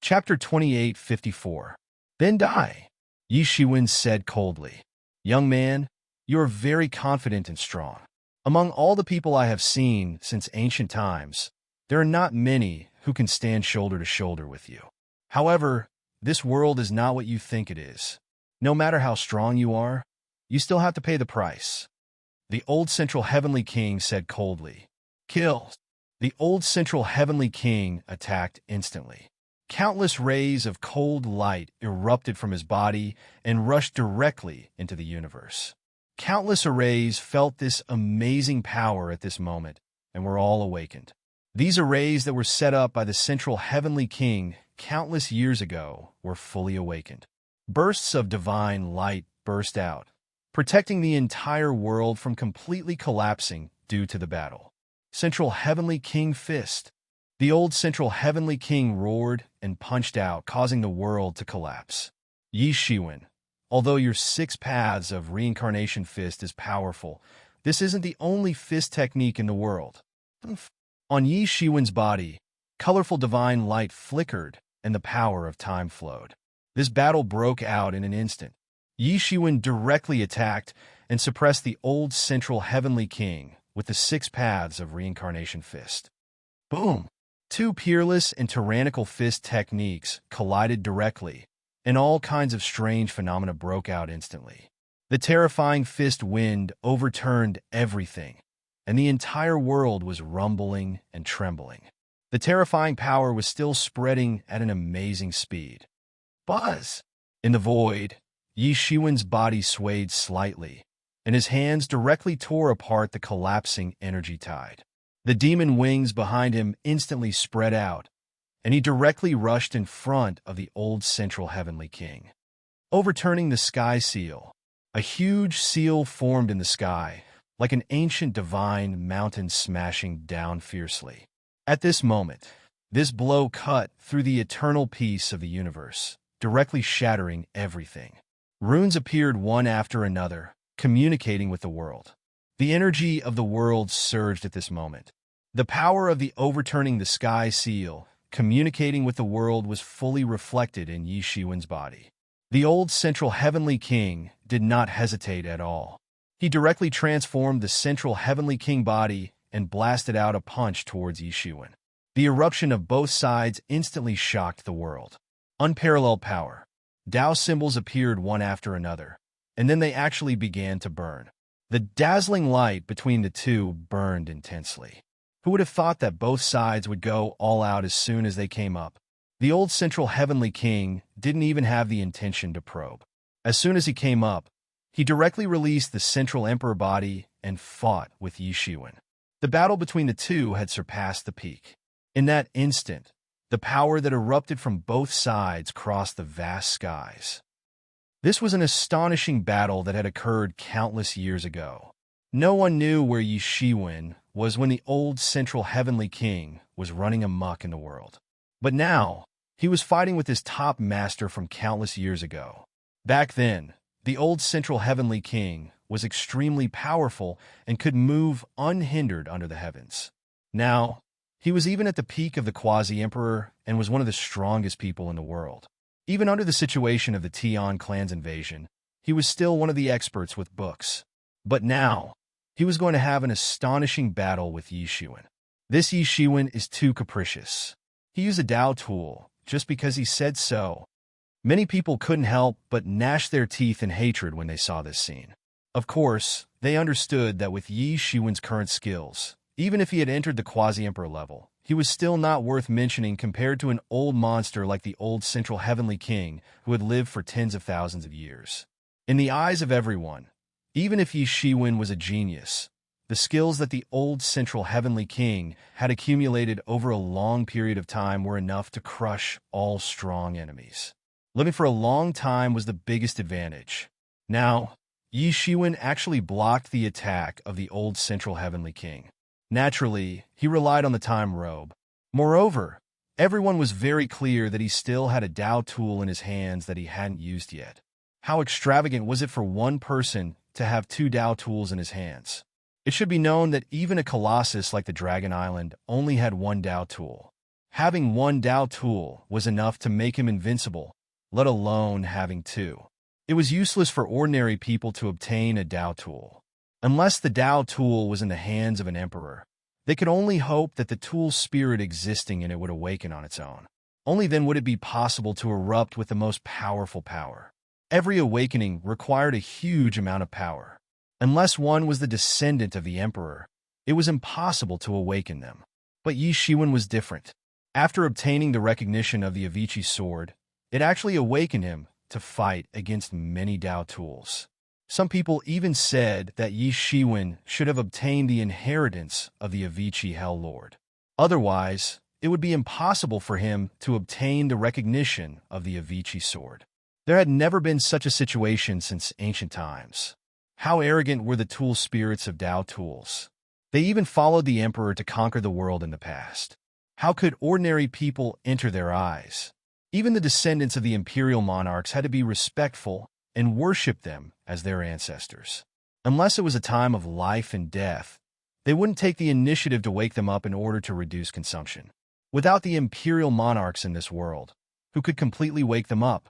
Chapter 28:54. Then die, Yi Shiwen said coldly. Young man, you are very confident and strong. Among all the people I have seen since ancient times, there are not many who can stand shoulder to shoulder with you. However, this world is not what you think it is. No matter how strong you are, you still have to pay the price. The old Central Heavenly King said coldly. Kill. The old Central Heavenly King attacked instantly. Countless rays of cold light erupted from his body and rushed directly into the universe. Countless arrays felt this amazing power at this moment and were all awakened. These arrays that were set up by the Central Heavenly King countless years ago were fully awakened. Bursts of divine light burst out, protecting the entire world from completely collapsing due to the battle. Central Heavenly King Fist. The old Central Heavenly King roared and punched out, causing the world to collapse. Yi Shiwen, although your 6 paths of reincarnation fist is powerful, this isn't the only fist technique in the world. On Yi Shiwen's body, colorful divine light flickered and the power of time flowed. This battle broke out in an instant. Yi Shiwen directly attacked and suppressed the old Central Heavenly King with the 6 paths of reincarnation fist. Boom! 2 peerless and tyrannical fist techniques collided directly, and all kinds of strange phenomena broke out instantly. The terrifying fist wind overturned everything, and the entire world was rumbling and trembling. The terrifying power was still spreading at an amazing speed. Buzz! In the void, Yi Shiwen's body swayed slightly, and his hands directly tore apart the collapsing energy tide. The demon wings behind him instantly spread out, and he directly rushed in front of the old Central Heavenly King. Overturning the sky seal, a huge seal formed in the sky, like an ancient divine mountain smashing down fiercely. At this moment, this blow cut through the eternal peace of the universe, directly shattering everything. Runes appeared one after another, communicating with the world. The energy of the world surged at this moment. The power of the overturning the sky seal, communicating with the world, was fully reflected in Yi Shiwen's body. The old Central Heavenly King did not hesitate at all. He directly transformed the Central Heavenly King body and blasted out a punch towards Yi Shiwen. The eruption of both sides instantly shocked the world. Unparalleled power. Tao symbols appeared one after another, and then they actually began to burn. The dazzling light between the two burned intensely. Who would have thought that both sides would go all out as soon as they came up? The old Central Heavenly King didn't even have the intention to probe. As soon as he came up, he directly released the Central Emperor body and fought with Yi Shiwen. The battle between the two had surpassed the peak. In that instant, the power that erupted from both sides crossed the vast skies. This was an astonishing battle that had occurred countless years ago. No one knew where Yi Shiwen was when the old Central Heavenly King was running amok in the world. But now, he was fighting with his top master from countless years ago. Back then, the old Central Heavenly King was extremely powerful and could move unhindered under the heavens. Now, he was even at the peak of the Quasi-Emperor and was one of the strongest people in the world. Even under the situation of the Tian clan's invasion, he was still one of the experts with books. But now, he was going to have an astonishing battle with Yi Shiwen. This Yi Shiwen is too capricious. He used a Tao tool just because he said so. Many people couldn't help but gnash their teeth in hatred when they saw this scene. Of course, they understood that with Yi Shiwen's current skills, even if he had entered the Quasi-Emperor level, he was still not worth mentioning compared to an old monster like the old Central Heavenly King who had lived for tens of thousands of years. In the eyes of everyone, even if Yi Shiwen was a genius, the skills that the old Central Heavenly King had accumulated over a long period of time were enough to crush all strong enemies. Living for a long time was the biggest advantage. Now, Yi Shiwen actually blocked the attack of the old Central Heavenly King. Naturally, he relied on the time robe. Moreover, everyone was very clear that he still had a Tao tool in his hands that he hadn't used yet. How extravagant was it for one person to have 2 Tao tools in his hands? It should be known that even a colossus like the Dragon Island only had 1 Tao tool. Having one Tao tool was enough to make him invincible, let alone having two. It was useless for ordinary people to obtain a Tao tool. Unless the Tao tool was in the hands of an emperor, they could only hope that the tool spirit existing in it would awaken on its own. Only then would it be possible to erupt with the most powerful power. Every awakening required a huge amount of power. Unless one was the descendant of the emperor, it was impossible to awaken them. But Yi Shiwen was different. After obtaining the recognition of the Avicii sword, it actually awakened him to fight against many Tao tools. Some people even said that Yi Shiwen should have obtained the inheritance of the Avicii Hell Lord. Otherwise, it would be impossible for him to obtain the recognition of the Avicii sword. There had never been such a situation since ancient times. How arrogant were the tool spirits of Tao tools. They even followed the emperor to conquer the world in the past. How could ordinary people enter their eyes? Even the descendants of the imperial monarchs had to be respectful and worship them as their ancestors. Unless it was a time of life and death, they wouldn't take the initiative to wake them up in order to reduce consumption. Without the imperial monarchs in this world, who could completely wake them up?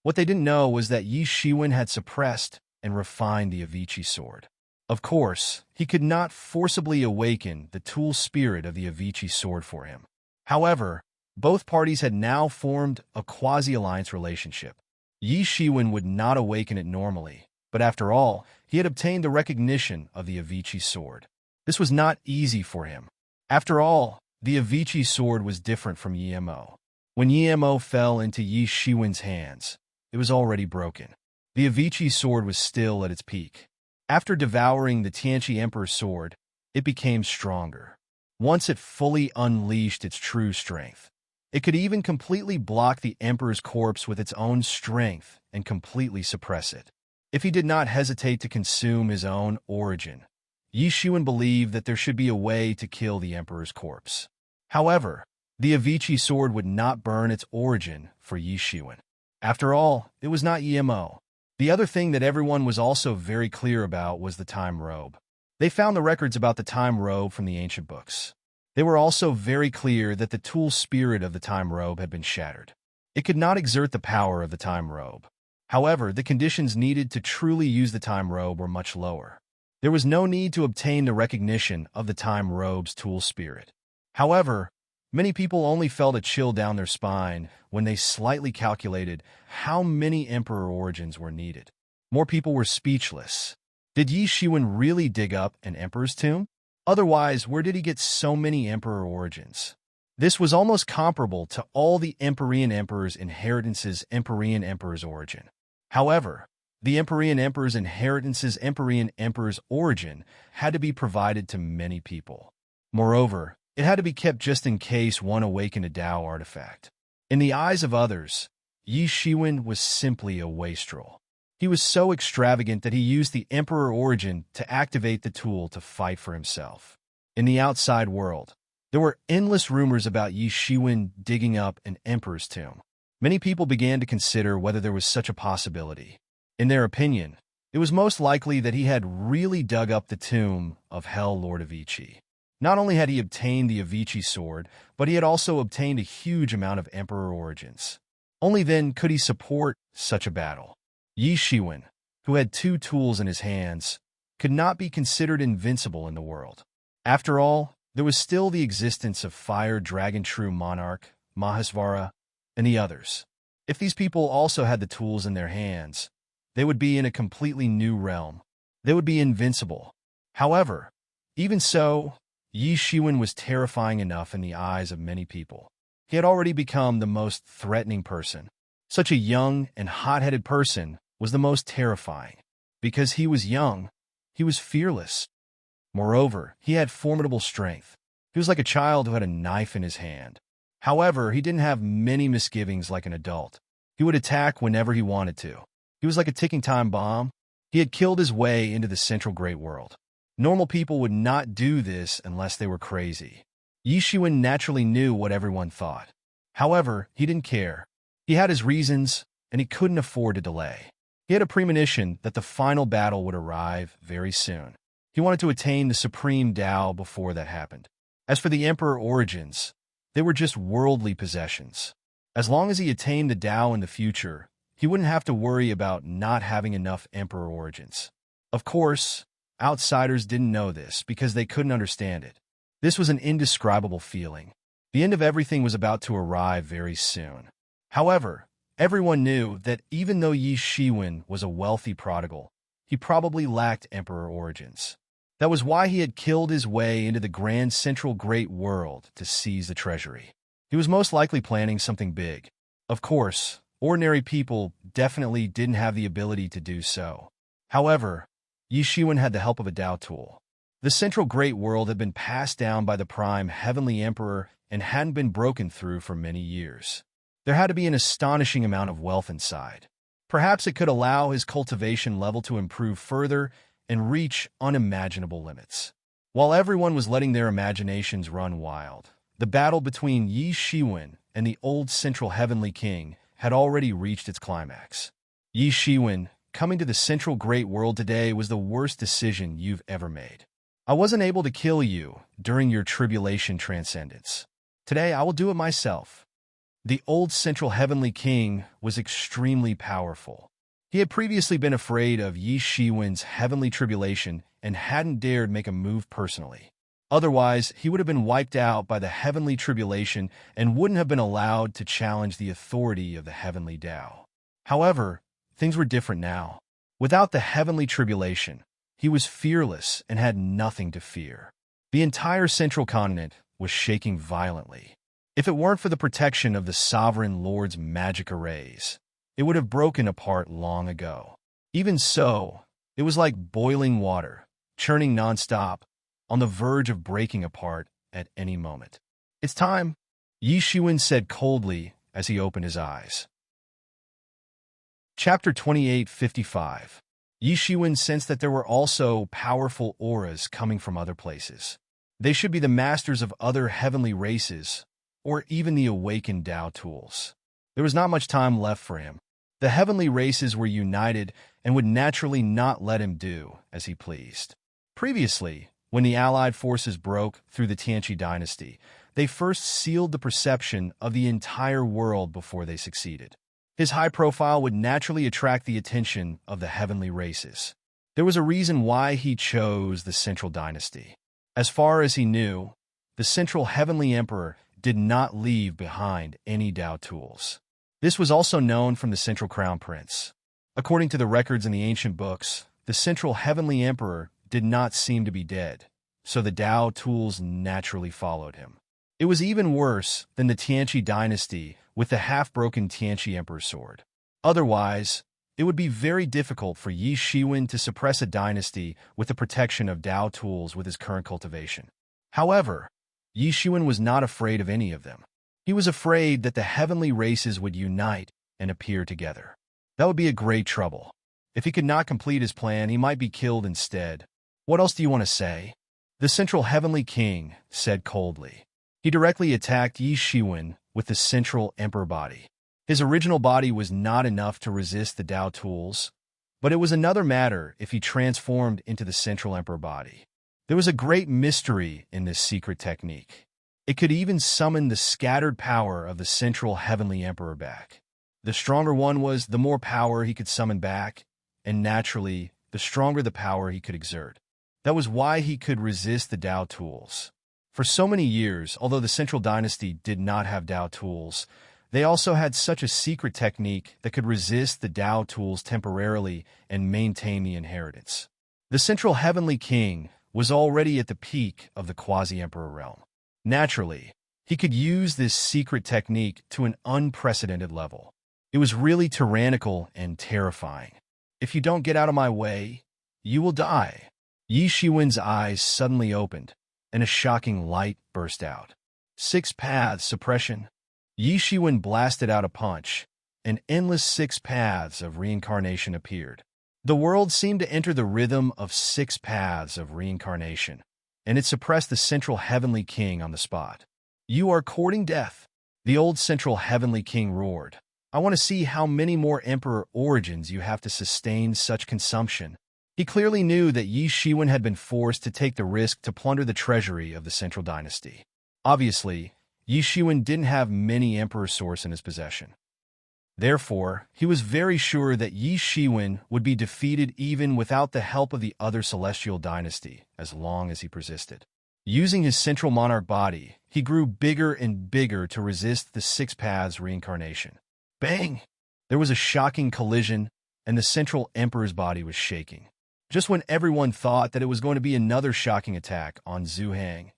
What they didn't know was that Yi Shiwen had suppressed and refined the Avicii sword. Of course, he could not forcibly awaken the tool spirit of the Avicii sword for him. However, both parties had now formed a quasi-alliance relationship. Yi Shiwen would not awaken it normally, but after all, he had obtained the recognition of the Avicii sword. This was not easy for him. After all, the Avicii sword was different from Yemo. When Yemo fell into Yi Shiwen's hands, it was already broken. The Avicii sword was still at its peak. After devouring the Tianqi Emperor's sword, it became stronger. Once it fully unleashed its true strength, it could even completely block the Emperor's corpse with its own strength and completely suppress it. If he did not hesitate to consume his own origin, Yi Shiwen believed that there should be a way to kill the Emperor's corpse. However, the Avicii sword would not burn its origin for Yi Shiwen. After all, it was not Yemo. The other thing that everyone was also very clear about was the time robe. They found the records about the time robe from the ancient books. They were also very clear that the tool spirit of the time robe had been shattered. It could not exert the power of the time robe. However, the conditions needed to truly use the time robe were much lower. There was no need to obtain the recognition of the time robe's tool spirit. However, many people only felt a chill down their spine when they slightly calculated how many emperor origins were needed. More people were speechless. Did Yi Shiwen really dig up an emperor's tomb? Otherwise, where did he get so many emperor origins? This was almost comparable to all the Empyrean emperors' inheritances' Empyrean emperor's origin. However, the Empyrean emperor's inheritances' Empyrean emperor's origin had to be provided to many people. Moreover, it had to be kept just in case one awakened a Tao artifact. In the eyes of others, Yi Shiwen was simply a wastrel. He was so extravagant that he used the emperor origin to activate the tool to fight for himself. In the outside world, there were endless rumors about Yi Shiwen digging up an emperor's tomb. Many people began to consider whether there was such a possibility. In their opinion, it was most likely that he had really dug up the tomb of Hell Lord Avicii. Not only had he obtained the Avicii sword, but he had also obtained a huge amount of emperor origins. Only then could he support such a battle. Yi Shiwen, who had two tools in his hands, could not be considered invincible in the world. After all, there was still the existence of Fire Dragon True Monarch, Mahesvara, and the others. If these people also had the tools in their hands, they would be in a completely new realm. They would be invincible. However, even so, Yi Shiwen was terrifying enough in the eyes of many people. He had already become the most threatening person. Such a young and hot-headed person was the most terrifying. Because he was young, he was fearless. Moreover, he had formidable strength. He was like a child who had a knife in his hand. However, he didn't have many misgivings like an adult. He would attack whenever he wanted to. He was like a ticking time bomb. He had killed his way into the central great world. Normal people would not do this unless they were crazy. Yi Shiwen naturally knew what everyone thought. However, he didn't care. He had his reasons, and he couldn't afford to delay. He had a premonition that the final battle would arrive very soon. He wanted to attain the supreme Tao before that happened. As for the Emperor origins, They were just worldly possessions. As long as he attained the Tao in the future, he wouldn't have to worry about not having enough emperor origins. Of course, outsiders didn't know this because they couldn't understand it. This was an indescribable feeling. The end of everything was about to arrive very soon. However, everyone knew that even though Yi Shiwen was a wealthy prodigal, he probably lacked emperor origins. That was why he had killed his way into the grand central great world to seize the treasury. He was most likely planning something big. Of course, ordinary people definitely didn't have the ability to do so. However, Yi Shiwen had the help of a Tao tool. The central great world had been passed down by the prime heavenly emperor and hadn't been broken through for many years. There had to be an astonishing amount of wealth inside. Perhaps it could allow his cultivation level to improve further and reach unimaginable limits. While everyone was letting their imaginations run wild, the battle between Yi Shiwen and the old central heavenly king had already reached its climax. Yi Shiwen, coming to the central great world today was the worst decision you've ever made. I wasn't able to kill you during your tribulation transcendence. Today I will do it myself. The old central heavenly king was extremely powerful. He had previously been afraid of Yi Shiwen's heavenly tribulation and hadn't dared make a move personally. Otherwise, he would have been wiped out by the heavenly tribulation and wouldn't have been allowed to challenge the authority of the heavenly Tao. However, things were different now. Without the heavenly tribulation, he was fearless and had nothing to fear. The entire central continent was shaking violently. If it weren't for the protection of the Sovereign Lord's magic arrays, it would have broken apart long ago. Even so, it was like boiling water, churning nonstop, on the verge of breaking apart at any moment. "It's time," Yi Shiwen said coldly as he opened his eyes. Chapter 28:55. Yi Shiwen sensed that there were also powerful auras coming from other places. They should be the masters of other heavenly races, or even the awakened Tao tools. There was not much time left for him. The heavenly races were united and would naturally not let him do as he pleased. Previously, when the Allied forces broke through the Tianqi dynasty, they first sealed the perception of the entire world before they succeeded. His high profile would naturally attract the attention of the heavenly races. There was a reason why he chose the Central Dynasty. As far as he knew, the Central Heavenly Emperor did not leave behind any Tao tools. This was also known from the Central Crown Prince. According to the records in the ancient books, the Central Heavenly Emperor did not seem to be dead, so the Tao tools naturally followed him. It was even worse than the Tianqi dynasty with the half-broken Tianqi Emperor's sword. Otherwise, it would be very difficult for Yi Shiwen to suppress a dynasty with the protection of Tao tools with his current cultivation. However, Yi Shiwen was not afraid of any of them. He was afraid that the heavenly races would unite and appear together. That would be a great trouble. If he could not complete his plan, he might be killed instead. "What else do you want to say?" The Central Heavenly King said coldly. He directly attacked Yi Shiwen with the Central Emperor body. His original body was not enough to resist the Tao tools, but it was another matter if he transformed into the Central Emperor body. There was a great mystery in this secret technique. It could even summon the scattered power of the Central Heavenly Emperor back. The stronger one was, the more power he could summon back, and naturally, the stronger the power he could exert. That was why he could resist the Tao tools. For so many years, although the Central Dynasty did not have Tao tools, they also had such a secret technique that could resist the Tao tools temporarily and maintain the inheritance. The Central Heavenly King was already at the peak of the quasi-emperor realm. Naturally, he could use this secret technique to an unprecedented level. It was really tyrannical and terrifying. "If you don't get out of my way, you will die." Yi Shiwen's eyes suddenly opened, and a shocking light burst out. "Six paths suppression." Yi Shiwen blasted out a punch, and endless 6 paths of reincarnation appeared. The world seemed to enter the rhythm of 6 paths of reincarnation, and it suppressed the Central Heavenly King on the spot. "You are courting death," the old Central Heavenly King roared. "I want to see how many more Emperor origins you have to sustain such consumption." He clearly knew that Yi Shiwen had been forced to take the risk to plunder the treasury of the Central Dynasty. Obviously, Yi Shiwen didn't have many emperor swords in his possession. Therefore, he was very sure that Yi Shiwen would be defeated even without the help of the other celestial dynasty, as long as he persisted. Using his central monarch body, he grew bigger and bigger to resist the Six Paths reincarnation. Bang! There was a shocking collision, and the central emperor's body was shaking. Just when everyone thought that it was going to be another shocking attack on Zhu Hang,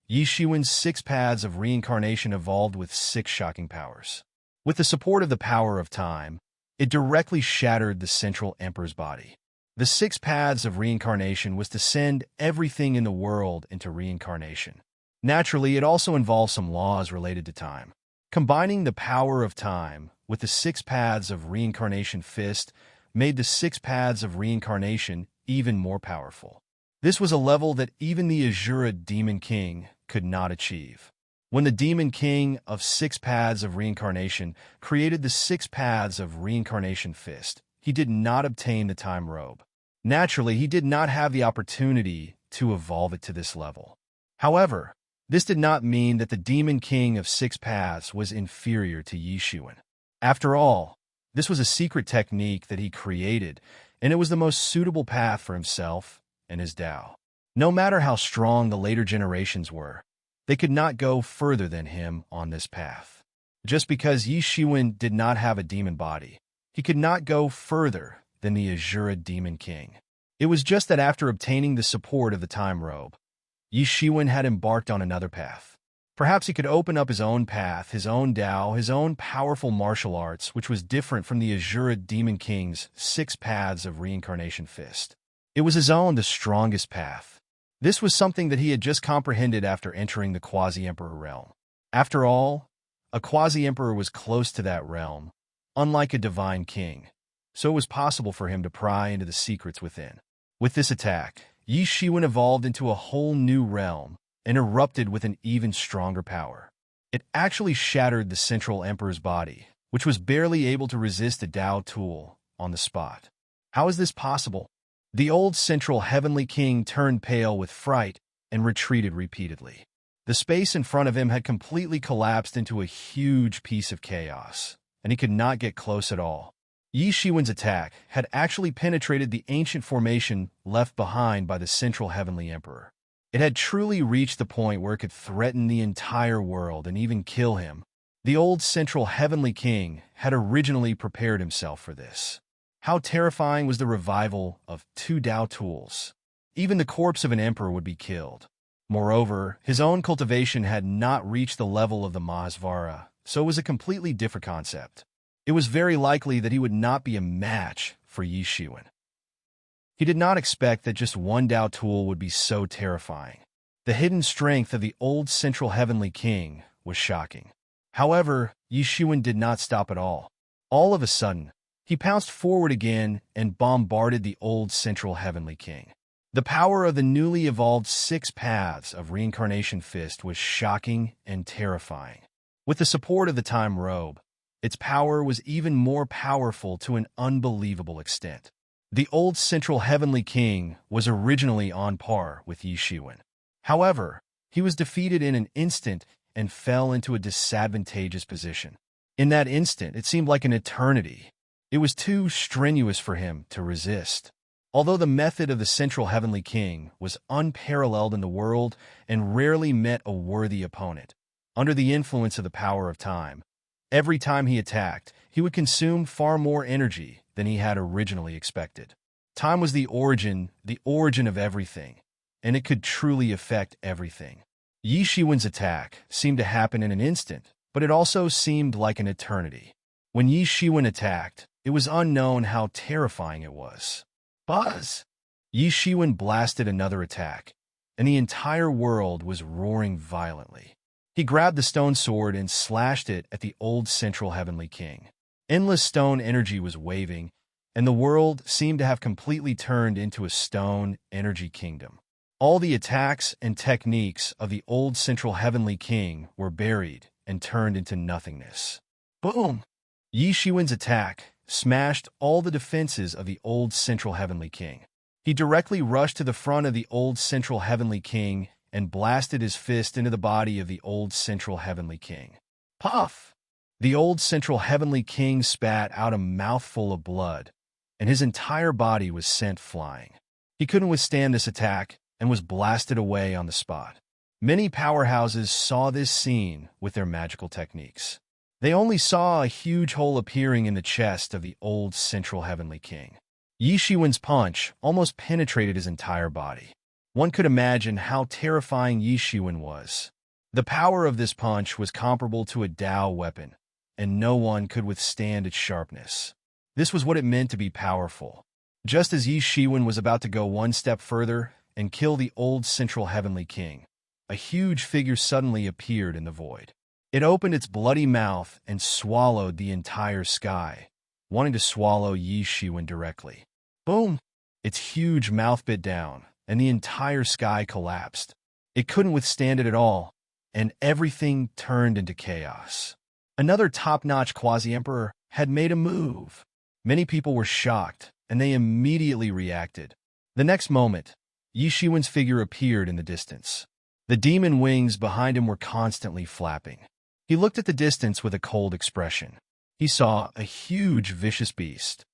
Yi Shiwen's Six Paths of reincarnation evolved with 6 shocking powers. With the support of the power of time, it directly shattered the central emperor's body. The 6 Paths of reincarnation was to send everything in the world into reincarnation. Naturally, it also involved some laws related to time. Combining the power of time with the 6 Paths of reincarnation fist made the 6 Paths of reincarnation even more powerful. This was a level that even the Azura Demon King could not achieve. When the Demon King of 6 Paths of reincarnation created the 6 Paths of reincarnation fist, he did not obtain the time robe. Naturally, he did not have the opportunity to evolve it to this level. However, this did not mean that the Demon King of 6 Paths was inferior to Yi Shiwen. After all, this was a secret technique that he created, and it was the most suitable path for himself and his Tao. No matter how strong the later generations were, they could not go further than him on this path. Just because Yi Shiwen did not have a demon body, he could not go further than the Azura Demon King. It was just that after obtaining the support of the time robe, Yi Shiwen had embarked on another path. Perhaps he could open up his own path, his own Tao, his own powerful martial arts, which was different from the Azura Demon King's 6 Paths of reincarnation fist. It was his own, the strongest path. This was something that he had just comprehended after entering the Quasi-Emperor realm. After all, a Quasi-Emperor was close to that realm, unlike a divine king, so it was possible for him to pry into the secrets within. With this attack, Yi Shiwen evolved into a whole new realm and erupted with an even stronger power. It actually shattered the central emperor's body, which was barely able to resist a Tao tool on the spot. How is this possible? The old central heavenly king turned pale with fright and retreated repeatedly. The space in front of him had completely collapsed into a huge piece of chaos, and he could not get close at all. Yi Shiwen's attack had actually penetrated the ancient formation left behind by the central heavenly emperor. It had truly reached the point where it could threaten the entire world and even kill him. The old central heavenly king had originally prepared himself for this. How terrifying was the revival of 2 Tao tools. Even the corpse of an emperor would be killed. Moreover, his own cultivation had not reached the level of the Mahasvara, so it was a completely different concept. It was very likely that he would not be a match for Yi Shiwen. He did not expect that just 1 Tao tool would be so terrifying. The hidden strength of the old central heavenly king was shocking. However, Yi Shiwen did not stop at all. All of a sudden, he pounced forward again and bombarded the old central heavenly king. The power of the newly evolved 6 Paths of reincarnation fist was shocking and terrifying. With the support of the time robe, its power was even more powerful to an unbelievable extent. The old central heavenly king was originally on par with Yi Shiwen. However, he was defeated in an instant and fell into a disadvantageous position. In that instant, it seemed like an eternity. It was too strenuous for him to resist. Although the method of the central heavenly king was unparalleled in the world and rarely met a worthy opponent, under the influence of the power of time, every time he attacked, he would consume far more energy than he had originally expected. Time was the origin of everything, and it could truly affect everything. Yi Shiwen's attack seemed to happen in an instant, but it also seemed like an eternity. When Yi Shiwen attacked, it was unknown how terrifying it was. Buzz! Yi Shiwen blasted another attack, and the entire world was roaring violently. He grabbed the stone sword and slashed it at the old central heavenly king. Endless stone energy was waving, and the world seemed to have completely turned into a stone energy kingdom. All the attacks and techniques of the old central heavenly king were buried and turned into nothingness. Boom! Yi Shiwen's attack smashed all the defenses of the old central heavenly king. He directly rushed to the front of the old central heavenly king and blasted his fist into the body of the old central heavenly king. Puff! The old central heavenly king spat out a mouthful of blood, and his entire body was sent flying. He couldn't withstand this attack and was blasted away on the spot. Many powerhouses saw this scene with their magical techniques. They only saw a huge hole appearing in the chest of the old central heavenly king. Yi Shiwen's punch almost penetrated his entire body. One could imagine how terrifying Yi Shiwen was. The power of this punch was comparable to a Dao weapon, and no one could withstand its sharpness. This was what it meant to be powerful. Just as Yi Shiwen was about to go one step further and kill the old central heavenly king, a huge figure suddenly appeared in the void. It opened its bloody mouth and swallowed the entire sky, wanting to swallow Yi Shiwen directly. Boom! Its huge mouth bit down, and the entire sky collapsed. It couldn't withstand it at all, and everything turned into chaos. Another top-notch quasi-emperor had made a move. Many people were shocked, and they immediately reacted. The next moment, Yi Shiwen's figure appeared in the distance. The demon wings behind him were constantly flapping. He looked at the distance with a cold expression. He saw a huge, vicious beast.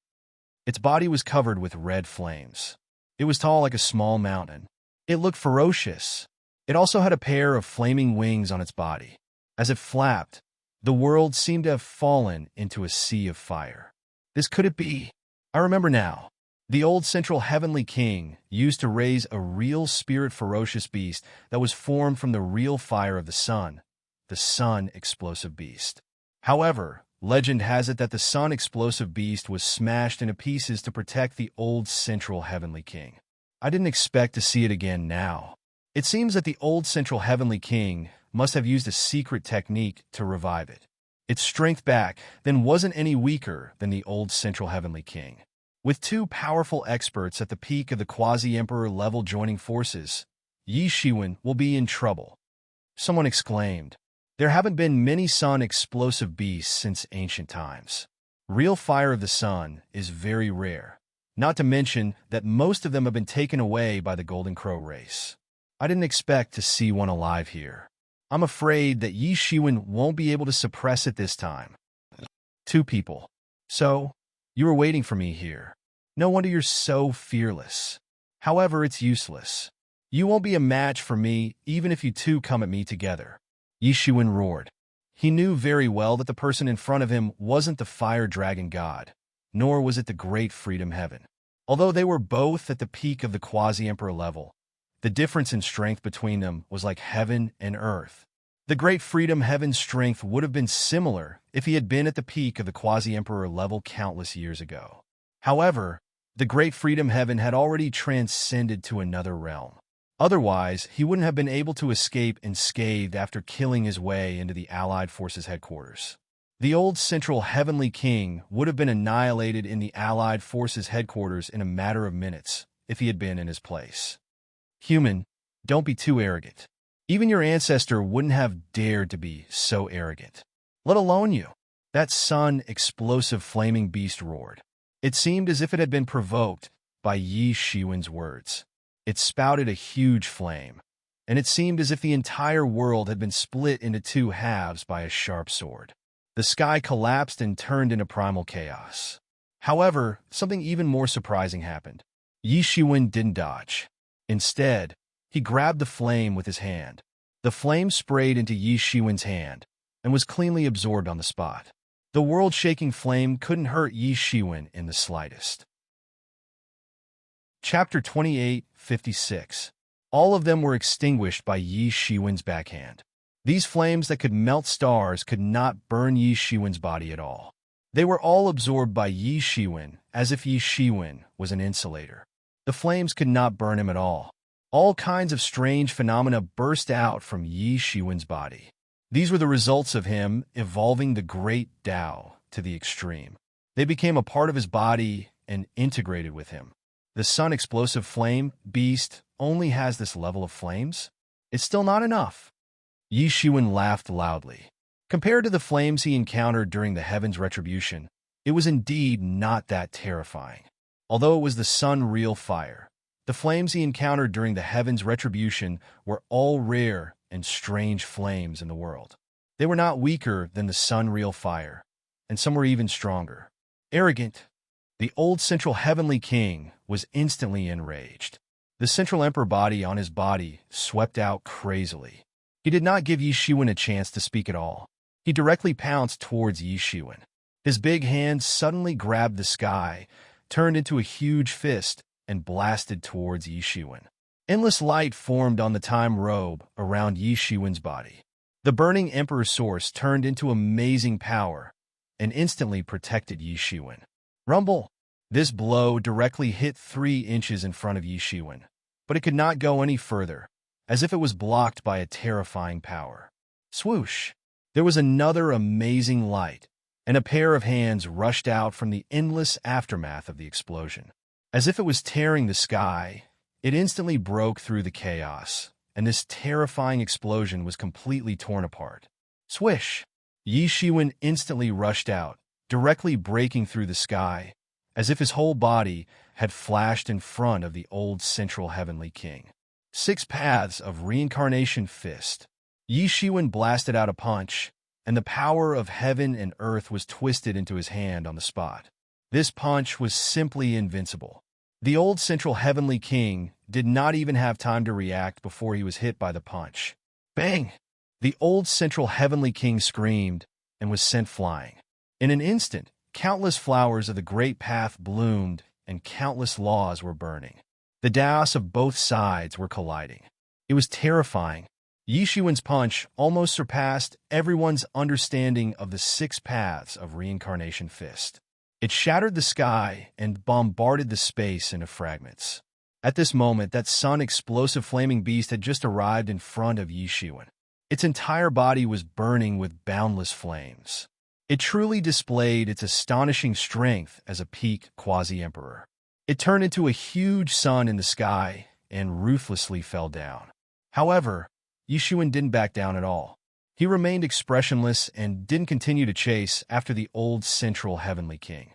Its body was covered with red flames. It was tall like a small mountain. It looked ferocious. It also had a pair of flaming wings on its body. As it flapped, the world seemed to have fallen into a sea of fire. This could it be? I remember now. The old central heavenly king used to raise a real spirit ferocious beast that was formed from the real fire of the sun explosive beast. However, legend has it that the sun explosive beast was smashed into pieces to protect the old central heavenly king. I didn't expect to see it again now. It seems that the old central heavenly king must have used a secret technique to revive it. Its strength back then wasn't any weaker than the old central heavenly king. With two powerful experts at the peak of the quasi-emperor level joining forces, Yi Shiwen will be in trouble. Someone exclaimed. There haven't been many sun explosive beasts since ancient times. Real fire of the sun is very rare, not to mention that most of them have been taken away by the Golden Crow race. I didn't expect to see one alive here. I'm afraid that Yi Shiwen won't be able to suppress it this time. Two people. So, you were waiting for me here. No wonder you're so fearless. However, it's useless. You won't be a match for me even if you two come at me together. Yi Shiwen roared. He knew very well that the person in front of him wasn't the fire dragon god, nor was it the great freedom heaven. Although they were both at the peak of the quasi-emperor level, the difference in strength between them was like heaven and earth. The great freedom heaven's strength would have been similar if he had been at the peak of the quasi-emperor level countless years ago. However, the great freedom heaven had already transcended to another realm. Otherwise, he wouldn't have been able to escape unscathed after killing his way into the Allied forces headquarters. The old central heavenly king would have been annihilated in the Allied forces headquarters in a matter of minutes if he had been in his place. Human, don't be too arrogant. Even your ancestor wouldn't have dared to be so arrogant. Let alone you. That sun explosive flaming beast roared. It seemed as if it had been provoked by Yi Shiwen's words. It spouted a huge flame, and it seemed as if the entire world had been split into two halves by a sharp sword. The sky collapsed and turned into primal chaos. However, something even more surprising happened. Yi Shiwen didn't dodge. Instead, he grabbed the flame with his hand. The flame sprayed into Yi Shiwen's hand and was cleanly absorbed on the spot. The world-shaking flame couldn't hurt Yi Shiwen in the slightest. Chapter 28:56. All of them were extinguished by Yi Shiwen's backhand. These flames that could melt stars could not burn Yi Shiwen's body at all. They were all absorbed by Yi Shiwen, as if Yi Shiwen was an insulator. The flames could not burn him at all. All kinds of strange phenomena burst out from Yi Shiwen's body. These were the results of him evolving the great Tao to the extreme. They became a part of his body and integrated with him. The sun explosive flame beast only has this level of flames? It's still not enough. Yi Shiwen laughed loudly. Compared to the flames he encountered during the heaven's retribution, it was indeed not that terrifying. Although it was the sun real fire, The flames he encountered during the heaven's retribution were all rare and strange flames in the world. They were not weaker than the sun-real fire, and some were even stronger. Arrogant, the old central heavenly king was instantly enraged. The central emperor body on his body swept out crazily. He did not give Yi Shiwen a chance to speak at all. He directly pounced towards Yi Shiwen. His big hand suddenly grabbed the sky, turned into a huge fist, and blasted towards Yi Shiwen. Endless light formed on the time robe around Yi Shiwen's body. The burning emperor source turned into amazing power and instantly protected Yi Shiwen. Rumble! This blow directly hit 3 inches in front of Yi Shiwen, but it could not go any further, as if it was blocked by a terrifying power. Swoosh! There was another amazing light, and a pair of hands rushed out from the endless aftermath of the explosion. As if it was tearing the sky, it instantly broke through the chaos, and this terrifying explosion was completely torn apart. Swish! Yi Shiwen instantly rushed out, directly breaking through the sky, as if his whole body had flashed in front of the old central heavenly king. 6 paths of reincarnation fist. Yi Shiwen blasted out a punch, and the power of heaven and earth was twisted into his hand on the spot. This punch was simply invincible. The old central heavenly king did not even have time to react before he was hit by the punch. Bang! The old central heavenly king screamed and was sent flying. In an instant, countless flowers of the great path bloomed and countless laws were burning. The Daos of both sides were colliding. It was terrifying. Yi Shiwen's punch almost surpassed everyone's understanding of the 6 paths of reincarnation fist. It shattered the sky and bombarded the space into fragments. At this moment, that sun-explosive flaming beast had just arrived in front of Yi Shiwen. Its entire body was burning with boundless flames. It truly displayed its astonishing strength as a peak quasi-emperor. It turned into a huge sun in the sky and ruthlessly fell down. However, Yi Shiwen didn't back down at all. He remained expressionless and didn't continue to chase after the old central heavenly king.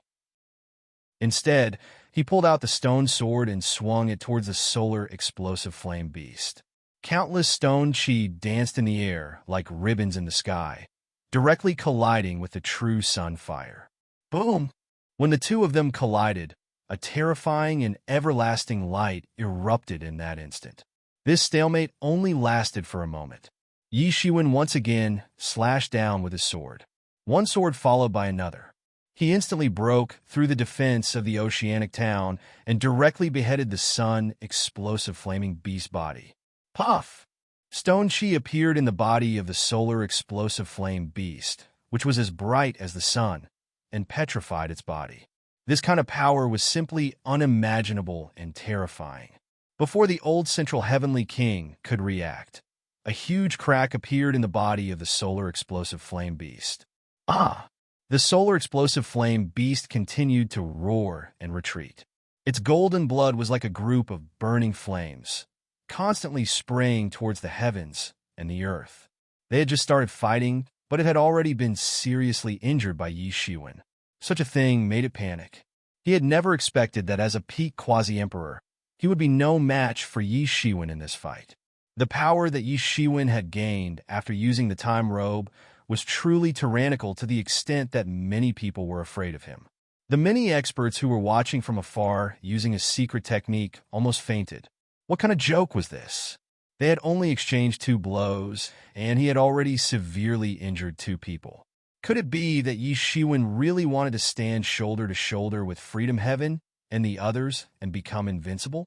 Instead, he pulled out the stone sword and swung it towards the solar explosive flame beast. Countless stone chi danced in the air like ribbons in the sky, directly colliding with the true sun fire. Boom! When the two of them collided, a terrifying and everlasting light erupted in that instant. This stalemate only lasted for a moment. Yi Shiwen once again slashed down with his sword. One sword followed by another. He instantly broke through the defense of the oceanic town and directly beheaded the sun-explosive flaming beast body. Puff! Stone chi appeared in the body of the solar explosive flame beast, which was as bright as the sun, and petrified its body. This kind of power was simply unimaginable and terrifying. Before the old central heavenly king could react, a huge crack appeared in the body of the solar explosive flame beast. Ah! The solar explosive flame beast continued to roar and retreat. Its golden blood was like a group of burning flames, constantly spraying towards the heavens and the earth. They had just started fighting, but it had already been seriously injured by Yi Shiwen. Such a thing made it panic. He had never expected that as a peak quasi-emperor, he would be no match for Yi Shiwen in this fight. The power that Yi Shiwen had gained after using the time robe was truly tyrannical to the extent that many people were afraid of him. The many experts who were watching from afar using a secret technique almost fainted. What kind of joke was this? They had only exchanged 2 blows, and he had already severely injured 2 people. Could it be that Yi Shiwen really wanted to stand shoulder to shoulder with Freedom Heaven and the others and become invincible?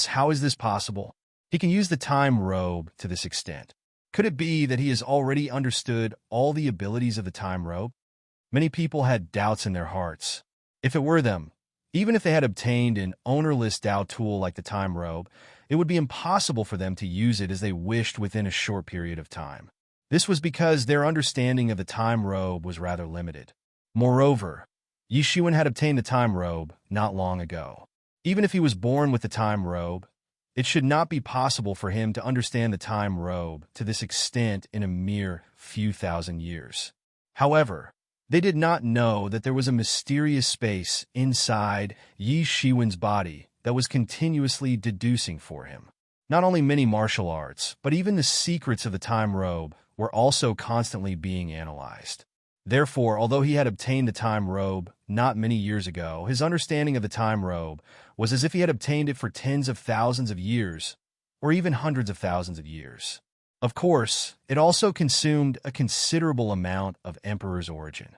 How is this possible? He can use the time robe to this extent. Could it be that he has already understood all the abilities of the time robe? Many people had doubts in their hearts. If it were them, even if they had obtained an ownerless Dao tool like the time robe, it would be impossible for them to use it as they wished within a short period of time. This was because their understanding of the time robe was rather limited. Moreover, Yi Shiwen had obtained the time robe not long ago. Even if he was born with the time robe, it should not be possible for him to understand the time robe to this extent in a mere few thousand years. However, they did not know that there was a mysterious space inside Yi Shiwen's body that was continuously deducing for him. Not only many martial arts, but even the secrets of the time robe were also constantly being analyzed. Therefore, although he had obtained the time robe not many years ago, his understanding of the time robe was as if he had obtained it for tens of thousands of years, or even hundreds of thousands of years. Of course, it also consumed a considerable amount of Emperor's origin.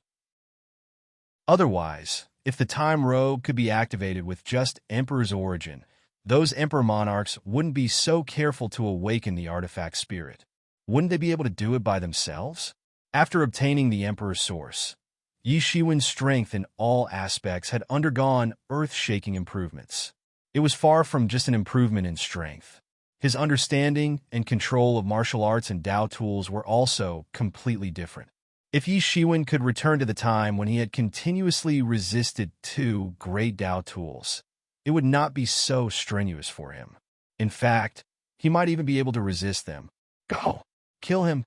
Otherwise, if the time robe could be activated with just Emperor's origin, those Emperor monarchs wouldn't be so careful to awaken the artifact spirit. Wouldn't they be able to do it by themselves? After obtaining the Emperor's source, Yi Shiwen's strength in all aspects had undergone earth-shaking improvements. It was far from just an improvement in strength. His understanding and control of martial arts and Dao tools were also completely different. If Yi Shiwen could return to the time when he had continuously resisted two great Dao tools, it would not be so strenuous for him. In fact, he might even be able to resist them. Go! Kill him!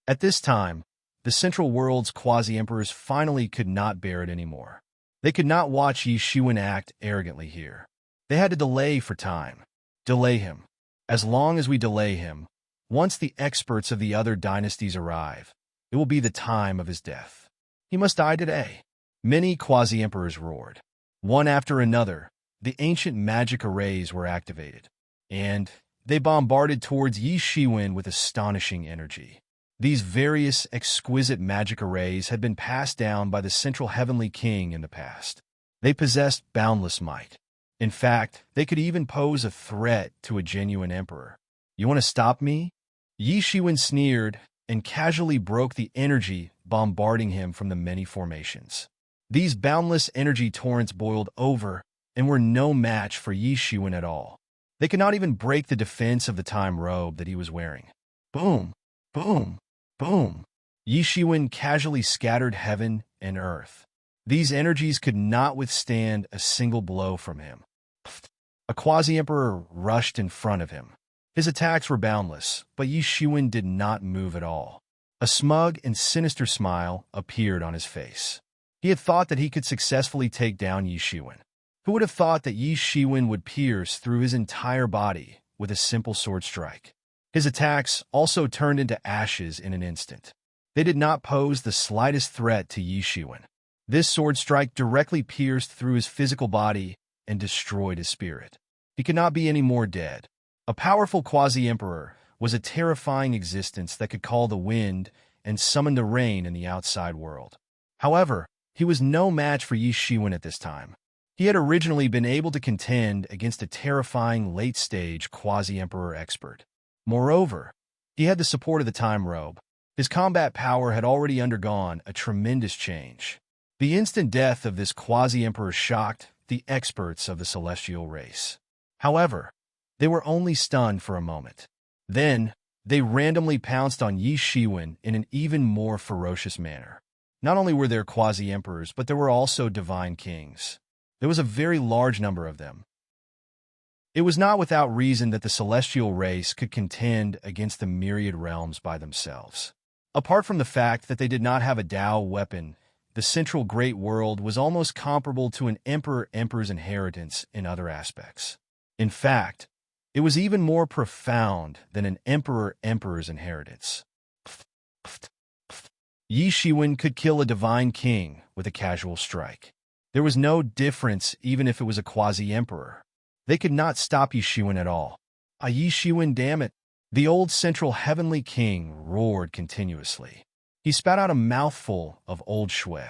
At this time, the Central World's quasi-emperors finally could not bear it anymore. They could not watch Yi Shiwen act arrogantly here. They had to delay for time. Delay him. As long as we delay him, once the experts of the other dynasties arrive, it will be the time of his death. He must die today. Many quasi-emperors roared. One after another, the ancient magic arrays were activated, and they bombarded towards Yi Shiwen with astonishing energy. These various exquisite magic arrays had been passed down by the Central Heavenly King in the past. They possessed boundless might. In fact, they could even pose a threat to a genuine emperor. You want to stop me? Yi Shiwen sneered and casually broke the energy bombarding him from the many formations. These boundless energy torrents boiled over and were no match for Yi Shiwen at all. They could not even break the defense of the time robe that he was wearing. Boom! Boom! Boom! Yi Shiwen casually scattered heaven and earth. These energies could not withstand a single blow from him. A quasi-emperor rushed in front of him. His attacks were boundless, but Yi Shiwen did not move at all. A smug and sinister smile appeared on his face. He had thought that he could successfully take down Yi Shiwen. Who would have thought that Yi Shiwen would pierce through his entire body with a simple sword strike? His attacks also turned into ashes in an instant. They did not pose the slightest threat to Yi Shiwen. This sword strike directly pierced through his physical body and destroyed his spirit. He could not be any more dead. A powerful quasi-emperor was a terrifying existence that could call the wind and summon the rain in the outside world. However, he was no match for Yi Shiwen at this time. He had originally been able to contend against a terrifying late-stage quasi-emperor expert. Moreover, he had the support of the time robe. His combat power had already undergone a tremendous change. The instant death of this quasi-emperor shocked the experts of the celestial race. However, they were only stunned for a moment. Then, they randomly pounced on Yi Shiwen in an even more ferocious manner. Not only were there quasi-emperors, but there were also divine kings. There was a very large number of them. It was not without reason that the celestial race could contend against the myriad realms by themselves. Apart from the fact that they did not have a Dao weapon, the central great world was almost comparable to an emperor-emperor's inheritance in other aspects. In fact, it was even more profound than an emperor-emperor's inheritance. Yi Shiwen could kill a divine king with a casual strike. There was no difference even if it was a quasi-emperor. They could not stop Yi Shiwen at all. Yi Shiwen, damn it! The old central heavenly king roared continuously. He spat out a mouthful of old shui.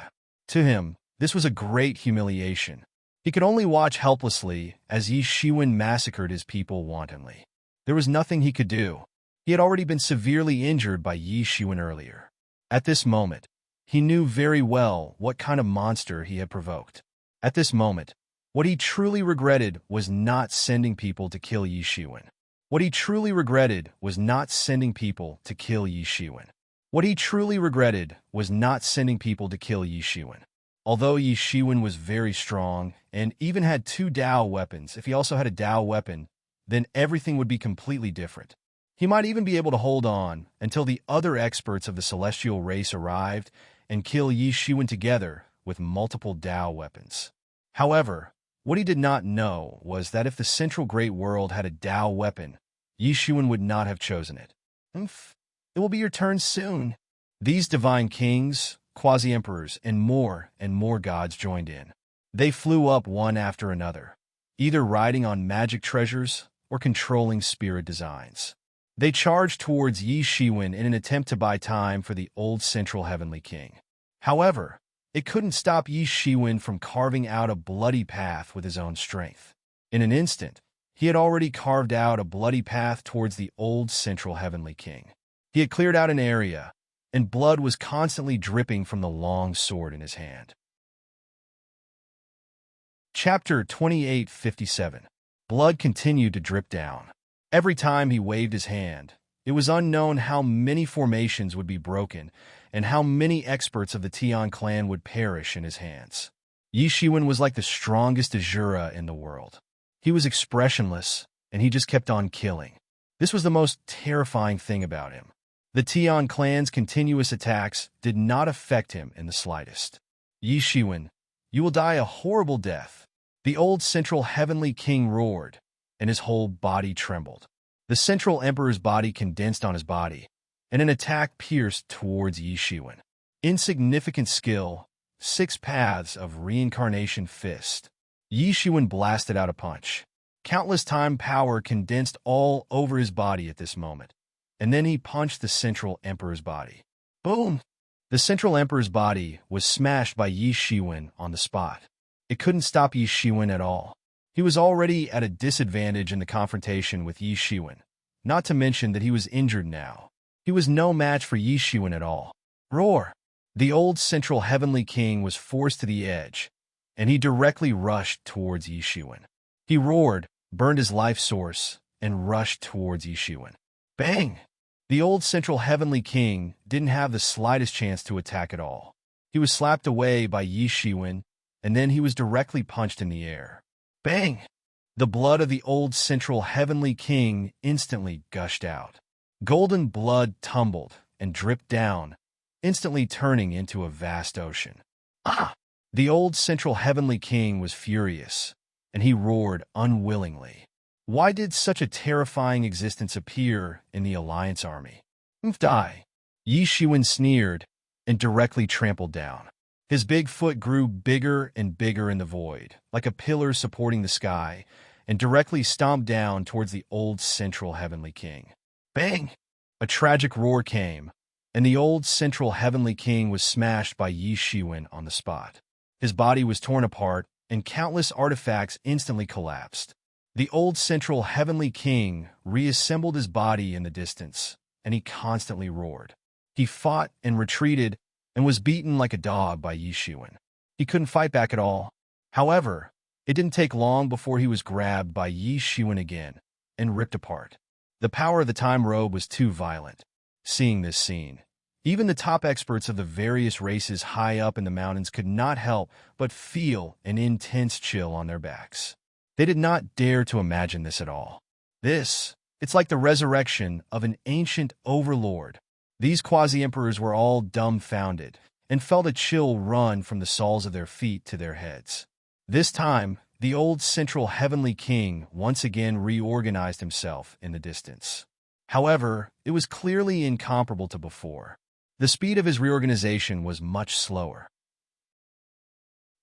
To him, this was a great humiliation. He could only watch helplessly as Yi Shiwen massacred his people wantonly. There was nothing he could do. He had already been severely injured by Yi Shiwen earlier. At this moment, he knew very well what kind of monster he had provoked. At this moment, what he truly regretted was not sending people to kill Yi Shiwen. What he truly regretted was not sending people to kill Yi Shiwen. What he truly regretted was not sending people to kill Yi Shiwen. Although Yi Shiwen was very strong and even had 2 Dao weapons, if he also had a Dao weapon, then everything would be completely different. He might even be able to hold on until the other experts of the celestial race arrived and kill Yi Shiwen together with multiple Dao weapons. However, What he did not know was that if the Central Great World had a Tao weapon, Yi Shiwen would not have chosen it. It will be your turn soon. These divine kings, quasi-emperors, and more gods joined in. They flew up one after another, either riding on magic treasures or controlling spirit designs. They charged towards Yi Shiwen in an attempt to buy time for the old Central Heavenly King. However, it couldn't stop Yi Shiwen from carving out a bloody path with his own strength. In an instant, he had already carved out a bloody path towards the old Central Heavenly King. He had cleared out an area, and blood was constantly dripping from the long sword in his hand. Chapter 2857. Blood continued to drip down. Every time he waved his hand, it was unknown how many formations would be broken and how many experts of the Tian clan would perish in his hands. Yi Shiwen was like the strongest Azura in the world. He was expressionless, and he just kept on killing. This was the most terrifying thing about him. The Tian clan's continuous attacks did not affect him in the slightest. Yi Shiwen, you will die a horrible death. The old Central Heavenly King roared, and his whole body trembled. The Central Emperor's body condensed on his body, and an attack pierced towards Yi Shiwen. Insignificant skill, 6 paths of reincarnation fist. Yi Shiwen blasted out a punch. Countless time power condensed all over his body at this moment, and then he punched the Central Emperor's body. Boom! The Central Emperor's body was smashed by Yi Shiwen on the spot. It couldn't stop Yi Shiwen at all. He was already at a disadvantage in the confrontation with Yi Shiwen, not to mention that he was injured now. He was no match for Yi Shiwen at all. Roar! The old Central Heavenly King was forced to the edge, and he directly rushed towards Yi Shiwen. He roared, burned his life source, and rushed towards Yi Shiwen. Bang! The old Central Heavenly King didn't have the slightest chance to attack at all. He was slapped away by Yi Shiwen, and then he was directly punched in the air. Bang! The blood of the old Central Heavenly King instantly gushed out. Golden blood tumbled and dripped down, instantly turning into a vast ocean. Ah! The old Central Heavenly King was furious, and he roared unwillingly. Why did such a terrifying existence appear in the Alliance army? Die! Yi Shiwen sneered and directly trampled down. His big foot grew bigger and bigger in the void, like a pillar supporting the sky, and directly stomped down towards the old Central Heavenly King. Bang! A tragic roar came, and the old Central Heavenly King was smashed by Yi Shiwen on the spot. His body was torn apart, and countless artifacts instantly collapsed. The old Central Heavenly King reassembled his body in the distance, and he constantly roared. He fought and retreated, and was beaten like a dog by Yi Shiwen. He couldn't fight back at all. However, it didn't take long before he was grabbed by Yi Shiwen again and ripped apart. The power of the time robe was too violent. Seeing this scene, even the top experts of the various races high up in the mountains could not help but feel an intense chill on their backs. They did not dare to imagine this at all. It's like the resurrection of an ancient overlord. These quasi-emperors were all dumbfounded and felt a chill run from the soles of their feet to their heads. This time, the old Central Heavenly King once again reorganized himself in the distance. However, it was clearly incomparable to before. The speed of his reorganization was much slower.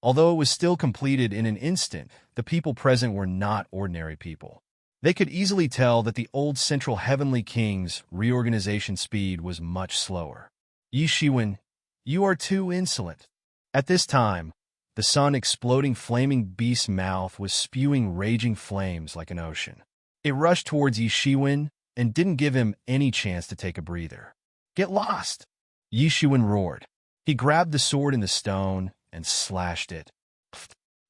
Although it was still completed in an instant, the people present were not ordinary people. They could easily tell that the old Central Heavenly King's reorganization speed was much slower. Yi Shiwen, you are too insolent. At this time, the sun-exploding flaming beast's mouth was spewing raging flames like an ocean. It rushed towards Yi Shiwen and didn't give him any chance to take a breather. Get lost! Yi Shiwen roared. He grabbed the sword in the stone and slashed it.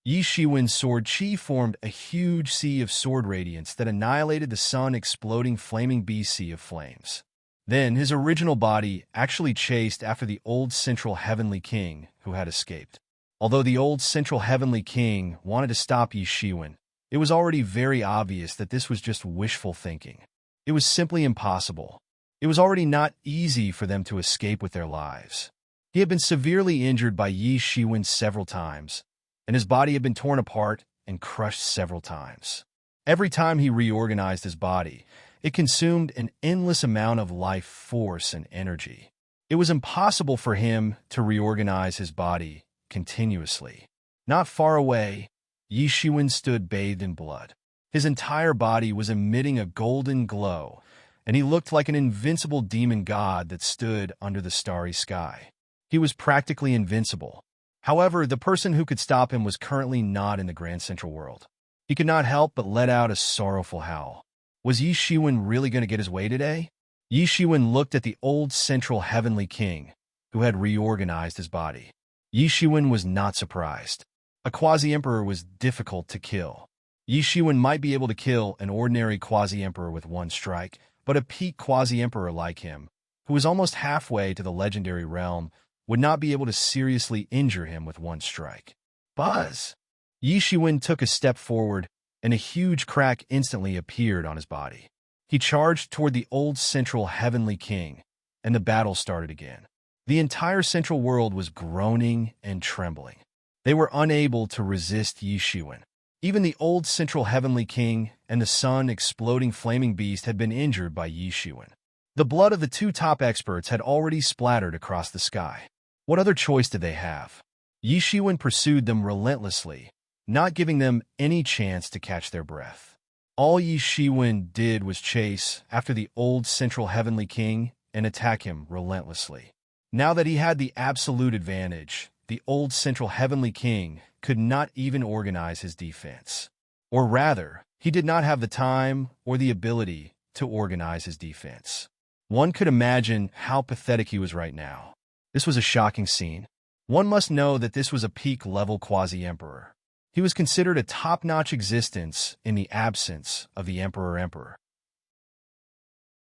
Yi Shiwen's sword chi formed a huge sea of sword radiance that annihilated the sun-exploding flaming beast sea of flames. Then his original body actually chased after the old Central Heavenly King who had escaped. Although the old Central Heavenly King wanted to stop Yi Shiwen, it was already very obvious that this was just wishful thinking. It was simply impossible. It was already not easy for them to escape with their lives. He had been severely injured by Yi Shiwen several times, and his body had been torn apart and crushed several times. Every time he reorganized his body, it consumed an endless amount of life force and energy. It was impossible for him to reorganize his body continuously. Not far away, Yi Shiwen stood bathed in blood. His entire body was emitting a golden glow, and he looked like an invincible demon god that stood under the starry sky. He was practically invincible. However, the person who could stop him was currently not in the Grand Central World. He could not help but let out a sorrowful howl. Was Yi Shiwen really going to get his way today? Yi Shiwen looked at the old central heavenly king, who had reorganized his body. Yi Shiwen was not surprised. A quasi-emperor was difficult to kill. Yi Shiwen might be able to kill an ordinary quasi-emperor with one strike, but a peak quasi-emperor like him, who was almost halfway to the legendary realm, would not be able to seriously injure him with one strike. Buzz! Yi Shiwen took a step forward, and a huge crack instantly appeared on his body. He charged toward the old central heavenly king, and the battle started again. The entire central world was groaning and trembling. They were unable to resist Yi Shiwen. Even the old central heavenly king and the sun-exploding flaming beast had been injured by Yi Shiwen. The blood of the two top experts had already splattered across the sky. What other choice did they have? Yi Shiwen pursued them relentlessly, not giving them any chance to catch their breath. All Yi Shiwen did was chase after the old central heavenly king and attack him relentlessly. Now that he had the absolute advantage, the old central heavenly king could not even organize his defense. Or rather, he did not have the time or the ability to organize his defense. One could imagine how pathetic he was right now. This was a shocking scene. One must know that this was a peak-level quasi-emperor. He was considered a top-notch existence in the absence of the emperor.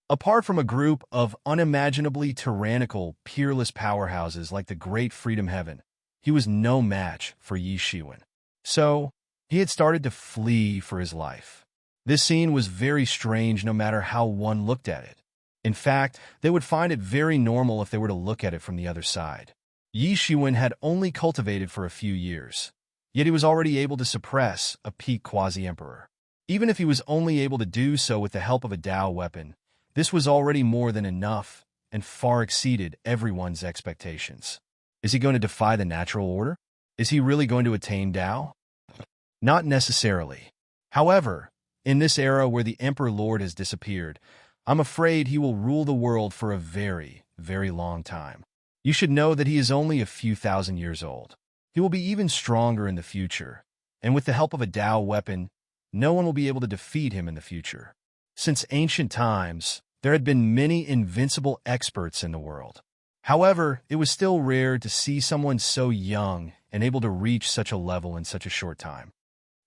Apart from a group of unimaginably tyrannical, peerless powerhouses like the Great Freedom Heaven, he was no match for Yi Shiwen. So, he had started to flee for his life. This scene was very strange no matter how one looked at it. In fact, they would find it very normal if they were to look at it from the other side. Yi Shiwen had only cultivated for a few years, yet he was already able to suppress a peak quasi-emperor. Even if he was only able to do so with the help of a Dao weapon, this was already more than enough and far exceeded everyone's expectations. Is he going to defy the natural order? Is he really going to attain Dao? Not necessarily. However, in this era where the Emperor Lord has disappeared, I'm afraid he will rule the world for a very, very long time. You should know that he is only a few thousand years old. He will be even stronger in the future, and with the help of a Dao weapon, no one will be able to defeat him in the future. Since ancient times, there had been many invincible experts in the world. However, it was still rare to see someone so young and able to reach such a level in such a short time.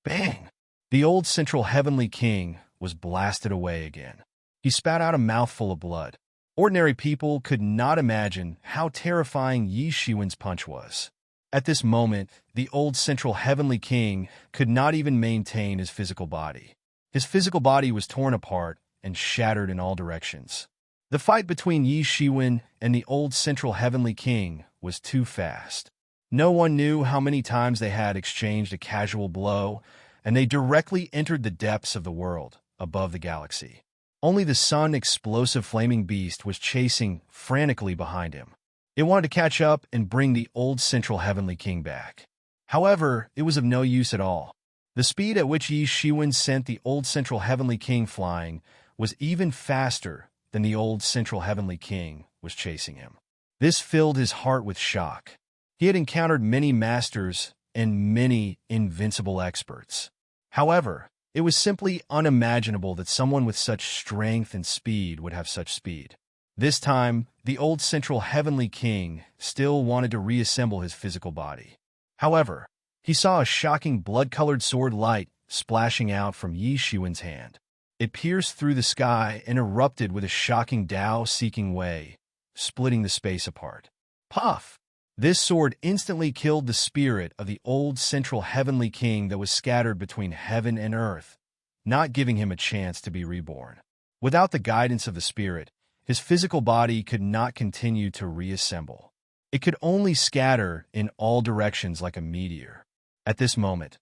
Bang! The old central heavenly king was blasted away again. He spat out a mouthful of blood. Ordinary people could not imagine how terrifying Yi Shiwen's punch was. At this moment, the old central heavenly king could not even maintain his physical body. His physical body was torn apart and shattered in all directions. The fight between Yi Shiwen and the old central heavenly king was too fast. No one knew how many times they had exchanged a casual blow, and they directly entered the depths of the world, above the galaxy. Only the sun-explosive flaming beast was chasing frantically behind him. It wanted to catch up and bring the old central heavenly king back. However, it was of no use at all. The speed at which Yi Shiwen sent the old central heavenly king flying was even faster than the old central heavenly king was chasing him. This filled his heart with shock. He had encountered many masters and many invincible experts. However, it was simply unimaginable that someone with such strength and speed would have such speed. This time, the old central heavenly king still wanted to reassemble his physical body. However, he saw a shocking blood-colored sword light splashing out from Yi Shiwen's hand. It pierced through the sky and erupted with a shocking Dao-seeking way, splitting the space apart. Puff! This sword instantly killed the spirit of the old central heavenly king that was scattered between heaven and earth, not giving him a chance to be reborn. Without the guidance of the spirit, his physical body could not continue to reassemble. It could only scatter in all directions like a meteor. At this moment,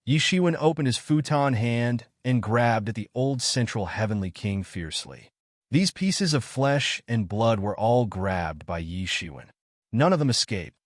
Yi Shiwen opened his futon hand and grabbed at the old central heavenly king fiercely. These pieces of flesh and blood were all grabbed by Yi Shiwen. None of them escaped.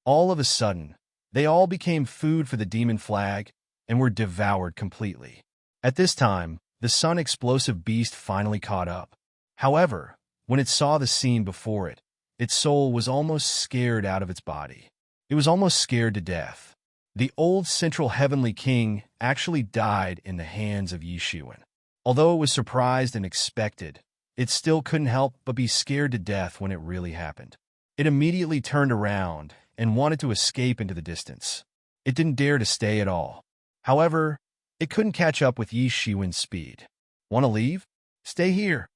All of a sudden, they all became food for the demon flag and were devoured completely. At this time, the sun-explosive beast finally caught up. However, when it saw the scene before it, its soul was almost scared out of its body. It was almost scared to death. The old central heavenly king actually died in the hands of Yi Shiwen. Although it was surprised and expected, it still couldn't help but be scared to death when it really happened. It immediately turned around and wanted to escape into the distance. It didn't dare to stay at all. However, it couldn't catch up with Yi Shiwen's speed. Want to leave? Stay here.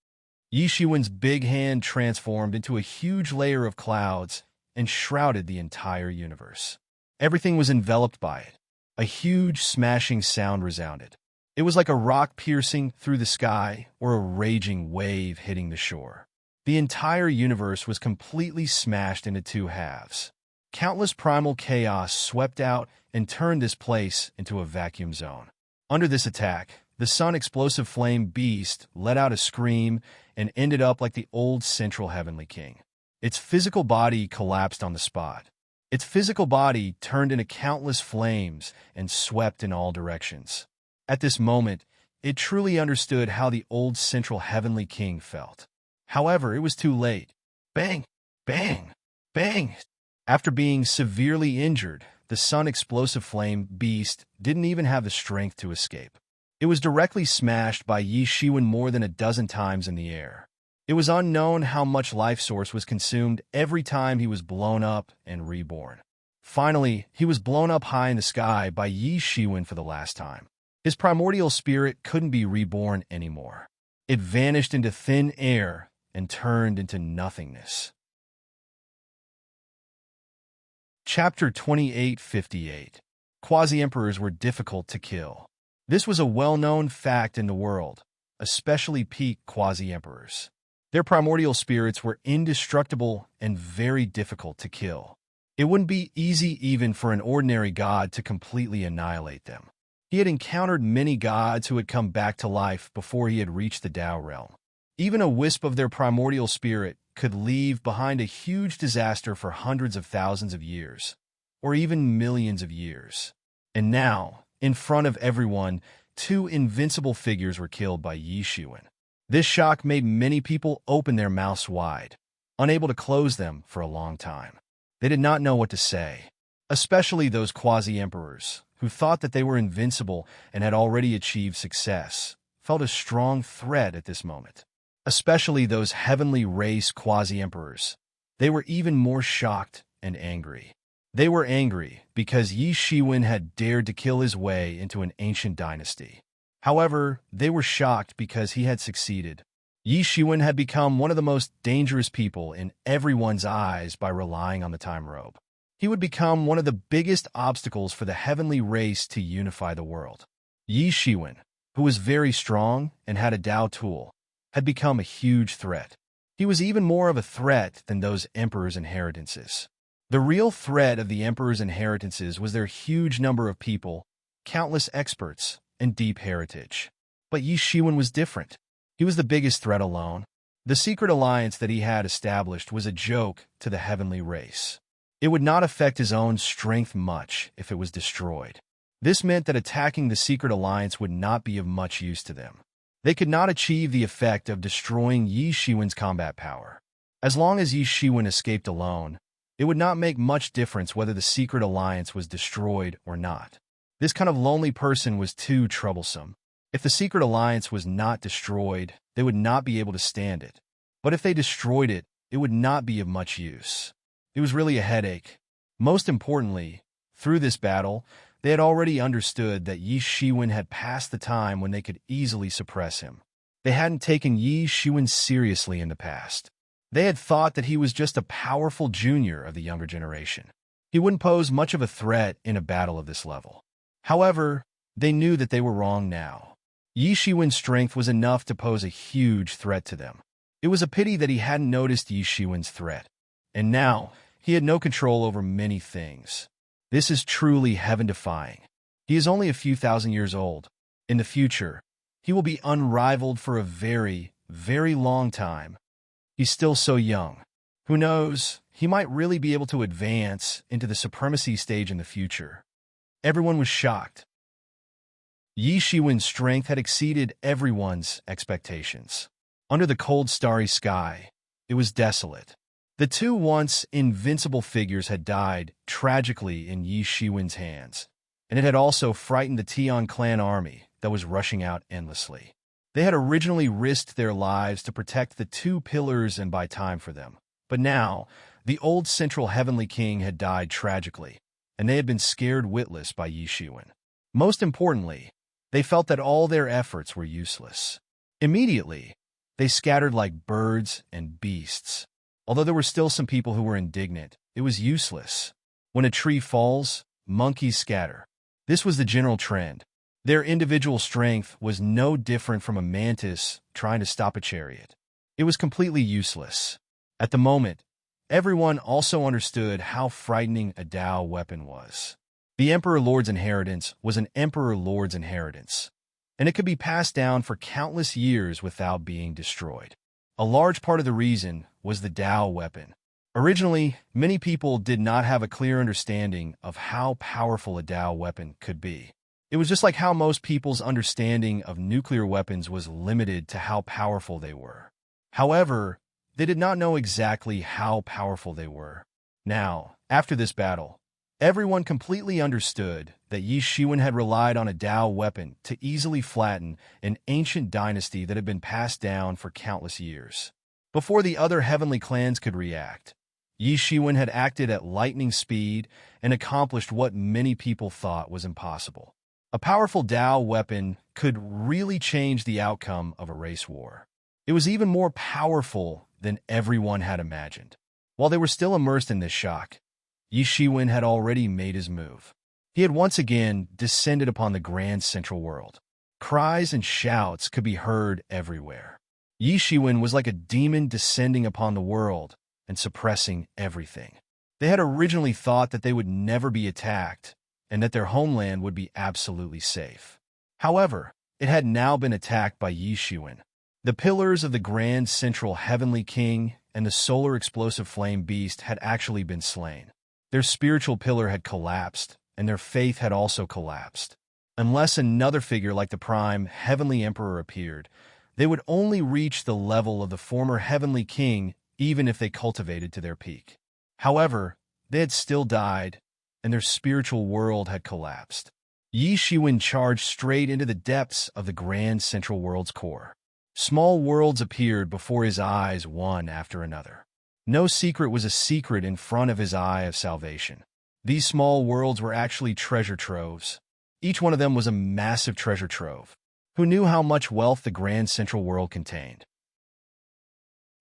Yi Shiwen's big hand transformed into a huge layer of clouds and shrouded the entire universe. Everything was enveloped by it. A huge smashing sound resounded. It was like a rock piercing through the sky or a raging wave hitting the shore. The entire universe was completely smashed into two halves. Countless primal chaos swept out and turned this place into a vacuum zone. Under this attack, the sun-explosive flame beast let out a scream and ended up like the old central heavenly king. Its physical body collapsed on the spot. Its physical body turned into countless flames and swept in all directions. At this moment, it truly understood how the old central heavenly king felt. However, it was too late. Bang! Bang! Bang! After being severely injured, the sun-explosive flame beast didn't even have the strength to escape. It was directly smashed by Yi Shiwen more than a dozen times in the air. It was unknown how much life source was consumed every time he was blown up and reborn. Finally, he was blown up high in the sky by Yi Shiwen for the last time. His primordial spirit couldn't be reborn anymore. It vanished into thin air and turned into nothingness. Chapter 2858. Quasi-emperors were difficult to kill. This was a well-known fact in the world, especially peak quasi-emperors. Their primordial spirits were indestructible and very difficult to kill. It wouldn't be easy even for an ordinary god to completely annihilate them. He had encountered many gods who had come back to life before he had reached the Tao realm. Even a wisp of their primordial spirit could leave behind a huge disaster for hundreds of thousands of years, or even millions of years. And now, in front of everyone, two invincible figures were killed by Yi Shiwen. This shock made many people open their mouths wide, unable to close them for a long time. They did not know what to say, especially those quasi-emperors, who thought that they were invincible and had already achieved success, felt a strong threat at this moment. Especially those heavenly race quasi-emperors. They were even more shocked and angry. They were angry because Yi Shiwen had dared to kill his way into an ancient dynasty. However, they were shocked because he had succeeded. Yi Shiwen had become one of the most dangerous people in everyone's eyes by relying on the time robe. He would become one of the biggest obstacles for the heavenly race to unify the world. Yi Shiwen, who was very strong and had a Tao tool, had become a huge threat. He was even more of a threat than those emperors' inheritances. The real threat of the emperors' inheritances was their huge number of people, countless experts, and deep heritage. But Yi Shiwen was different. He was the biggest threat alone. The secret alliance that he had established was a joke to the heavenly race. It would not affect his own strength much if it was destroyed. This meant that attacking the secret alliance would not be of much use to them. They could not achieve the effect of destroying Yi Shiwen's combat power. As long as Yi Shiwen escaped alone, it would not make much difference whether the secret alliance was destroyed or not. This kind of lonely person was too troublesome. If the secret alliance was not destroyed, they would not be able to stand it. But if they destroyed it, it would not be of much use. It was really a headache. Most importantly, through this battle, they had already understood that Yi Shiwen had passed the time when they could easily suppress him. They hadn't taken Yi Shiwen seriously in the past. They had thought that he was just a powerful junior of the younger generation. He wouldn't pose much of a threat in a battle of this level. However, they knew that they were wrong now. Yi Shiwen's strength was enough to pose a huge threat to them. It was a pity that he hadn't noticed Yi Shiwen's threat. And now, he had no control over many things. This is truly heaven-defying. He is only a few thousand years old. In the future, he will be unrivaled for a very, very long time. He's still so young. Who knows, he might really be able to advance into the supremacy stage in the future. Everyone was shocked. Yi Shiwen's strength had exceeded everyone's expectations. Under the cold, starry sky, it was desolate. The two once invincible figures had died tragically in Yi Shiwen's hands, and it had also frightened the Tian clan army that was rushing out endlessly. They had originally risked their lives to protect the two pillars and buy time for them. But now, the old central heavenly king had died tragically, and they had been scared witless by Yi Shiwen. Most importantly, they felt that all their efforts were useless. Immediately, they scattered like birds and beasts. Although there were still some people who were indignant, it was useless. When a tree falls, monkeys scatter. This was the general trend. Their individual strength was no different from a mantis trying to stop a chariot. It was completely useless. At the moment, everyone also understood how frightening a Dao weapon was. The Emperor Lord's inheritance was an Emperor Lord's inheritance, and it could be passed down for countless years without being destroyed. A large part of the reason was the Dao weapon. Originally, many people did not have a clear understanding of how powerful a Dao weapon could be. It was just like how most people's understanding of nuclear weapons was limited to how powerful they were. However, they did not know exactly how powerful they were. Now, after this battle, everyone completely understood that Yi Shiwen had relied on a Dao weapon to easily flatten an ancient dynasty that had been passed down for countless years. Before the other heavenly clans could react, Yi Shiwen had acted at lightning speed and accomplished what many people thought was impossible. A powerful Dao weapon could really change the outcome of a race war. It was even more powerful than everyone had imagined. While they were still immersed in this shock, Yi Shiwen had already made his move. He had once again descended upon the grand central world. Cries and shouts could be heard everywhere. Yi Shiwen was like a demon descending upon the world and suppressing everything. They had originally thought that they would never be attacked and that their homeland would be absolutely safe. However, it had now been attacked by Yi Shiwen. The pillars of the grand central heavenly king and the solar explosive flame beast had actually been slain. Their spiritual pillar had collapsed, and their faith had also collapsed. Unless another figure like the prime heavenly emperor appeared, they would only reach the level of the former heavenly king even if they cultivated to their peak. However, they had still died, and their spiritual world had collapsed. Yi Shiwen charged straight into the depths of the grand central world's core. Small worlds appeared before his eyes, one after another. No secret was a secret in front of his eye of salvation. These small worlds were actually treasure troves. Each one of them was a massive treasure trove. Who knew how much wealth the grand central world contained?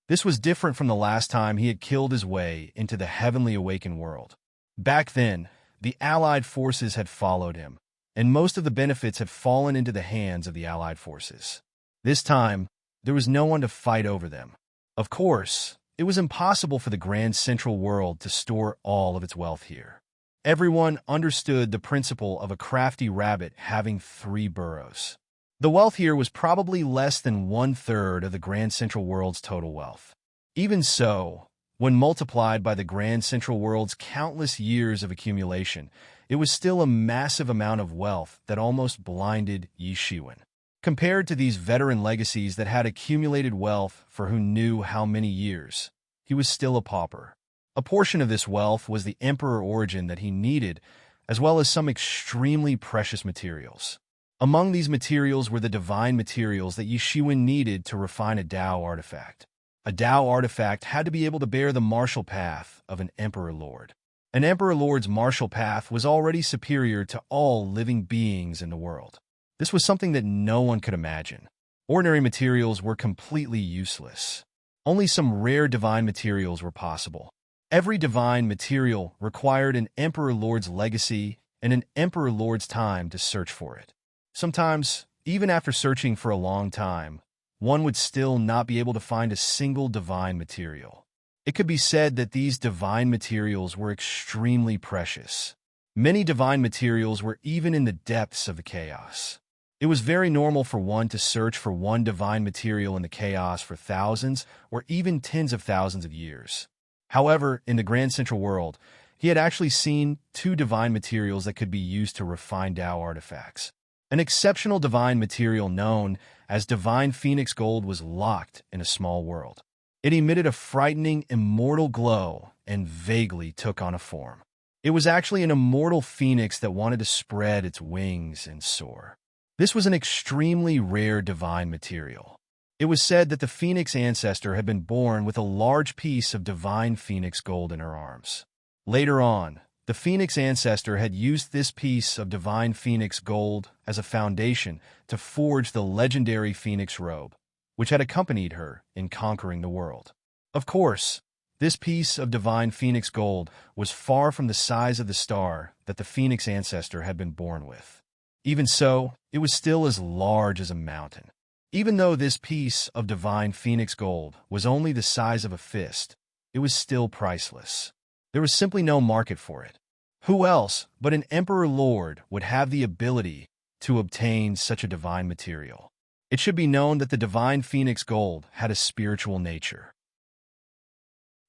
This was different from the last time he had killed his way into the heavenly awakened world. Back then, the Allied forces had followed him, and most of the benefits had fallen into the hands of the Allied forces. This time, there was no one to fight over them. Of course, it was impossible for the grand central world to store all of its wealth here. Everyone understood the principle of a crafty rabbit having 3 burrows. The wealth here was probably less than 1/3 of the grand central world's total wealth. Even so, when multiplied by the grand central world's countless years of accumulation, it was still a massive amount of wealth that almost blinded Yi Shiwen. Compared to these veteran legacies that had accumulated wealth for who knew how many years, he was still a pauper. A portion of this wealth was the emperor origin that he needed, as well as some extremely precious materials. Among these materials were the divine materials that Yi Shiwen needed to refine a Dao artifact. A Dao artifact had to be able to bear the martial path of an Emperor Lord. An Emperor Lord's martial path was already superior to all living beings in the world. This was something that no one could imagine. Ordinary materials were completely useless. Only some rare divine materials were possible. Every divine material required an Emperor Lord's legacy and an Emperor Lord's time to search for it. Sometimes, even after searching for a long time, one would still not be able to find a single divine material. It could be said that these divine materials were extremely precious. Many divine materials were even in the depths of the chaos. It was very normal for one to search for one divine material in the chaos for thousands or even tens of thousands of years. However, in the Grand Central World, he had actually seen two divine materials that could be used to refine Tao artifacts. An exceptional divine material known as divine phoenix gold was locked in a small world. It emitted a frightening, immortal glow and vaguely took on a form. It was actually an immortal phoenix that wanted to spread its wings and soar. This was an extremely rare divine material. It was said that the phoenix ancestor had been born with a large piece of divine phoenix gold in her arms. Later on, the phoenix ancestor had used this piece of divine phoenix gold as a foundation to forge the legendary phoenix robe, which had accompanied her in conquering the world. Of course, this piece of divine phoenix gold was far from the size of the star that the phoenix ancestor had been born with. Even so, it was still as large as a mountain. Even though this piece of divine phoenix gold was only the size of a fist, it was still priceless. There was simply no market for it. Who else but an emperor lord would have the ability to obtain such a divine material? It should be known that the divine phoenix gold had a spiritual nature.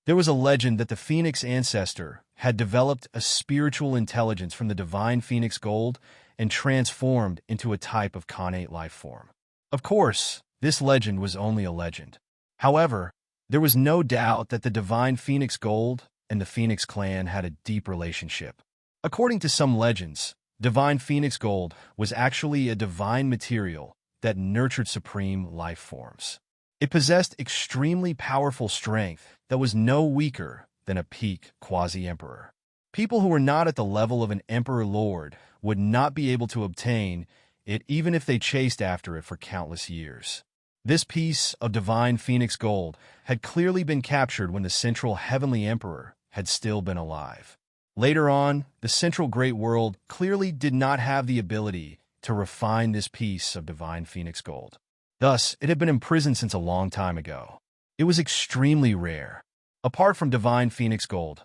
There was a legend that the phoenix ancestor had developed a spiritual intelligence from the divine phoenix gold and transformed into a type of connate life form. Of course, this legend was only a legend. However, there was no doubt that the divine phoenix gold and the Phoenix clan had a deep relationship. According to some legends, divine phoenix gold was actually a divine material that nurtured supreme life forms. It possessed extremely powerful strength that was no weaker than a peak quasi-emperor. People who were not at the level of an emperor lord would not be able to obtain it even if they chased after it for countless years. This piece of divine phoenix gold had clearly been captured when the central heavenly emperor had still been alive. Later on, the central great world clearly did not have the ability to refine this piece of divine phoenix gold. Thus, it had been imprisoned since a long time ago. It was extremely rare. Apart from divine phoenix gold,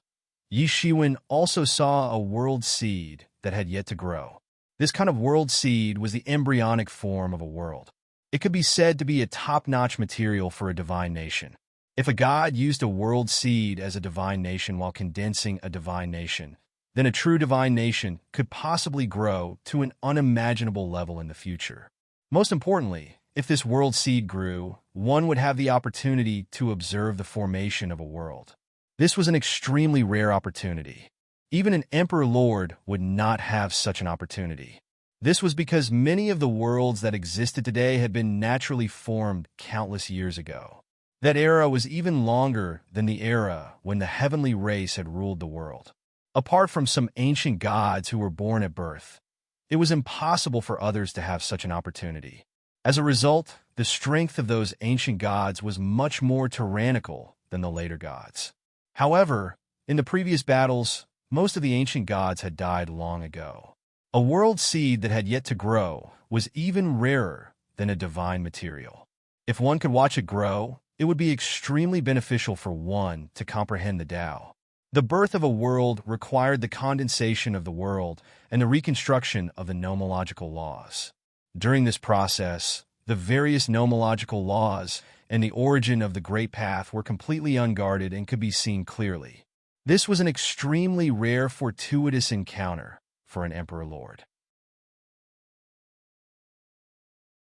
Yi Shiwen also saw a world seed that had yet to grow. This kind of world seed was the embryonic form of a world. It could be said to be a top-notch material for a divine nation. If a god used a world seed as a divine nation while condensing a divine nation, then a true divine nation could possibly grow to an unimaginable level in the future. Most importantly, if this world seed grew, one would have the opportunity to observe the formation of a world. This was an extremely rare opportunity. Even an emperor lord would not have such an opportunity. This was because many of the worlds that existed today had been naturally formed countless years ago. That era was even longer than the era when the heavenly race had ruled the world. Apart from some ancient gods who were born at birth, it was impossible for others to have such an opportunity. As a result, the strength of those ancient gods was much more tyrannical than the later gods. However, in the previous battles, most of the ancient gods had died long ago. A world seed that had yet to grow was even rarer than a divine material. If one could watch it grow, it would be extremely beneficial for one to comprehend the Tao. The birth of a world required the condensation of the world and the reconstruction of the nomological laws. During this process, the various nomological laws and the origin of the Great Path were completely unguarded and could be seen clearly. This was an extremely rare fortuitous encounter for an Emperor Lord.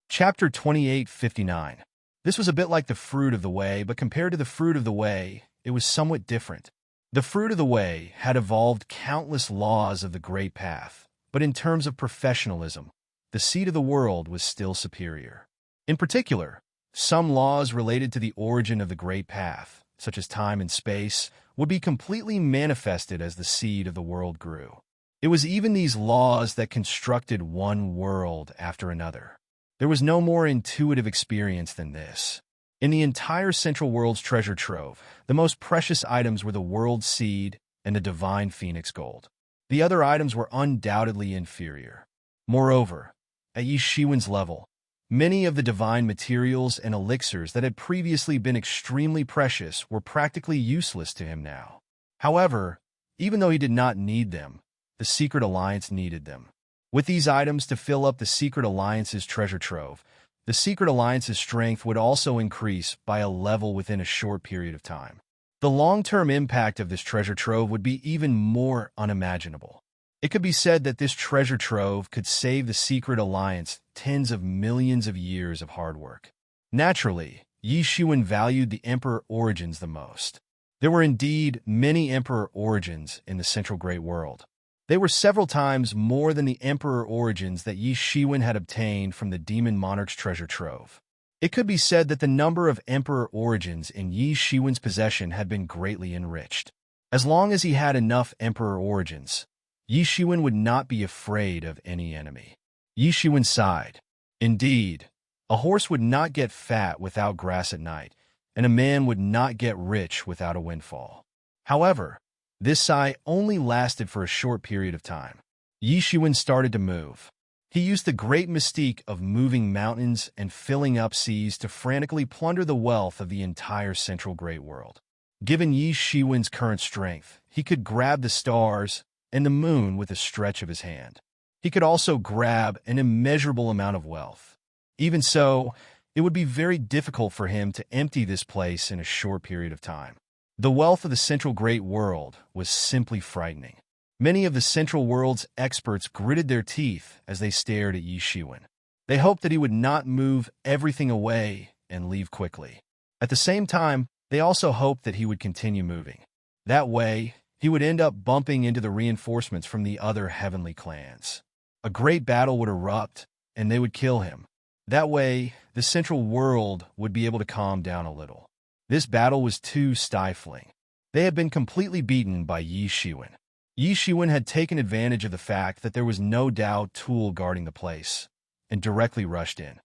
Chapter 2859. This was a bit like the Fruit of the Way, but compared to the Fruit of the Way, it was somewhat different. The Fruit of the Way had evolved countless laws of the Great Path, but in terms of professionalism, the Seed of the World was still superior. In particular, some laws related to the origin of the Great Path, such as time and space, would be completely manifested as the Seed of the World grew. It was even these laws that constructed one world after another. There was no more intuitive experience than this. In the entire Central World's treasure trove, the most precious items were the World Seed and the Divine Phoenix Gold. The other items were undoubtedly inferior. Moreover, at Yi Shiwen's level, many of the divine materials and elixirs that had previously been extremely precious were practically useless to him now. However, even though he did not need them, the Secret Alliance needed them. With these items to fill up the Secret Alliance's treasure trove, the Secret Alliance's strength would also increase by a level within a short period of time. The long-term impact of this treasure trove would be even more unimaginable. It could be said that this treasure trove could save the Secret Alliance tens of millions of years of hard work. Naturally, Yi Shiwen valued the Emperor origins the most. There were indeed many Emperor origins in the Central Great World. They were several times more than the Emperor origins that Yi Shiwen had obtained from the Demon Monarch's treasure trove. It could be said that the number of Emperor origins in Yi Shiwen's possession had been greatly enriched. As long as he had enough Emperor origins, Yi Shiwen would not be afraid of any enemy. Yi Shiwen sighed. Indeed, a horse would not get fat without grass at night, and a man would not get rich without a windfall. However, this sigh only lasted for a short period of time. Yi Shiwen started to move. He used the great mystique of moving mountains and filling up seas to frantically plunder the wealth of the entire Central Great World. Given Yi Shiwen's current strength, he could grab the stars and the moon with a stretch of his hand. He could also grab an immeasurable amount of wealth. Even so, it would be very difficult for him to empty this place in a short period of time. The wealth of the Central Great World was simply frightening. Many of the Central World's experts gritted their teeth as they stared at Yi Shiwen. They hoped that he would not move everything away and leave quickly. At the same time, they also hoped that he would continue moving. That way, he would end up bumping into the reinforcements from the other heavenly clans. A great battle would erupt, and they would kill him. That way, the Central World would be able to calm down a little. This battle was too stifling. They had been completely beaten by Yi Shiwen. Yi Shiwen had taken advantage of the fact that there was no Dao tool guarding the place, and directly rushed in.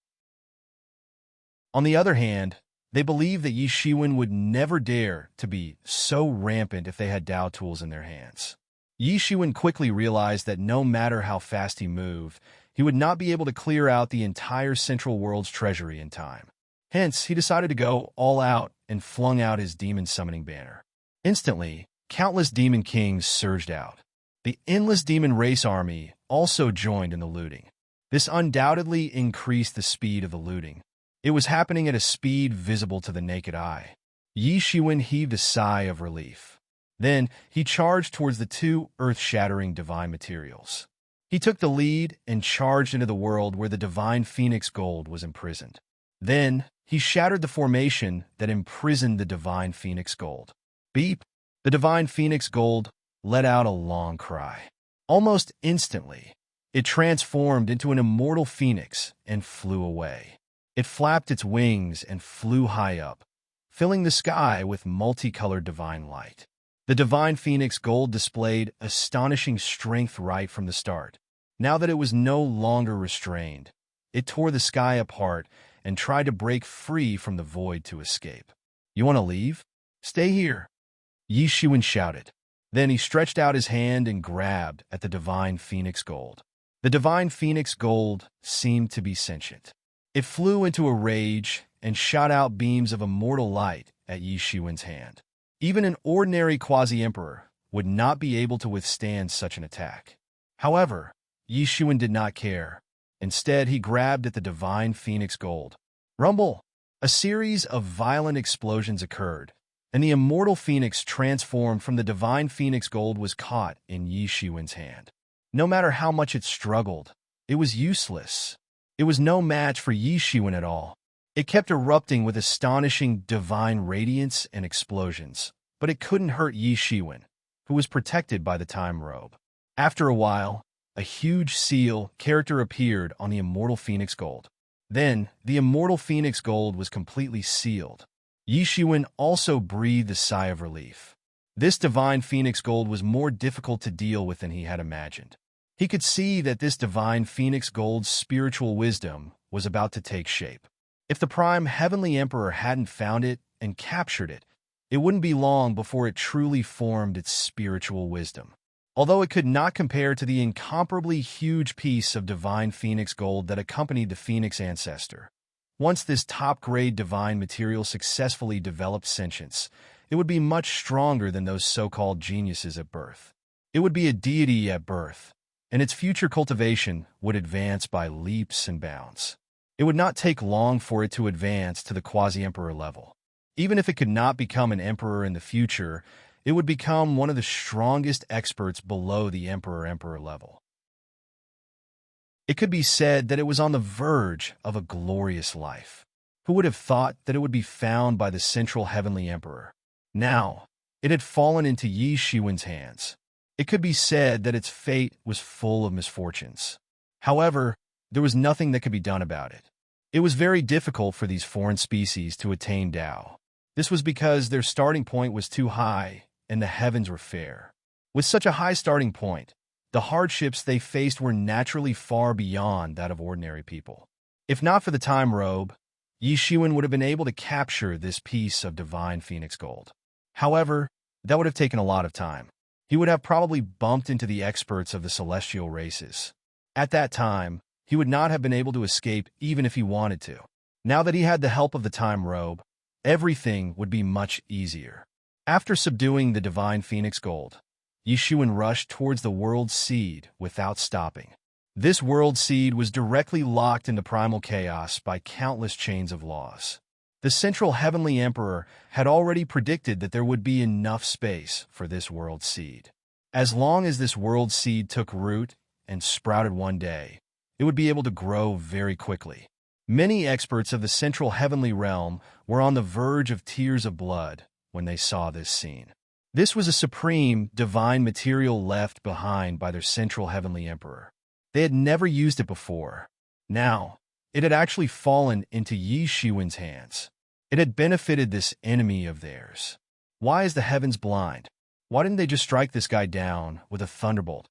On the other hand, they believed that Yi Shiwen would never dare to be so rampant if they had Dao tools in their hands. Yi Shiwen quickly realized that no matter how fast he moved, he would not be able to clear out the entire Central World's treasury in time. Hence, he decided to go all out and flung out his demon summoning banner. Instantly, countless demon kings surged out. The endless demon race army also joined in the looting. This undoubtedly increased the speed of the looting. It was happening at a speed visible to the naked eye. Yi Shiwen heaved a sigh of relief. Then, he charged towards the two earth-shattering divine materials. He took the lead and charged into the world where the divine phoenix gold was imprisoned. Then, he shattered the formation that imprisoned the divine phoenix gold. Beep! The divine phoenix gold let out a long cry. Almost instantly, it transformed into an immortal phoenix and flew away. It flapped its wings and flew high up, filling the sky with multicolored divine light. The divine phoenix gold displayed astonishing strength right from the start. Now that it was no longer restrained, it tore the sky apart and tried to break free from the void to escape. "You want to leave? Stay here," Yi Shiwen shouted. Then he stretched out his hand and grabbed at the divine phoenix gold. The divine phoenix gold seemed to be sentient. It flew into a rage and shot out beams of immortal light at Yi Shiwen's hand. Even an ordinary quasi-emperor would not be able to withstand such an attack. However, Yi Shiwen did not care. Instead, he grabbed at the divine phoenix gold. Rumble! A series of violent explosions occurred, and the immortal phoenix transformed from the divine phoenix gold was caught in Yi Shiwen's hand. No matter how much it struggled, it was useless. It was no match for Yi Shiwen at all. It kept erupting with astonishing divine radiance and explosions, but it couldn't hurt Yi Shiwen, who was protected by the time robe. After a while, a huge seal character appeared on the immortal phoenix gold. Then, the immortal phoenix gold was completely sealed. Yi Shiwen also breathed a sigh of relief. This divine phoenix gold was more difficult to deal with than he had imagined. He could see that this divine phoenix gold's spiritual wisdom was about to take shape. If the Prime Heavenly Emperor hadn't found it and captured it, it wouldn't be long before it truly formed its spiritual wisdom. Although it could not compare to the incomparably huge piece of divine phoenix gold that accompanied the phoenix ancestor. Once this top-grade divine material successfully developed sentience, it would be much stronger than those so-called geniuses at birth. It would be a deity at birth, and its future cultivation would advance by leaps and bounds. It would not take long for it to advance to the quasi-emperor level. Even if it could not become an emperor in the future, it would become one of the strongest experts below the emperor level. It could be said that it was on the verge of a glorious life. Who would have thought that it would be found by the central heavenly emperor? Now, it had fallen into Yi Shiwen's hands. It could be said that its fate was full of misfortunes. However, there was nothing that could be done about it. It was very difficult for these foreign species to attain Tao. This was because their starting point was too high and the heavens were fair. With such a high starting point, the hardships they faced were naturally far beyond that of ordinary people. If not for the time robe, Yi Shiwen would have been able to capture this piece of divine phoenix gold. However, that would have taken a lot of time. He would have probably bumped into the experts of the celestial races. At that time, he would not have been able to escape even if he wanted to. Now that he had the help of the time robe, everything would be much easier. After subduing the divine phoenix gold, Yi Shiwen rushed towards the world seed without stopping. This world seed was directly locked into primal chaos by countless chains of laws. The central heavenly emperor had already predicted that there would be enough space for this world seed. As long as this world seed took root and sprouted one day, it would be able to grow very quickly. Many experts of the central heavenly realm were on the verge of tears of blood when they saw this scene. This was a supreme, divine material left behind by their central heavenly emperor. They had never used it before. Now, it had actually fallen into Yi Shiwen's hands. It had benefited this enemy of theirs. Why is the heavens blind? Why didn't they just strike this guy down with a thunderbolt?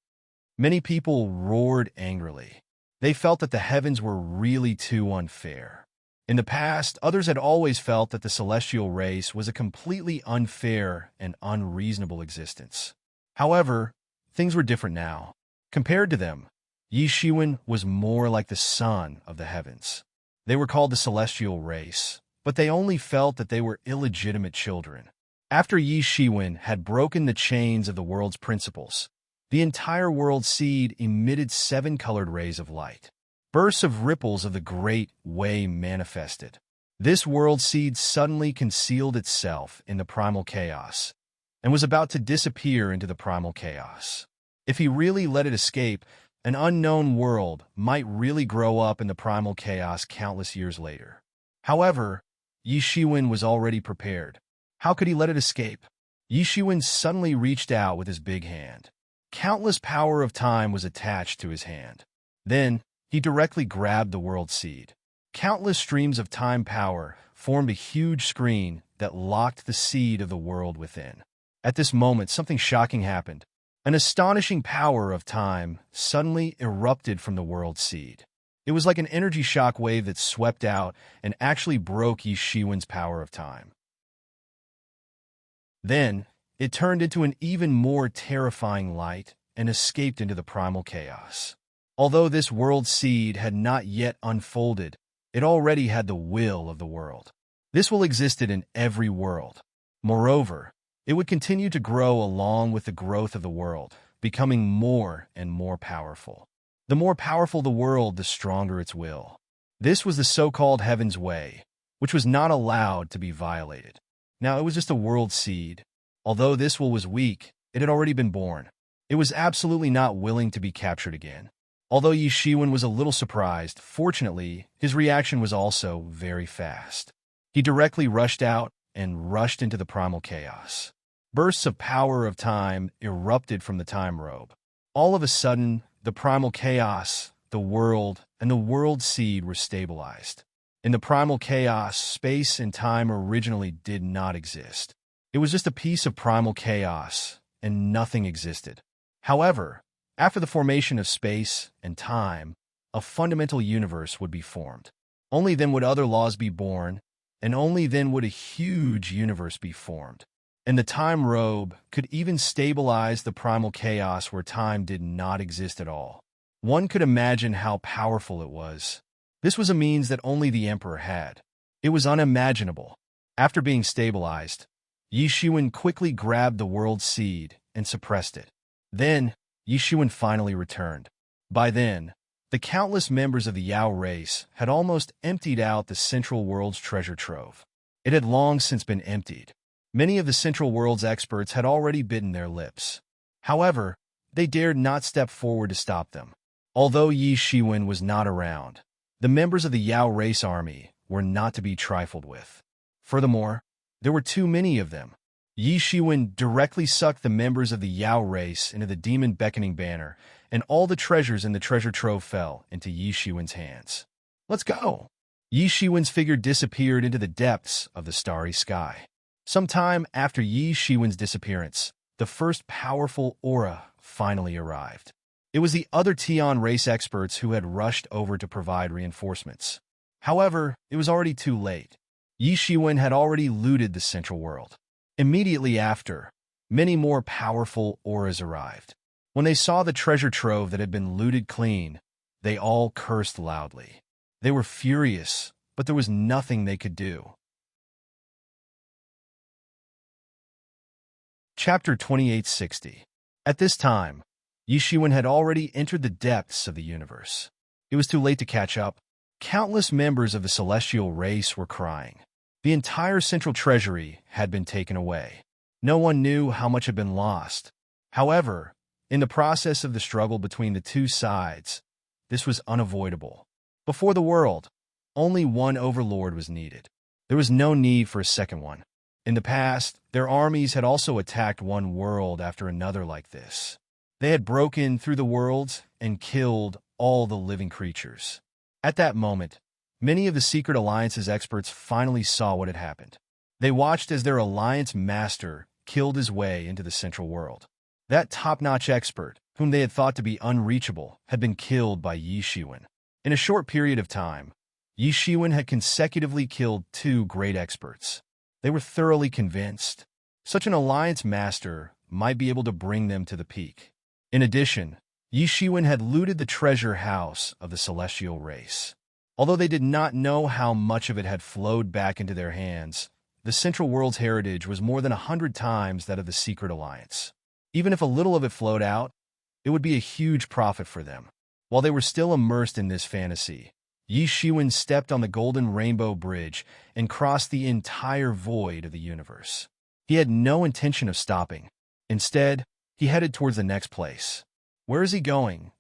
Many people roared angrily. They felt that the heavens were really too unfair. In the past, others had always felt that the celestial race was a completely unfair and unreasonable existence. However, things were different now. Compared to them, Yi Shiwen was more like the son of the heavens. They were called the celestial race, but they only felt that they were illegitimate children. After Yi Shiwen had broken the chains of the world's principles, the entire world seed emitted 7 colored rays of light. Bursts of ripples of the great way manifested. This world seed suddenly concealed itself in the primal chaos and was about to disappear into the primal chaos. If he really let it escape, an unknown world might really grow up in the primal chaos countless years later. However, Yi Shiwen was already prepared. How could he let it escape? Yi Shiwen suddenly reached out with his big hand. Countless power of time was attached to his hand. Then, he directly grabbed the world seed. Countless streams of time power formed a huge screen that locked the seed of the world within. At this moment, something shocking happened. An astonishing power of time suddenly erupted from the world seed. It was like an energy shock wave that swept out and actually broke Yi Shiwen's power of time. Then, it turned into an even more terrifying light and escaped into the primal chaos. Although this world seed had not yet unfolded, it already had the will of the world. This will existed in every world. Moreover, it would continue to grow along with the growth of the world, becoming more and more powerful. The more powerful the world, the stronger its will. This was the so-called heaven's way, which was not allowed to be violated. Now, it was just a world seed. Although this will was weak, it had already been born. It was absolutely not willing to be captured again. Although Yi Shiwen was a little surprised, fortunately, his reaction was also very fast. He directly rushed out and rushed into the primal chaos. Bursts of power of time erupted from the time robe. All of a sudden, the primal chaos, the world, and the world seed were stabilized. In the primal chaos, space and time originally did not exist. It was just a piece of primal chaos, and nothing existed. However, after the formation of space and time, a fundamental universe would be formed. Only then would other laws be born, and only then would a huge universe be formed. And the time robe could even stabilize the primal chaos where time did not exist at all. One could imagine how powerful it was. This was a means that only the emperor had. It was unimaginable. After being stabilized, Yi Shiwen quickly grabbed the world seed and suppressed it. Then, Yishuan finally returned. By then, the countless members of the Yao race had almost emptied out the Central World's treasure trove. It had long since been emptied. Many of the Central World's experts had already bitten their lips. However, they dared not step forward to stop them. Although Yi Shiwen was not around, the members of the Yao race army were not to be trifled with. Furthermore, there were too many of them. Yi Shiwen directly sucked the members of the Yao race into the demon beckoning banner, and all the treasures in the treasure trove fell into Yi Shiwen's hands. Let's go! Yi Shiwen's figure disappeared into the depths of the starry sky. Sometime after Yi Shiwen's disappearance, the first powerful aura finally arrived. It was the other Tian race experts who had rushed over to provide reinforcements. However, it was already too late. Yi Shiwen had already looted the Central World. Immediately after, many more powerful auras arrived. When they saw the treasure trove that had been looted clean, they all cursed loudly. They were furious, but there was nothing they could do. Chapter 2860. At this time, Yi Shiwen had already entered the depths of the universe. It was too late to catch up. Countless members of the celestial race were crying. The entire central treasury had been taken away. No one knew how much had been lost. However, in the process of the struggle between the two sides, this was unavoidable. Before the world, only one overlord was needed. There was no need for a second one. In the past, their armies had also attacked one world after another like this. They had broken through the worlds and killed all the living creatures. At that moment, many of the Secret Alliance's experts finally saw what had happened. They watched as their alliance master killed his way into the Central World. That top-notch expert, whom they had thought to be unreachable, had been killed by Yi Shiwen. In a short period of time, Yi Shiwen had consecutively killed two great experts. They were thoroughly convinced. Such an alliance master might be able to bring them to the peak. In addition, Yi Shiwen had looted the treasure house of the celestial race. Although they did not know how much of it had flowed back into their hands, the Central World's heritage was more than 100 times that of the Secret Alliance. Even if a little of it flowed out, it would be a huge profit for them. While they were still immersed in this fantasy, Yi Shiwen stepped on the Golden Rainbow Bridge and crossed the entire void of the universe. He had no intention of stopping. Instead, he headed towards the next place. Where is he going?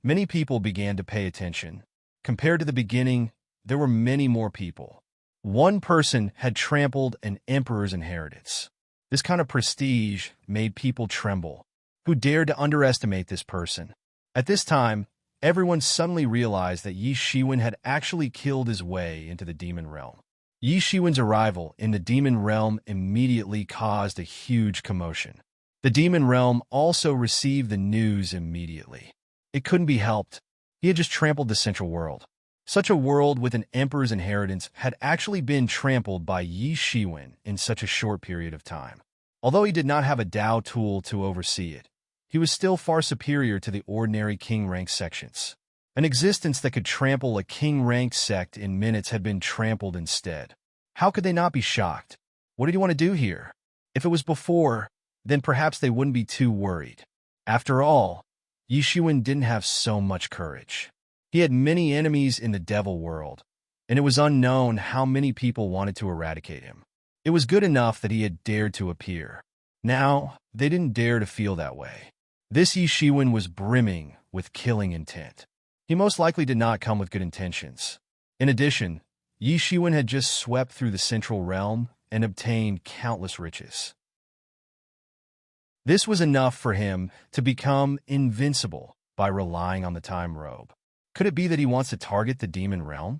Many people began to pay attention. Compared to the beginning, there were many more people. One person had trampled an emperor's inheritance. This kind of prestige made people tremble. Who dared to underestimate this person? At this time, everyone suddenly realized that Yi Shiwen had actually killed his way into the demon realm. Yi Shiwen's arrival in the demon realm immediately caused a huge commotion. The demon realm also received the news immediately. It couldn't be helped. He had just trampled the Central World. Such a world with an emperor's inheritance had actually been trampled by Yi Shiwen in such a short period of time. Although he did not have a Dao tool to oversee it, he was still far superior to the ordinary king-ranked sections. An existence that could trample a king-ranked sect in minutes had been trampled instead. How could they not be shocked? What did he want to do here? If it was before, then perhaps they wouldn't be too worried. After all, Yi Shiwen didn't have so much courage. He had many enemies in the devil world, and it was unknown how many people wanted to eradicate him. It was good enough that he had dared to appear. Now, they didn't dare to feel that way. This Yi Shiwen was brimming with killing intent. He most likely did not come with good intentions. In addition, Yi Shiwen had just swept through the central realm and obtained countless riches. This was enough for him to become invincible by relying on the time robe. Could it be that he wants to target the demon realm?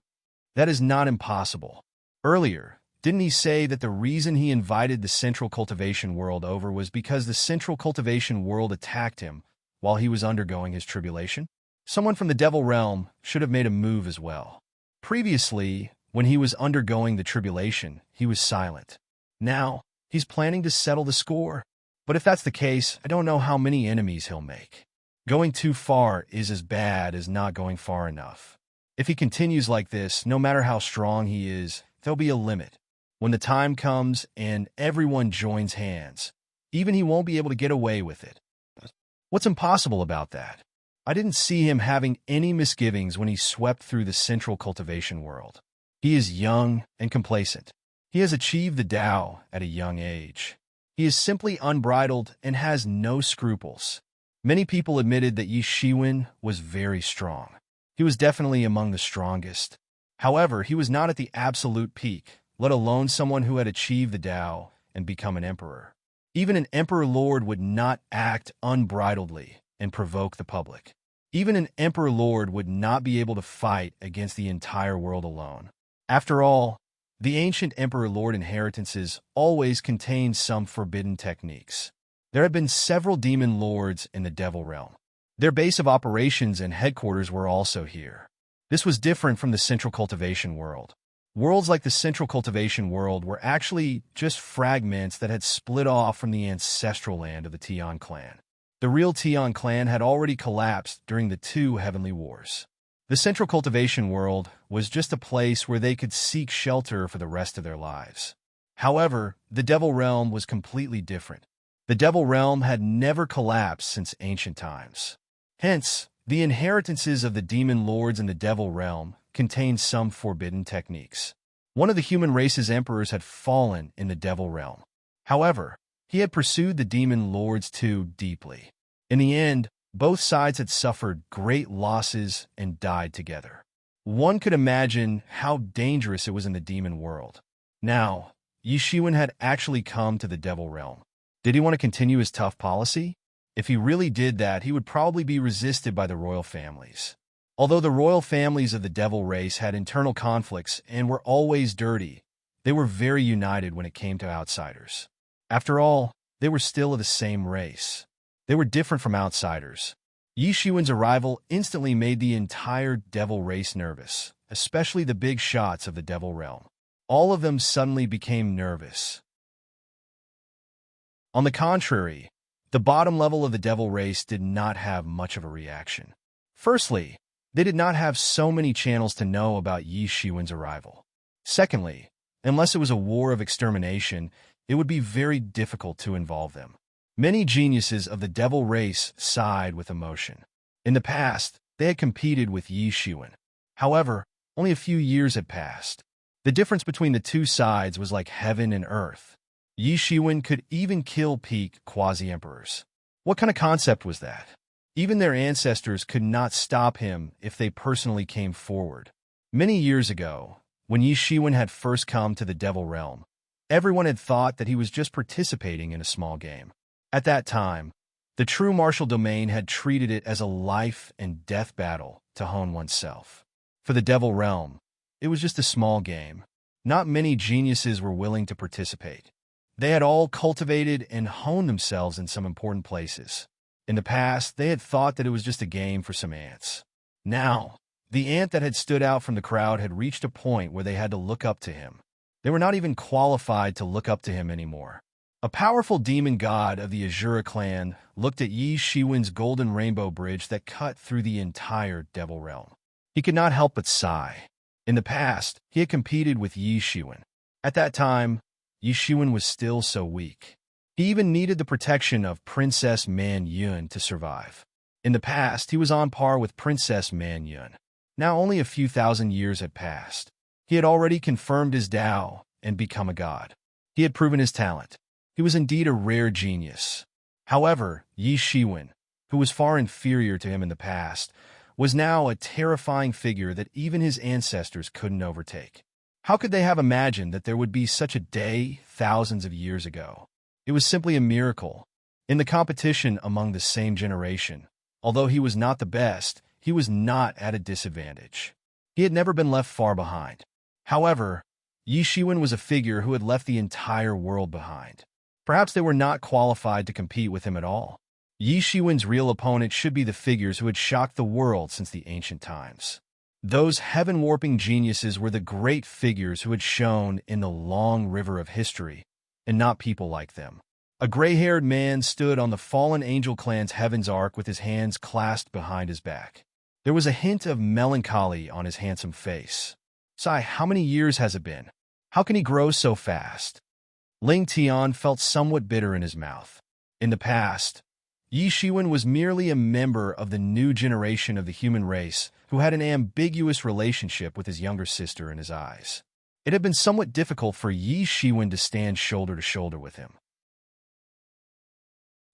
That is not impossible. Earlier, didn't he say that the reason he invited the Central Cultivation World over was because the Central Cultivation World attacked him while he was undergoing his tribulation? Someone from the Devil Realm should have made a move as well. Previously, when he was undergoing the tribulation, he was silent. Now, he's planning to settle the score. But if that's the case, I don't know how many enemies he'll make. Going too far is as bad as not going far enough. If he continues like this, no matter how strong he is, there'll be a limit. When the time comes and everyone joins hands, even he won't be able to get away with it. What's impossible about that? I didn't see him having any misgivings when he swept through the central cultivation world. He is young and complacent. He has achieved the Tao at a young age. He is simply unbridled and has no scruples. Many people admitted that Yi Shiwen was very strong. He was definitely among the strongest. However, he was not at the absolute peak, let alone someone who had achieved the Tao and become an emperor. Even an emperor lord would not act unbridledly and provoke the public. Even an emperor lord would not be able to fight against the entire world alone. After all, the ancient emperor lord inheritances always contained some forbidden techniques. There have been several demon lords in the devil realm. Their base of operations and headquarters were also here. This was different from the central cultivation world. Worlds like the central cultivation world were actually just fragments that had split off from the ancestral land of the Tian clan. The real Tian clan had already collapsed during the two heavenly wars. The central cultivation world was just a place where they could seek shelter for the rest of their lives. However, the devil realm was completely different. The devil realm had never collapsed since ancient times. Hence, the inheritances of the demon lords in the devil realm contained some forbidden techniques. One of the human race's emperors had fallen in the devil realm. However, he had pursued the demon lords too deeply. In the end, both sides had suffered great losses and died together. One could imagine how dangerous it was in the demon world. Now, Yi Shiwen had actually come to the devil realm. Did he want to continue his tough policy? If he really did that, he would probably be resisted by the royal families. Although the royal families of the devil race had internal conflicts and were always dirty, they were very united when it came to outsiders. After all, they were still of the same race. They were different from outsiders. Yi Shiwen's arrival instantly made the entire devil race nervous, especially the big shots of the devil realm. All of them suddenly became nervous. On the contrary, the bottom level of the devil race did not have much of a reaction. Firstly, they did not have so many channels to know about Yi Shiwen's arrival. Secondly, unless it was a war of extermination, it would be very difficult to involve them. Many geniuses of the devil race sighed with emotion. In the past, they had competed with Yi Shiwen. However, only a few years had passed. The difference between the two sides was like heaven and earth. Yi Shiwen could even kill peak quasi-emperors. What kind of concept was that? Even their ancestors could not stop him if they personally came forward. Many years ago, when Yi Shiwen had first come to the devil realm, everyone had thought that he was just participating in a small game. At that time, the true martial domain had treated it as a life and death battle to hone oneself. For the devil realm, it was just a small game. Not many geniuses were willing to participate. They had all cultivated and honed themselves in some important places. In the past, they had thought that it was just a game for some ants. Now, the ant that had stood out from the crowd had reached a point where they had to look up to him. They were not even qualified to look up to him anymore. A powerful demon god of the Azura clan looked at Yi Shiwen's golden rainbow bridge that cut through the entire devil realm. He could not help but sigh. In the past, he had competed with Yi Shiwen. At that time, Yi Shiwen was still so weak. He even needed the protection of Princess Man Yun to survive. In the past, he was on par with Princess Man Yun. Now only a few thousand years had passed. He had already confirmed his Tao and become a god. He had proven his talent. He was indeed a rare genius. However, Yi Shiwen, who was far inferior to him in the past, was now a terrifying figure that even his ancestors couldn't overtake. How could they have imagined that there would be such a day thousands of years ago? It was simply a miracle. In the competition among the same generation, although he was not the best, he was not at a disadvantage. He had never been left far behind. However, Yi Shiwen was a figure who had left the entire world behind. Perhaps they were not qualified to compete with him at all. Yi Shiwen's real opponent should be the figures who had shocked the world since the ancient times. Those heaven-warping geniuses were the great figures who had shone in the long river of history, and not people like them. A gray-haired man stood on the fallen angel clan's heaven's ark with his hands clasped behind his back. There was a hint of melancholy on his handsome face. "Sai, how many years has it been? How can he grow so fast?" Ling Tian felt somewhat bitter in his mouth. In the past, Yi Shiwen was merely a member of the new generation of the human race who had an ambiguous relationship with his younger sister in his eyes. It had been somewhat difficult for Yi Shiwen to stand shoulder to shoulder with him.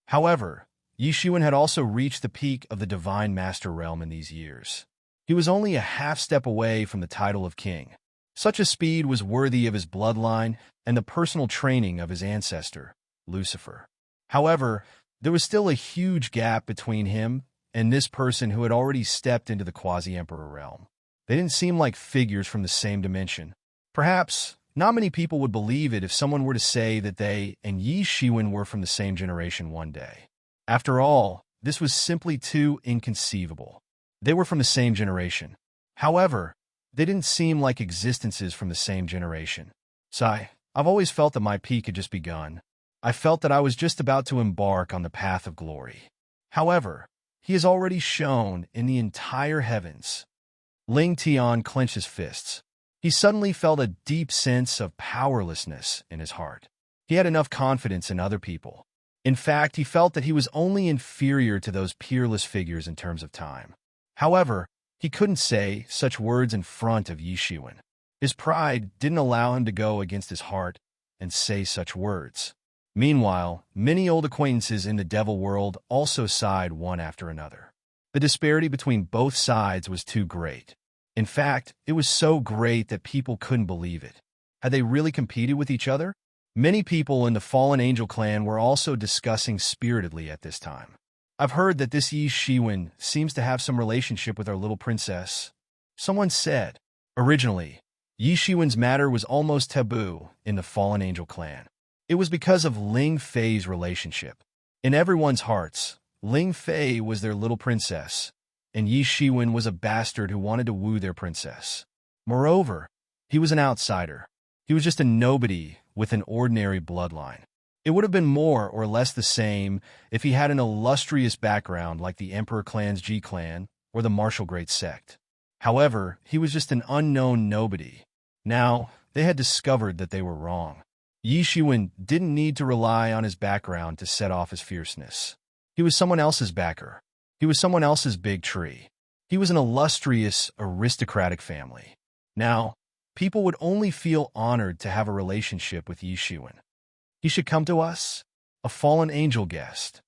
However, Yi Shiwen had also reached the peak of the Divine Master realm in these years. He was only a half-step away from the title of king. Such a speed was worthy of his bloodline and the personal training of his ancestor, Lucifer. However, there was still a huge gap between him and this person who had already stepped into the quasi-emperor realm. They didn't seem like figures from the same dimension. Perhaps not many people would believe it if someone were to say that they and Yi Shiwen were from the same generation one day. After all, this was simply too inconceivable. They were from the same generation. However, they didn't seem like existences from the same generation. Sigh, I've always felt that my peak had just begun. I felt that I was just about to embark on the path of glory. However, he has already shone in the entire heavens. Ling Tian clenched his fists. He suddenly felt a deep sense of powerlessness in his heart. He had enough confidence in other people. In fact, he felt that he was only inferior to those peerless figures in terms of time. However, he couldn't say such words in front of Yi Shiwen. His pride didn't allow him to go against his heart and say such words. Meanwhile, many old acquaintances in the devil world also sighed one after another. The disparity between both sides was too great. In fact, it was so great that people couldn't believe it. Had they really competed with each other? Many people in the Fallen Angel clan were also discussing spiritedly at this time. I've heard that this Yi Shiwen seems to have some relationship with our little princess. Someone said. Originally, Yi Shiwen's matter was almost taboo in the Fallen Angel clan. It was because of Ling Fei's relationship. In everyone's hearts, Ling Fei was their little princess, and Yi Shiwen was a bastard who wanted to woo their princess. Moreover, he was an outsider. He was just a nobody with an ordinary bloodline. It would have been more or less the same if he had an illustrious background like the Emperor clan's Ji clan or the Martial Great sect. However, he was just an unknown nobody. Now, they had discovered that they were wrong. Yi Shiwen didn't need to rely on his background to set off his fierceness. He was someone else's backer. He was someone else's big tree. He was an illustrious, aristocratic family. Now, people would only feel honored to have a relationship with Yi Shiwen. He should come to us, a fallen angel guest.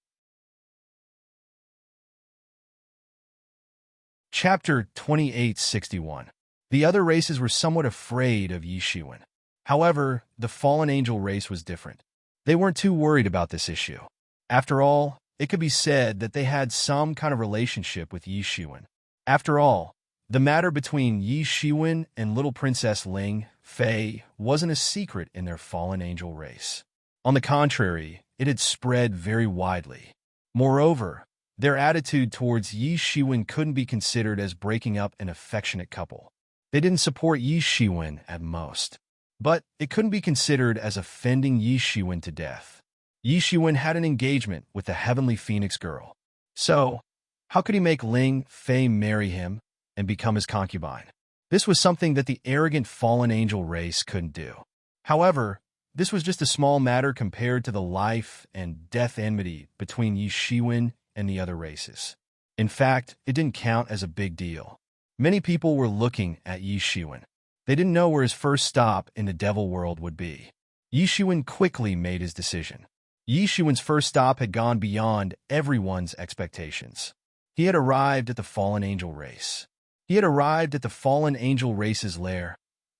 Chapter 2861. The other races were somewhat afraid of Yi Shiwen. However, the fallen angel race was different. They weren't too worried about this issue. After all, it could be said that they had some kind of relationship with Yi Shiwen. After all, the matter between Yi Shiwen and little Princess Ling Fei wasn't a secret in their fallen angel race. On the contrary, it had spread very widely. Moreover, their attitude towards Yi Shiwen couldn't be considered as breaking up an affectionate couple. They didn't support Yi Shiwen at most. But it couldn't be considered as offending Yi Shiwen to death. Yi Shiwen had an engagement with the heavenly phoenix girl. So, how could he make Ling Fei marry him and become his concubine? This was something that the arrogant fallen angel race couldn't do. However, this was just a small matter compared to the life and death enmity between Yi Shiwen and the other races. In fact, it didn't count as a big deal. Many people were looking at Yi Shiwen. They didn't know where his first stop in the devil world would be. Yi Shiwen quickly made his decision. Yi Shiwen's first stop had gone beyond everyone's expectations. He had arrived at the fallen angel race. He had arrived at the fallen angel race's lair,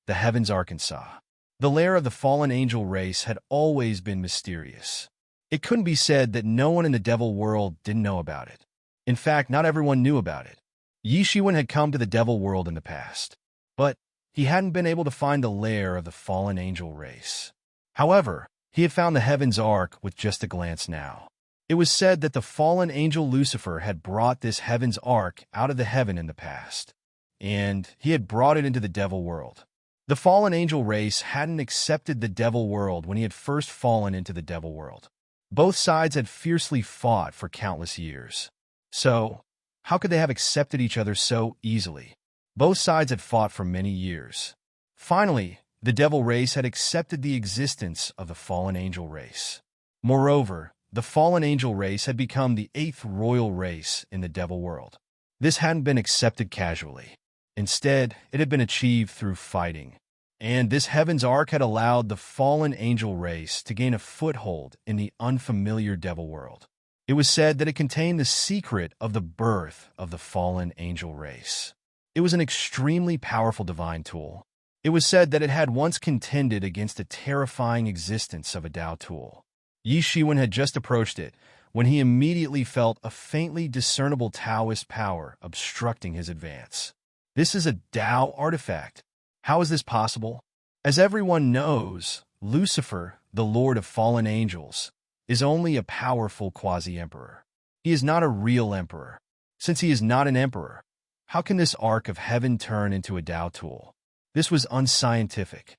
the Heavens Arkansas. The lair of the fallen angel race had always been mysterious. It couldn't be said that no one in the devil world didn't know about it. In fact, not everyone knew about it. Yi Shiwen had come to the devil world in the past, but he hadn't been able to find the lair of the fallen angel race. However, he had found the Heaven's Ark with just a glance now. It was said that the fallen angel Lucifer had brought this Heaven's Ark out of the heaven in the past, and he had brought it into the devil world. The fallen angel race hadn't accepted the devil world when he had first fallen into the devil world. Both sides had fiercely fought for countless years. So, how could they have accepted each other so easily? Both sides had fought for many years. Finally, the devil race had accepted the existence of the fallen angel race. Moreover, the fallen angel race had become the 8th royal race in the devil world. This hadn't been accepted casually. Instead, it had been achieved through fighting. And this Heaven's Ark had allowed the fallen angel race to gain a foothold in the unfamiliar devil world. It was said that it contained the secret of the birth of the fallen angel race. It was an extremely powerful divine tool. It was said that it had once contended against the terrifying existence of a Tao tool. Yi Shiwen had just approached it when he immediately felt a faintly discernible Taoist power obstructing his advance. This is a Tao artifact. How is this possible? As everyone knows, Lucifer, the Lord of Fallen Angels, is only a powerful quasi-emperor. He is not a real emperor. Since he is not an emperor, how can this Ark of Heaven turn into a Tao tool? This was unscientific.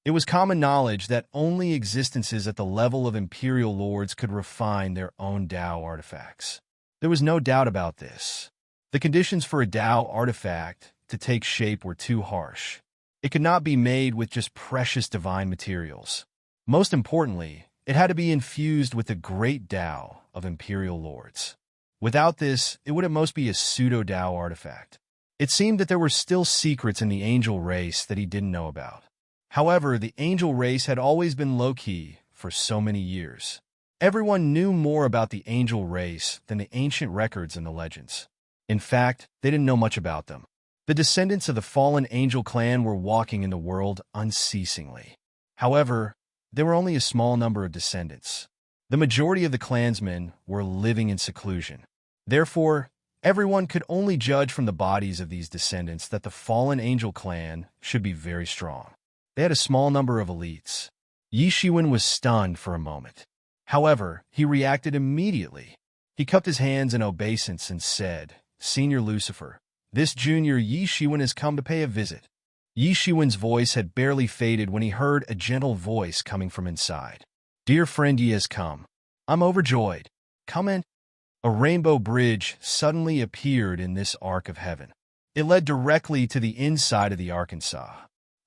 It was common knowledge that only existences at the level of imperial lords could refine their own Tao artifacts. There was no doubt about this. The conditions for a Tao artifact to take shape were too harsh. It could not be made with just precious divine materials. Most importantly, it had to be infused with the great Tao of imperial lords. Without this, it would at most be a pseudo-Tao artifact. It seemed that there were still secrets in the angel race that he didn't know about. However, the angel race had always been low-key for so many years. Everyone knew more about the angel race than the ancient records and the legends. In fact, they didn't know much about them. The descendants of the fallen angel clan were walking in the world unceasingly. However, there were only a small number of descendants. The majority of the clansmen were living in seclusion. Therefore, everyone could only judge from the bodies of these descendants that the fallen angel clan should be very strong. They had a small number of elites. Yi Shiwen was stunned for a moment. However, he reacted immediately. He cupped his hands in obeisance and said, "Senior Lucifer, this junior Yi Shiwen has come to pay a visit." Yi Shiwen's voice had barely faded when he heard a gentle voice coming from inside. "Dear friend, Yi has come. I'm overjoyed. Come in." A rainbow bridge suddenly appeared in this Ark of Heaven. It led directly to the inside of the Arkansas,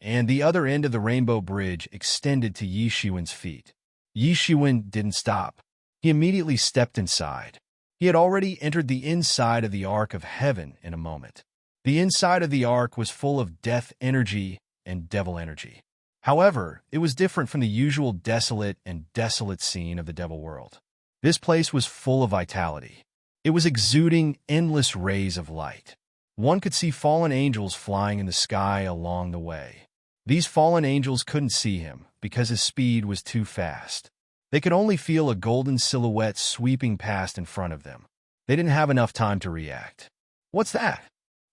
and the other end of the rainbow bridge extended to Yi Shiwen's feet. Yi Shiwen didn't stop. He immediately stepped inside. He had already entered the inside of the Ark of Heaven in a moment. The inside of the Ark was full of death energy and devil energy. However, it was different from the usual desolate scene of the devil world. This place was full of vitality. It was exuding endless rays of light. One could see fallen angels flying in the sky along the way. These fallen angels couldn't see him because his speed was too fast. They could only feel a golden silhouette sweeping past in front of them. They didn't have enough time to react. What's that?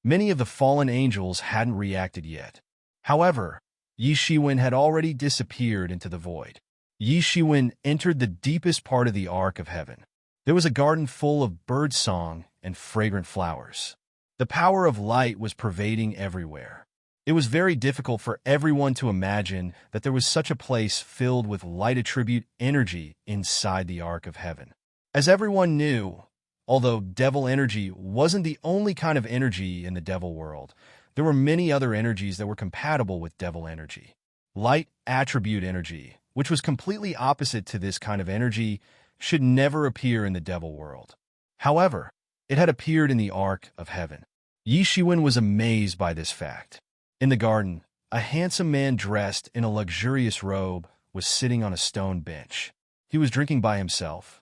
Many of the fallen angels hadn't reacted yet. However, Yi Shiwen had already disappeared into the void. Yi Shiwen entered the deepest part of the Ark of Heaven. There was a garden full of birdsong and fragrant flowers. The power of light was pervading everywhere. It was very difficult for everyone to imagine that there was such a place filled with light attribute energy inside the Ark of Heaven. As everyone knew, although devil energy wasn't the only kind of energy in the devil world, there were many other energies that were compatible with devil energy. Light attribute energy, which was completely opposite to this kind of energy, should never appear in the devil world. However, it had appeared in the Ark of Heaven. Yi Shiwen was amazed by this fact. In the garden, a handsome man dressed in a luxurious robe was sitting on a stone bench. He was drinking by himself.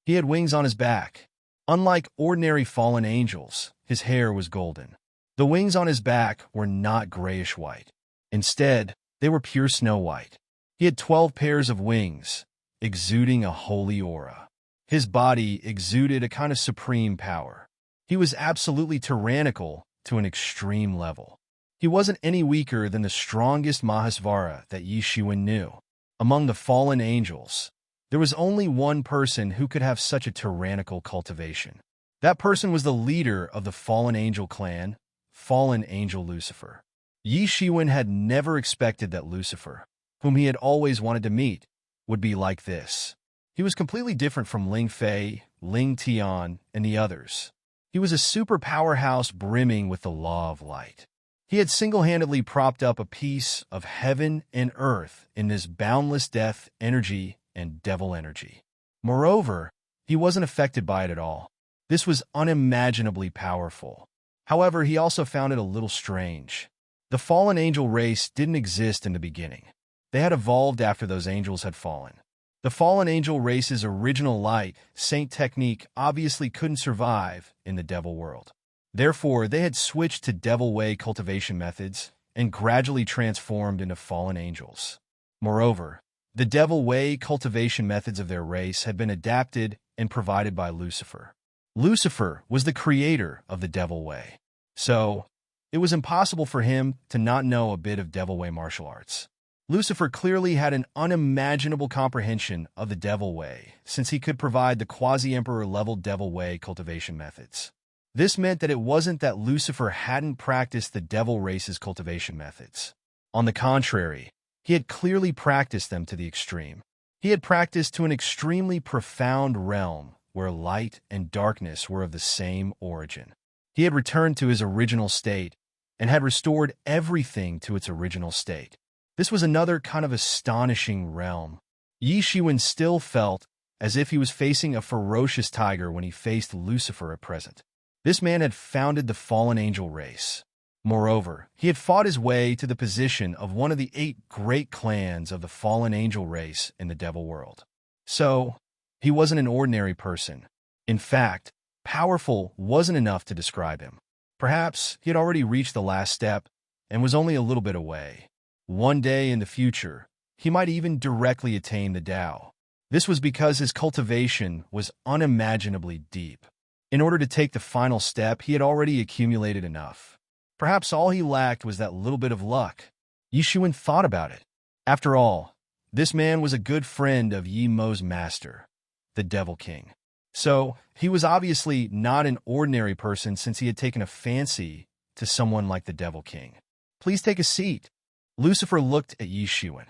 He had wings on his back. Unlike ordinary fallen angels, his hair was golden. The wings on his back were not grayish-white. Instead, they were pure snow white. He had 12 pairs of wings, exuding a holy aura. His body exuded a kind of supreme power. He was absolutely tyrannical to an extreme level. He wasn't any weaker than the strongest Mahasvara that Yi Shiwen knew. Among the fallen angels, there was only one person who could have such a tyrannical cultivation. That person was the leader of the fallen angel clan, fallen angel Lucifer. Yi Shiwen had never expected that Lucifer, whom he had always wanted to meet, would be like this. He was completely different from Ling Fei, Ling Tian, and the others. He was a super powerhouse brimming with the law of light. He had single-handedly propped up a piece of heaven and earth in this boundless death energy and devil energy. Moreover, he wasn't affected by it at all. This was unimaginably powerful. However, he also found it a little strange. The fallen angel race didn't exist in the beginning. They had evolved after those angels had fallen. The fallen angel race's original light, saint technique obviously couldn't survive in the devil world. Therefore, they had switched to devil way cultivation methods and gradually transformed into fallen angels. Moreover, the devil way cultivation methods of their race had been adapted and provided by Lucifer. Lucifer was the creator of the devil way. So, it was impossible for him to not know a bit of devil way martial arts. Lucifer clearly had an unimaginable comprehension of the devil way, since he could provide the quasi-emperor level devil way cultivation methods. This meant that it wasn't that Lucifer hadn't practiced the devil race's cultivation methods. On the contrary, he had clearly practiced them to the extreme. He had practiced to an extremely profound realm where light and darkness were of the same origin. He had returned to his original state and had restored everything to its original state. This was another kind of astonishing realm. Yi Shiwen still felt as if he was facing a ferocious tiger when he faced Lucifer at present. This man had founded the fallen angel race. Moreover, he had fought his way to the position of one of the 8 great clans of the fallen angel race in the devil world. So, he wasn't an ordinary person. In fact, powerful wasn't enough to describe him. Perhaps he had already reached the last step and was only a little bit away. One day in the future, he might even directly attain the Tao. This was because his cultivation was unimaginably deep. In order to take the final step, he had already accumulated enough. Perhaps all he lacked was that little bit of luck. Yi Shiwen thought about it. After all, this man was a good friend of Yi Mo's master, the Devil King. So, he was obviously not an ordinary person since he had taken a fancy to someone like the Devil King. Please take a seat. Lucifer looked at Yi Shiwen.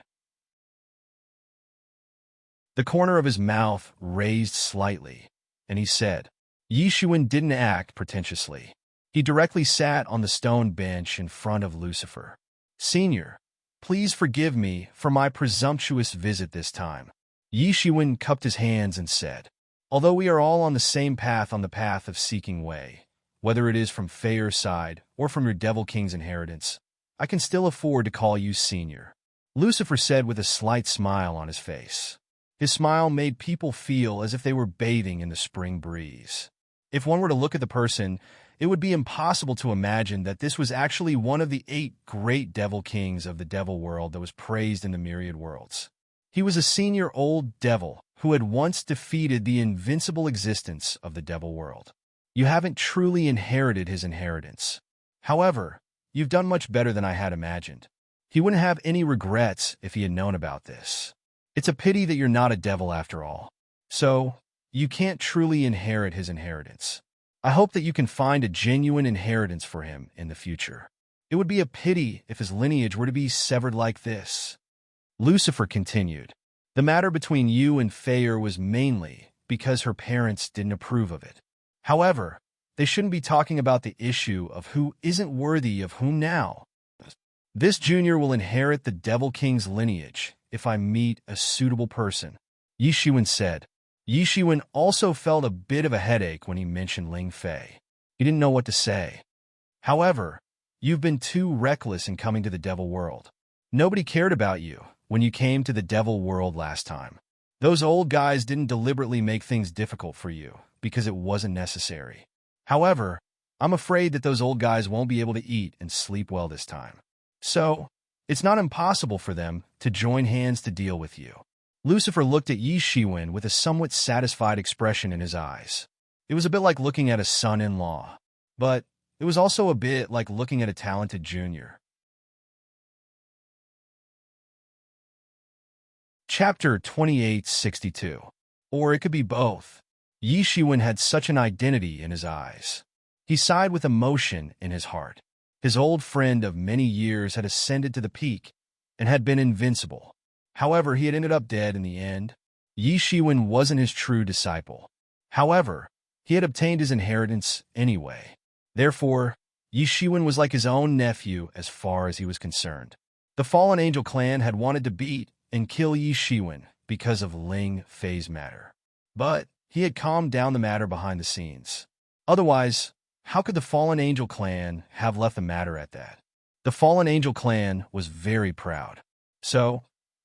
The corner of his mouth raised slightly, and he said, Yi Shiwen didn't act pretentiously. He directly sat on the stone bench in front of Lucifer. Senior, please forgive me for my presumptuous visit this time. Yi Shiwen cupped his hands and said, although we are all on the path of seeking way, whether it is from Feyr's side or from your Devil King's inheritance, I can still afford to call you senior. Lucifer said with a slight smile on his face. His smile made people feel as if they were bathing in the spring breeze. If one were to look at the person, it would be impossible to imagine that this was actually one of the 8 great devil kings of the devil world that was praised in the myriad worlds. He was a senior old devil who had once defeated the invincible existence of the devil world. You haven't truly inherited his inheritance. However, you've done much better than I had imagined. He wouldn't have any regrets if he had known about this. It's a pity that you're not a devil after all. So, you can't truly inherit his inheritance. I hope that you can find a genuine inheritance for him in the future. It would be a pity if his lineage were to be severed like this. Lucifer continued. The matter between you and Feyr was mainly because her parents didn't approve of it. However, they shouldn't be talking about the issue of who isn't worthy of whom now. This junior will inherit the Devil King's lineage if I meet a suitable person, Yi Shiwen said. Yi Shiwen also felt a bit of a headache when he mentioned Ling Fei. He didn't know what to say. However, you've been too reckless in coming to the devil world. Nobody cared about you when you came to the devil world last time. Those old guys didn't deliberately make things difficult for you because it wasn't necessary. However, I'm afraid that those old guys won't be able to eat and sleep well this time. So, it's not impossible for them to join hands to deal with you. Lucifer looked at Yi Shiwen with a somewhat satisfied expression in his eyes. It was a bit like looking at a son-in-law, but it was also a bit like looking at a talented junior. Chapter 2862. Or it could be both. Yi Shiwen had such an identity in his eyes. He sighed with emotion in his heart. His old friend of many years had ascended to the peak and had been invincible. However, he had ended up dead in the end. Yi Shiwen wasn't his true disciple. However, he had obtained his inheritance anyway. Therefore, Yi Shiwen was like his own nephew as far as he was concerned. The Fallen Angel clan had wanted to beat and kill Yi Shiwen because of Ling Fei's matter. But he had calmed down the matter behind the scenes. Otherwise, how could the Fallen Angel clan have left the matter at that? The Fallen Angel clan was very proud. So,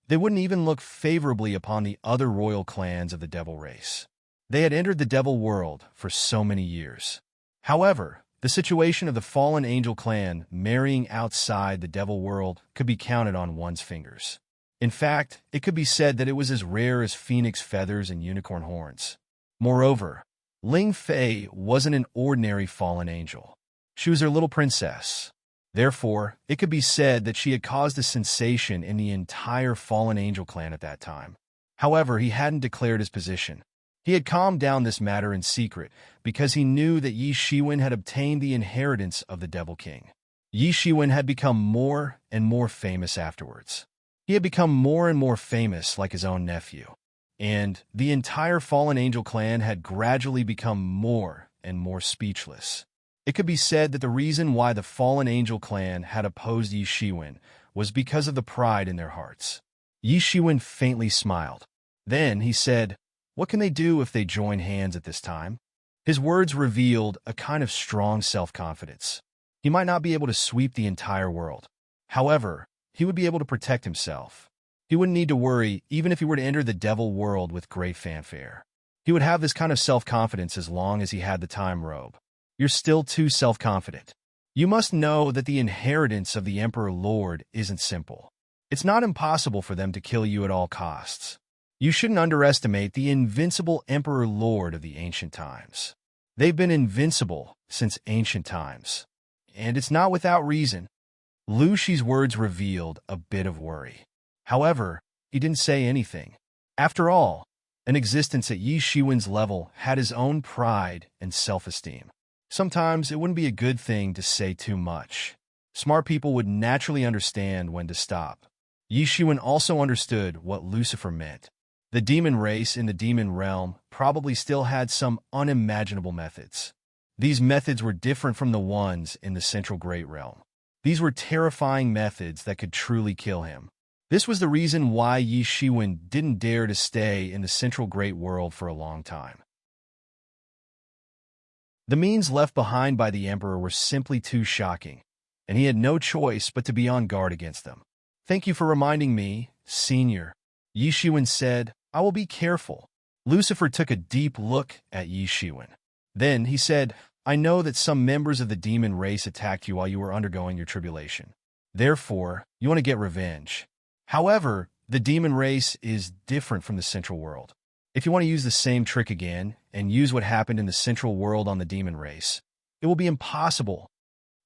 they wouldn't even look favorably upon the other royal clans of the Devil race. They had entered the Devil world for so many years. However, the situation of the Fallen Angel clan marrying outside the Devil world could be counted on one's fingers. In fact, it could be said that it was as rare as phoenix feathers and unicorn horns. Moreover, Ling Fei wasn't an ordinary fallen angel. She was her little princess. Therefore, it could be said that she had caused a sensation in the entire Fallen Angel clan at that time. However, he hadn't declared his position. He had calmed down this matter in secret because he knew that Yi Shiwen had obtained the inheritance of the Devil King. Yi Shiwen had become more and more famous afterwards. He had become more and more famous like his own nephew. And the entire Fallen Angel clan had gradually become more and more speechless. It could be said that the reason why the Fallen Angel clan had opposed Yi Shiwen was because of the pride in their hearts. Yi Shiwen faintly smiled. Then he said, "What can they do if they join hands at this time?" His words revealed a kind of strong self-confidence. He might not be able to sweep the entire world. However, he would be able to protect himself. He wouldn't need to worry even if he were to enter the Devil world with great fanfare. He would have this kind of self-confidence as long as he had the time robe. You're still too self-confident. You must know that the inheritance of the Emperor Lord isn't simple. It's not impossible for them to kill you at all costs. You shouldn't underestimate the invincible Emperor Lord of the ancient times. They've been invincible since ancient times. And it's not without reason. Lu Shi's words revealed a bit of worry. However, he didn't say anything. After all, an existence at Yi Shiwen's level had his own pride and self-esteem. Sometimes it wouldn't be a good thing to say too much. Smart people would naturally understand when to stop. Yi Shiwen also understood what Lucifer meant. The demon race in the demon realm probably still had some unimaginable methods. These methods were different from the ones in the Central Great Realm. These were terrifying methods that could truly kill him. This was the reason why Yi Shiwen didn't dare to stay in the Central Great World for a long time. The means left behind by the Emperor were simply too shocking, and he had no choice but to be on guard against them. "Thank you for reminding me, Senior," Yi Shiwen said. "I will be careful." Lucifer took a deep look at Yi Shiwen. Then he said, "I know that some members of the demon race attacked you while you were undergoing your tribulation. Therefore, you want to get revenge. However, the demon race is different from the Central World. If you want to use the same trick again and use what happened in the Central World on the demon race, it will be impossible."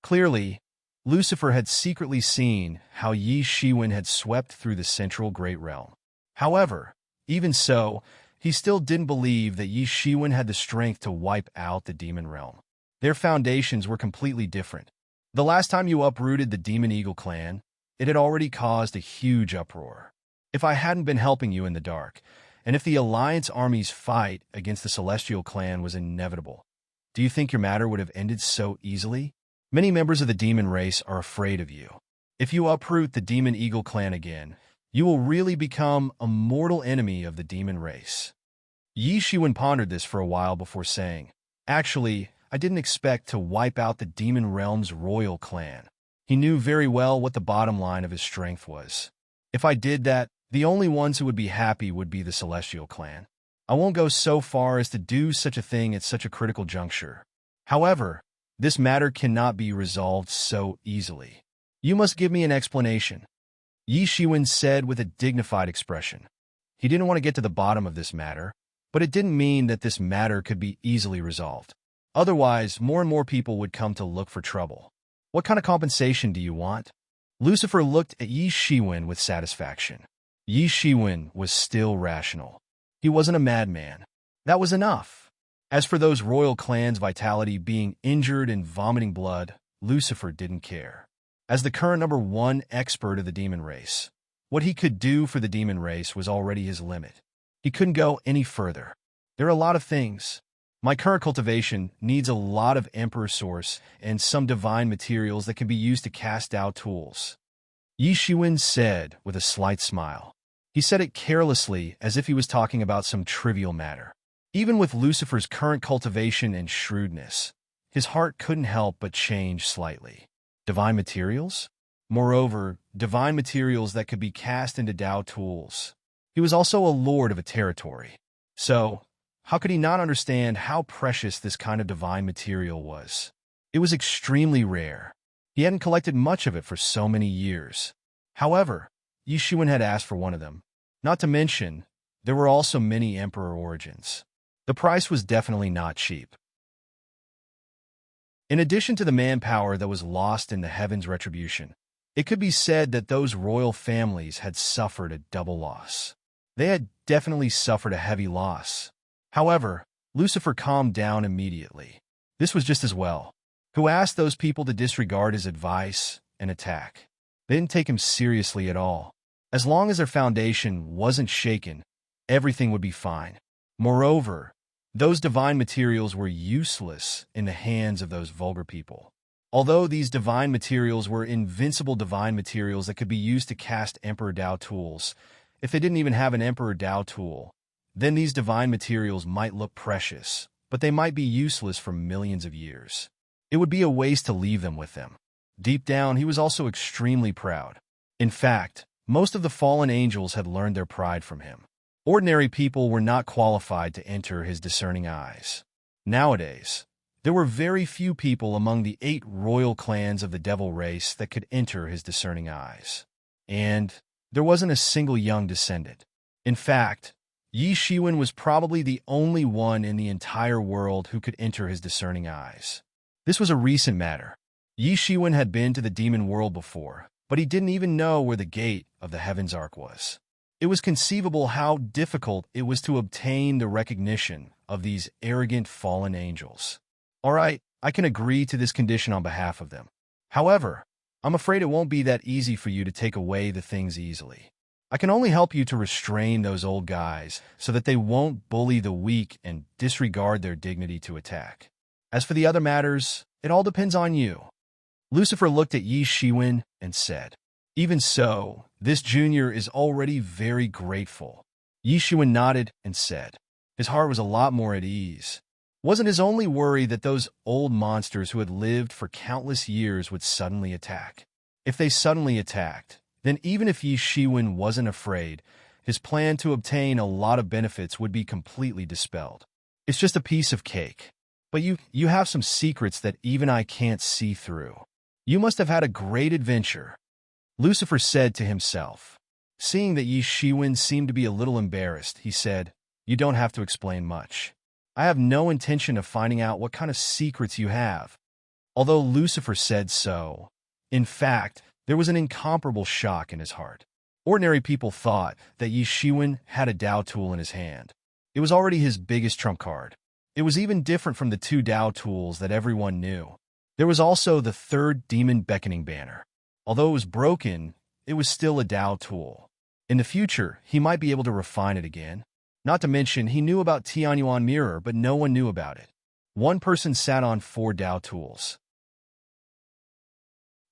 Clearly, Lucifer had secretly seen how Yi Shiwen had swept through the Central Great Realm. However, even so, he still didn't believe that Yi Shiwen had the strength to wipe out the demon realm. Their foundations were completely different. The last time you uprooted the Demon Eagle clan, it had already caused a huge uproar. If I hadn't been helping you in the dark, and if the Alliance army's fight against the Celestial clan was inevitable, do you think your matter would have ended so easily? Many members of the demon race are afraid of you. If you uproot the Demon Eagle clan again, you will really become a mortal enemy of the demon race. Yi Shiwen pondered this for a while before saying, "Actually, I didn't expect to wipe out the demon realm's royal clan." He knew very well what the bottom line of his strength was. If I did that, the only ones who would be happy would be the Celestial clan. I won't go so far as to do such a thing at such a critical juncture. However, this matter cannot be resolved so easily. You must give me an explanation," Yi Shiwen said with a dignified expression. He didn't want to get to the bottom of this matter, but it didn't mean that this matter could be easily resolved. Otherwise, more and more people would come to look for trouble. "What kind of compensation do you want?" Lucifer looked at Yi Shiwen with satisfaction. Yi Shiwen was still rational. He wasn't a madman. That was enough. As for those royal clans' vitality being injured and vomiting blood, Lucifer didn't care. As the current #1 expert of the demon race, what he could do for the demon race was already his limit. He couldn't go any further. There are a lot of things. My current cultivation needs a lot of Emperor Source and some divine materials that can be used to cast out tools. Yi Shiwen said with a slight smile. He said it carelessly as if he was talking about some trivial matter. Even with Lucifer's current cultivation and shrewdness, his heart couldn't help but change slightly. Divine materials? Moreover, divine materials that could be cast into Dao tools. He was also a lord of a territory. So, how could he not understand how precious this kind of divine material was? It was extremely rare. He hadn't collected much of it for so many years. However, Yi Shiwen had asked for one of them. Not to mention, there were also many emperor origins. The price was definitely not cheap. In addition to the manpower that was lost in the heavens' retribution, it could be said that those royal families had suffered a double loss. They had definitely suffered a heavy loss. However, Lucifer calmed down immediately. This was just as well. Who asked those people to disregard his advice and attack? They didn't take him seriously at all. As long as their foundation wasn't shaken, everything would be fine. Moreover, those divine materials were useless in the hands of those vulgar people. Although these divine materials were invincible divine materials that could be used to cast Emperor Dao tools, if they didn't even have an Emperor Dao tool, then these divine materials might look precious, but they might be useless for millions of years. It would be a waste to leave them with them. Deep down, he was also extremely proud. In fact, most of the fallen angels had learned their pride from him. Ordinary people were not qualified to enter his discerning eyes. Nowadays, there were very few people among the 8 royal clans of the devil race that could enter his discerning eyes. And there wasn't a single young descendant. In fact, Yi Shiwen was probably the only one in the entire world who could enter his discerning eyes. This was a recent matter. Yi Shiwen had been to the demon world before, but he didn't even know where the gate of the Heaven's Ark was. It was conceivable how difficult it was to obtain the recognition of these arrogant fallen angels. All right, I can agree to this condition on behalf of them. However, I'm afraid it won't be that easy for you to take away the things easily. I can only help you to restrain those old guys so that they won't bully the weak and disregard their dignity to attack. As for the other matters, it all depends on you. Lucifer looked at Yi Shiwen and said, "Even so, this junior is already very grateful." Yi Shiwen nodded and said, his heart was a lot more at ease. Wasn't his only worry that those old monsters who had lived for countless years would suddenly attack? If they suddenly attacked, then even if Yi Shiwen wasn't afraid, his plan to obtain a lot of benefits would be completely dispelled. It's just a piece of cake. But you have some secrets that even I can't see through. You must have had a great adventure, Lucifer said to himself. Seeing that Yi Shiwen seemed to be a little embarrassed, he said, "You don't have to explain much. I have no intention of finding out what kind of secrets you have." Although Lucifer said so, in fact, there was an incomparable shock in his heart. Ordinary people thought that Yi Shiwen had a Dao tool in his hand. It was already his biggest trump card. It was even different from the 2 Dao tools that everyone knew. There was also the 3rd Demon Beckoning Banner. Although it was broken, it was still a Dao tool. In the future, he might be able to refine it again. Not to mention, he knew about Tianyuan Mirror, but no one knew about it. One person sat on 4 Dao tools.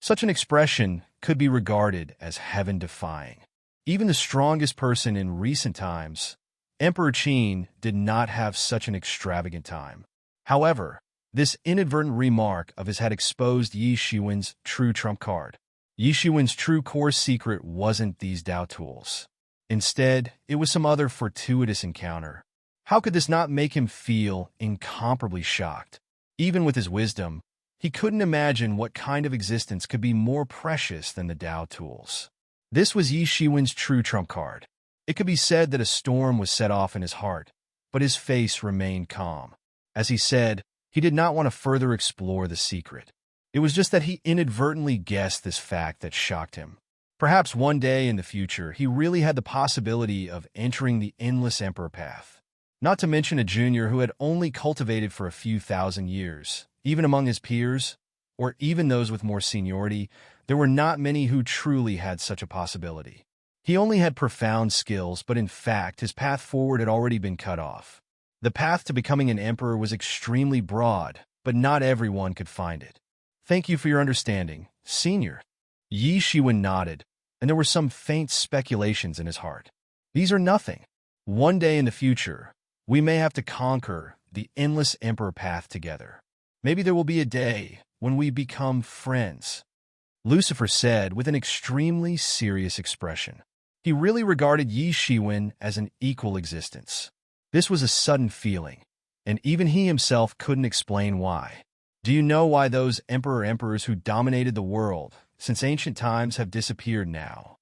Such an expression could be regarded as heaven-defying. Even the strongest person in recent times, Emperor Qin, did not have such an extravagant time. However, this inadvertent remark of his had exposed Yi Shiwen's true trump card. Yi Shiwen's true core secret wasn't these Dao tools. Instead, it was some other fortuitous encounter. How could this not make him feel incomparably shocked? Even with his wisdom, he couldn't imagine what kind of existence could be more precious than the Dao tools. This was Yi Shiwen's true trump card. It could be said that a storm was set off in his heart, but his face remained calm. As he said, he did not want to further explore the secret. It was just that he inadvertently guessed this fact that shocked him. Perhaps one day in the future, he really had the possibility of entering the endless Emperor path. Not to mention a junior who had only cultivated for a few thousand years. Even among his peers, or even those with more seniority, there were not many who truly had such a possibility. He only had profound skills, but in fact, his path forward had already been cut off. The path to becoming an emperor was extremely broad, but not everyone could find it. Thank you for your understanding, Senior. Yi Shiwen nodded, and there were some faint speculations in his heart. These are nothing. One day in the future, we may have to conquer the endless emperor path together. Maybe there will be a day when we become friends, Lucifer said with an extremely serious expression. He really regarded Yi Shiwen as an equal existence. This was a sudden feeling, and even he himself couldn't explain why. Do you know why those emperors who dominated the world since ancient times have disappeared now?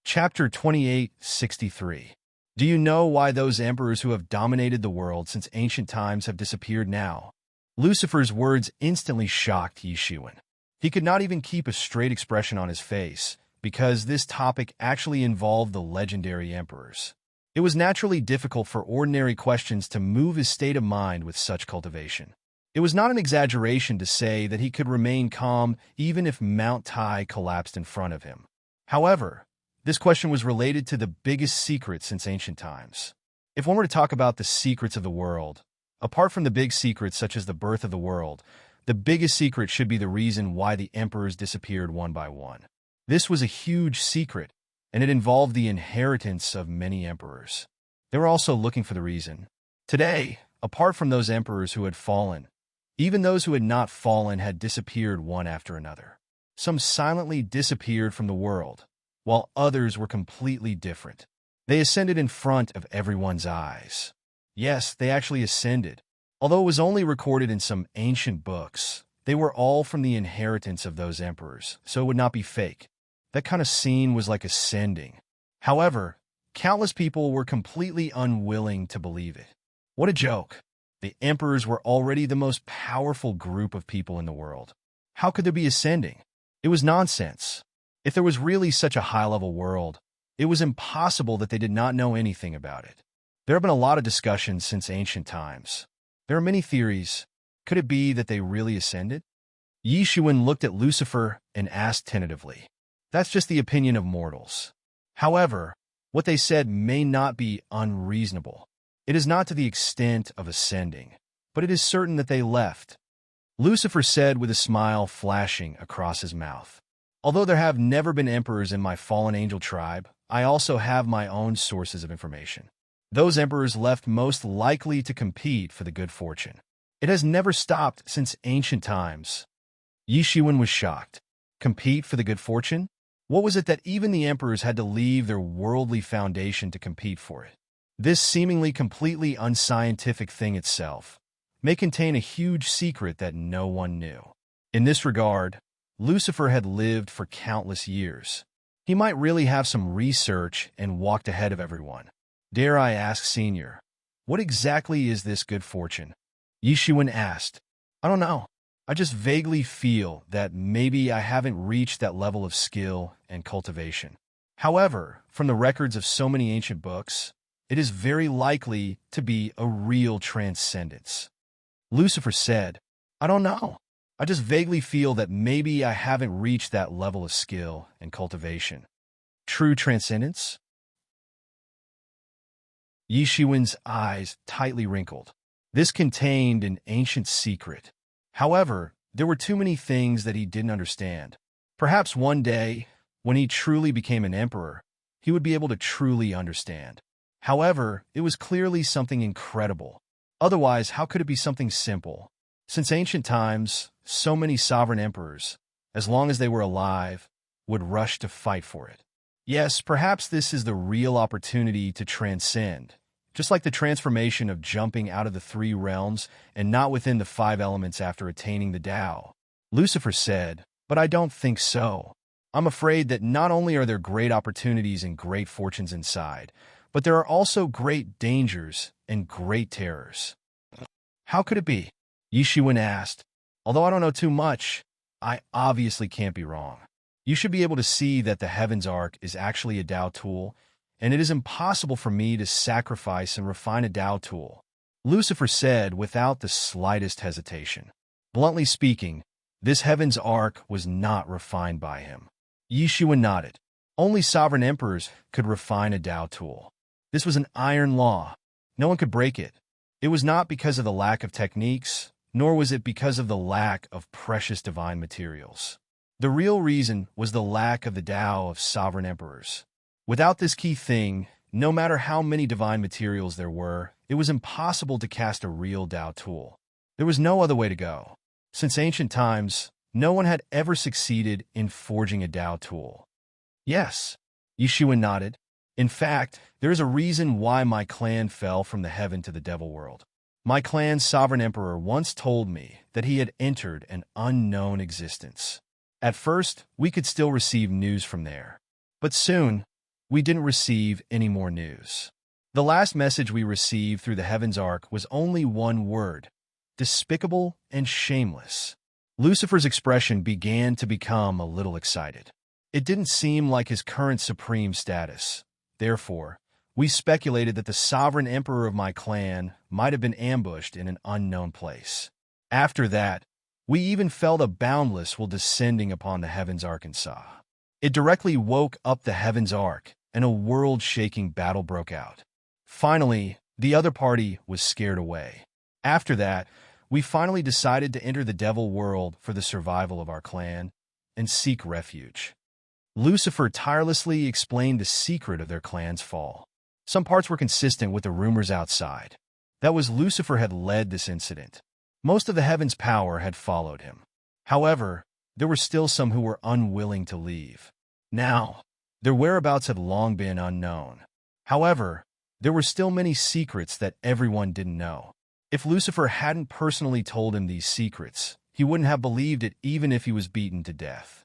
Chapter 28:63. Do you know why those emperors who have dominated the world since ancient times have disappeared now? Lucifer's words instantly shocked Yi Shiwen. He could not even keep a straight expression on his face, because this topic actually involved the legendary emperors. It was naturally difficult for ordinary questions to move his state of mind with such cultivation. It was not an exaggeration to say that he could remain calm even if Mount Tai collapsed in front of him. However, this question was related to the biggest secret since ancient times. If one were to talk about the secrets of the world, apart from the big secrets such as the birth of the world, the biggest secret should be the reason why the emperors disappeared one by one. This was a huge secret, and it involved the inheritance of many emperors. They were also looking for the reason. Today, apart from those emperors who had fallen, even those who had not fallen had disappeared one after another. Some silently disappeared from the world, while others were completely different. They ascended in front of everyone's eyes. Yes, they actually ascended. Although it was only recorded in some ancient books, they were all from the inheritance of those emperors, so it would not be fake. That kind of scene was like ascending. However, countless people were completely unwilling to believe it. What a joke. The emperors were already the most powerful group of people in the world. How could there be ascending? It was nonsense. If there was really such a high-level world, it was impossible that they did not know anything about it. There have been a lot of discussions since ancient times. There are many theories. Could it be that they really ascended? Yi Shiwen looked at Lucifer and asked tentatively. That's just the opinion of mortals. However, what they said may not be unreasonable. It is not to the extent of ascending, but it is certain that they left. Lucifer said with a smile flashing across his mouth. Although there have never been emperors in my fallen angel tribe, I also have my own sources of information. Those emperors left most likely to compete for the good fortune. It has never stopped since ancient times. Yi Shiwen was shocked. Compete for the good fortune? What was it that even the emperors had to leave their worldly foundation to compete for it? This seemingly completely unscientific thing itself may contain a huge secret that no one knew. In this regard, Lucifer had lived for countless years. He might really have some research and walked ahead of everyone. Dare I ask, Senior, what exactly is this good fortune? Yi Shiwen asked. I don't know. I just vaguely feel that maybe I haven't reached that level of skill and cultivation. However, from the records of so many ancient books, it is very likely to be a real transcendence. Lucifer said, I don't know. I just vaguely feel that maybe I haven't reached that level of skill and cultivation. True transcendence? Yi Shiwen's eyes tightly wrinkled. This contained an ancient secret. However, there were too many things that he didn't understand. Perhaps one day, when he truly became an emperor, he would be able to truly understand. However, it was clearly something incredible. Otherwise, how could it be something simple? Since ancient times, so many sovereign emperors, as long as they were alive, would rush to fight for it. Yes, perhaps this is the real opportunity to transcend, just like the transformation of jumping out of the three realms and not within the five elements after attaining the Tao. Lucifer said, but I don't think so. I'm afraid that not only are there great opportunities and great fortunes inside, but there are also great dangers and great terrors. How could it be? Yi Shiwen asked. Although I don't know too much, I obviously can't be wrong. You should be able to see that the Heaven's Ark is actually a Tao tool, and it is impossible for me to sacrifice and refine a Tao tool, Lucifer said without the slightest hesitation. Bluntly speaking, this Heaven's Ark was not refined by him. Yi Shiwen nodded. Only sovereign emperors could refine a Tao tool. This was an iron law. No one could break it. It was not because of the lack of techniques, nor was it because of the lack of precious divine materials. The real reason was the lack of the Tao of sovereign emperors. Without this key thing, no matter how many divine materials there were, it was impossible to cast a real Tao tool. There was no other way to go. Since ancient times, no one had ever succeeded in forging a Tao tool. Yes, Yishuan nodded. In fact, there is a reason why my clan fell from the heaven to the devil world. My clan's sovereign emperor once told me that he had entered an unknown existence. At first, we could still receive news from there. But soon, we didn't receive any more news. The last message we received through the Heaven's Ark was only one word: despicable and shameless. Lucifer's expression began to become a little excited. It didn't seem like his current supreme status. Therefore, we speculated that the sovereign emperor of my clan might have been ambushed in an unknown place. After that, we even felt a boundless will descending upon the Heaven's Arkansas. It directly woke up the Heaven's Ark, and a world-shaking battle broke out. Finally, the other party was scared away. After that, we finally decided to enter the devil world for the survival of our clan and seek refuge. Lucifer tirelessly explained the secret of their clan's fall. Some parts were consistent with the rumors outside. That was, Lucifer had led this incident. Most of the heaven's power had followed him. However, there were still some who were unwilling to leave. Now, their whereabouts had long been unknown. However, there were still many secrets that everyone didn't know. If Lucifer hadn't personally told him these secrets, he wouldn't have believed it even if he was beaten to death.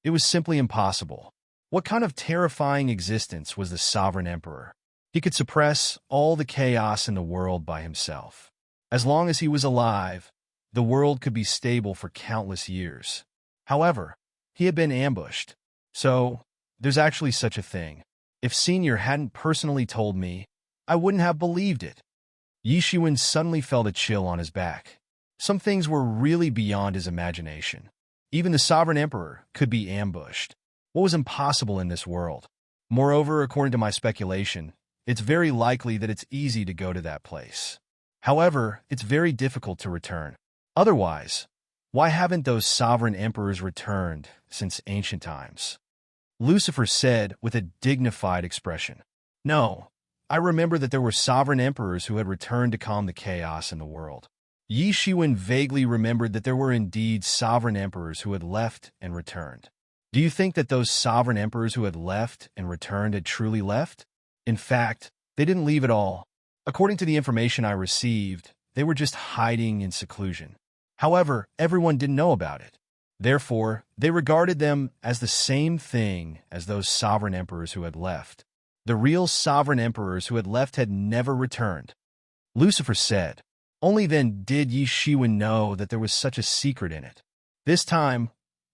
It was simply impossible. What kind of terrifying existence was the sovereign emperor? He could suppress all the chaos in the world by himself. As long as he was alive, the world could be stable for countless years. However, he had been ambushed. So, there's actually such a thing. If Senior hadn't personally told me, I wouldn't have believed it. Yishuan suddenly felt a chill on his back. Some things were really beyond his imagination. Even the sovereign emperor could be ambushed. What was impossible in this world? Moreover, according to my speculation, it's very likely that it's easy to go to that place. However, it's very difficult to return. Otherwise, why haven't those sovereign emperors returned since ancient times? Lucifer said with a dignified expression. No, I remember that there were sovereign emperors who had returned to calm the chaos in the world. Yishuan vaguely remembered that there were indeed sovereign emperors who had left and returned. Do you think that those sovereign emperors who had left and returned had truly left? In fact, they didn't leave at all. According to the information I received, they were just hiding in seclusion. However, everyone didn't know about it. Therefore, they regarded them as the same thing as those sovereign emperors who had left. The real sovereign emperors who had left had never returned. Lucifer said. Only then did Yishuan know that there was such a secret in it. This time,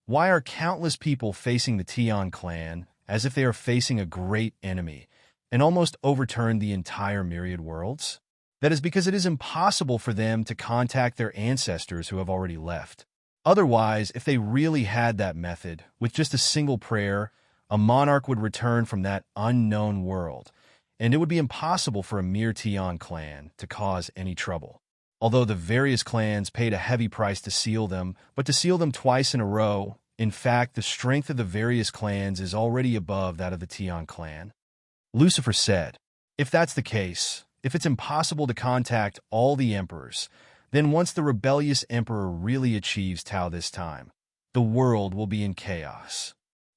why are countless people facing the Tian clan as if they are facing a great enemy and almost overturned the entire myriad worlds? That is because it is impossible for them to contact their ancestors who have already left. Otherwise, if they really had that method, with just a single prayer, a monarch would return from that unknown world, and it would be impossible for a mere Tian clan to cause any trouble. Although the various clans paid a heavy price to seal them, but to seal them twice in a row, in fact, the strength of the various clans is already above that of the Tian clan. Lucifer said, if that's the case, if it's impossible to contact all the emperors, then once the rebellious emperor really achieves Tao this time, the world will be in chaos.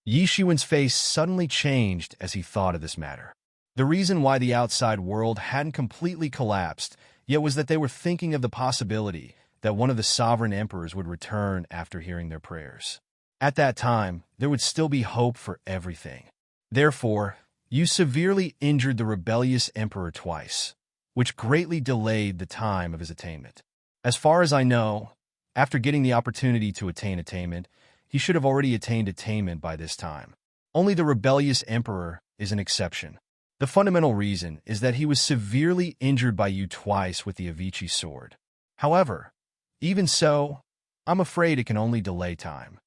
Yishuan's face suddenly changed as he thought of this matter. The reason why the outside world hadn't completely collapsed yet was that they were thinking of the possibility that one of the sovereign emperors would return after hearing their prayers. At that time, there would still be hope for everything. Therefore, you severely injured the rebellious emperor twice, which greatly delayed the time of his attainment. As far as I know, after getting the opportunity to attain attainment, he should have already attained attainment by this time. Only the rebellious emperor is an exception. The fundamental reason is that he was severely injured by you twice with the Avicii sword. However, even so, I'm afraid it can only delay time.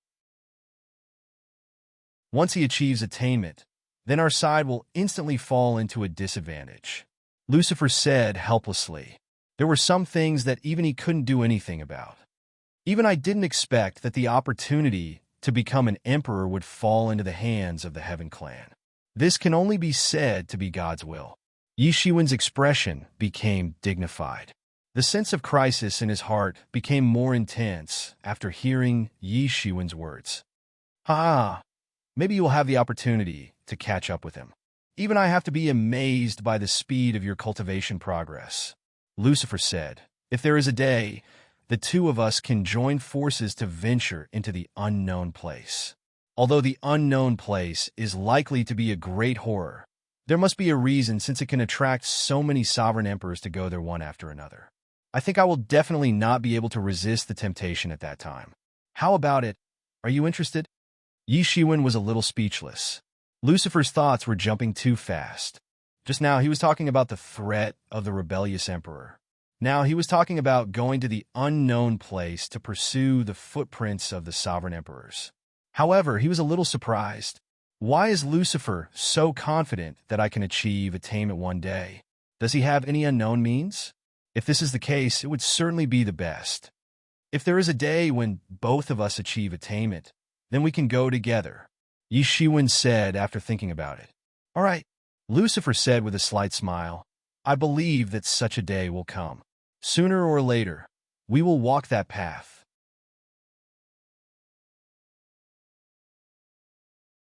Once he achieves attainment, then our side will instantly fall into a disadvantage. Lucifer said helplessly. There were some things that even he couldn't do anything about. Even I didn't expect that the opportunity to become an emperor would fall into the hands of the Heaven Clan. This can only be said to be God's will. Yi Shiwen's expression became dignified. The sense of crisis in his heart became more intense after hearing Yi Shiwen's words. Maybe you will have the opportunity to catch up with him. Even I have to be amazed by the speed of your cultivation progress. Lucifer said, if there is a day, the two of us can join forces to venture into the unknown place. Although the unknown place is likely to be a great horror, there must be a reason since it can attract so many sovereign emperors to go there one after another. I think I will definitely not be able to resist the temptation at that time. How about it? Are you interested? Yi Shiwen was a little speechless. Lucifer's thoughts were jumping too fast. Just now he was talking about the threat of the rebellious emperor. Now he was talking about going to the unknown place to pursue the footprints of the sovereign emperors. However, he was a little surprised. Why is Lucifer so confident that I can achieve attainment one day? Does he have any unknown means? If this is the case, it would certainly be the best. If there is a day when both of us achieve attainment, then we can go together, Yi Shiwen said after thinking about it. All right, Lucifer said with a slight smile. I believe that such a day will come. Sooner or later, we will walk that path.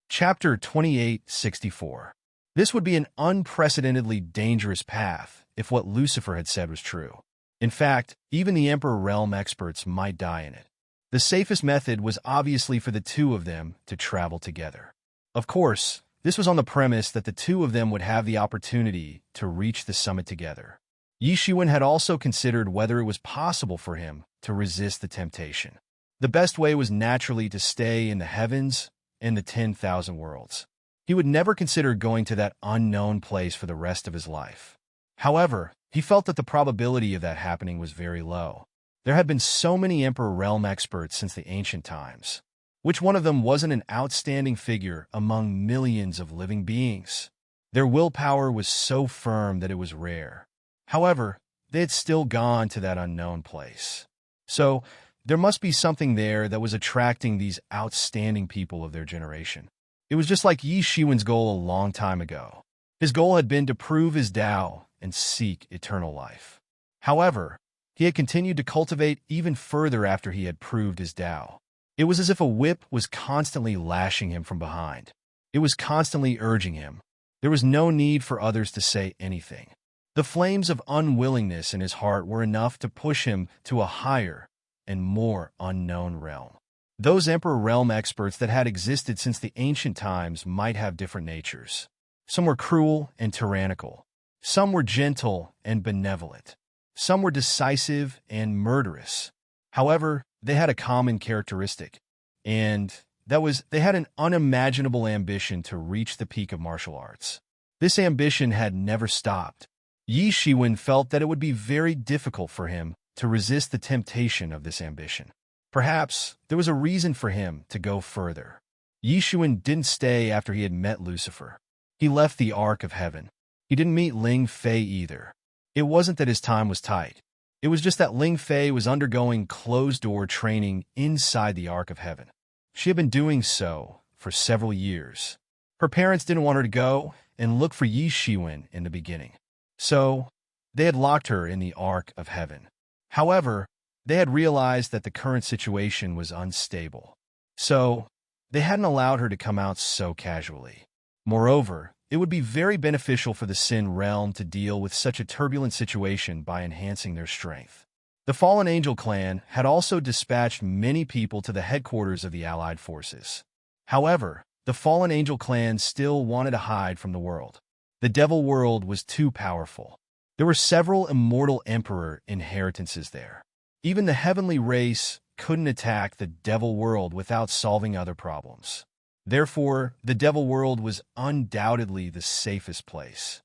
Chapter 2864. This would be an unprecedentedly dangerous path if what Lucifer had said was true. In fact, even the Emperor Realm experts might die in it. The safest method was obviously for the two of them to travel together. Of course, this was on the premise that the two of them would have the opportunity to reach the summit together. Yi Shiwen had also considered whether it was possible for him to resist the temptation. The best way was naturally to stay in the heavens and the 10,000 worlds. He would never consider going to that unknown place for the rest of his life. However, he felt that the probability of that happening was very low. There had been so many Emperor Realm experts since the ancient times. Which one of them wasn't an outstanding figure among millions of living beings? Their willpower was so firm that it was rare. However, they had still gone to that unknown place. So, there must be something there that was attracting these outstanding people of their generation. It was just like Yi Shiwen's goal a long time ago. His goal had been to prove his Tao and seek eternal life. However, he had continued to cultivate even further after he had proved his Tao. It was as if a whip was constantly lashing him from behind. It was constantly urging him. There was no need for others to say anything. The flames of unwillingness in his heart were enough to push him to a higher and more unknown realm. Those Emperor Realm experts that had existed since the ancient times might have different natures. Some were cruel and tyrannical. Some were gentle and benevolent. Some were decisive and murderous. However, they had a common characteristic, and that was they had an unimaginable ambition to reach the peak of martial arts. This ambition had never stopped. Yi Shiwen felt that it would be very difficult for him to resist the temptation of this ambition. Perhaps there was a reason for him to go further. Yi Shiwen didn't stay after he had met Lucifer. He left the Ark of Heaven. He didn't meet Ling Fei either. It wasn't that his time was tight. It was just that Ling Fei was undergoing closed-door training inside the Ark of Heaven. She had been doing so for several years. Her parents didn't want her to go and look for Yi Shiwen in the beginning. So, they had locked her in the Ark of Heaven. However, they had realized that the current situation was unstable. So, they hadn't allowed her to come out so casually. Moreover, it would be very beneficial for the Sin Realm to deal with such a turbulent situation by enhancing their strength. The Fallen Angel clan had also dispatched many people to the headquarters of the Allied forces. However, the Fallen Angel clan still wanted to hide from the world. The Devil World was too powerful. There were several immortal emperor inheritances there. Even the heavenly race couldn't attack the Devil World without solving other problems. Therefore, the Devil World was undoubtedly the safest place.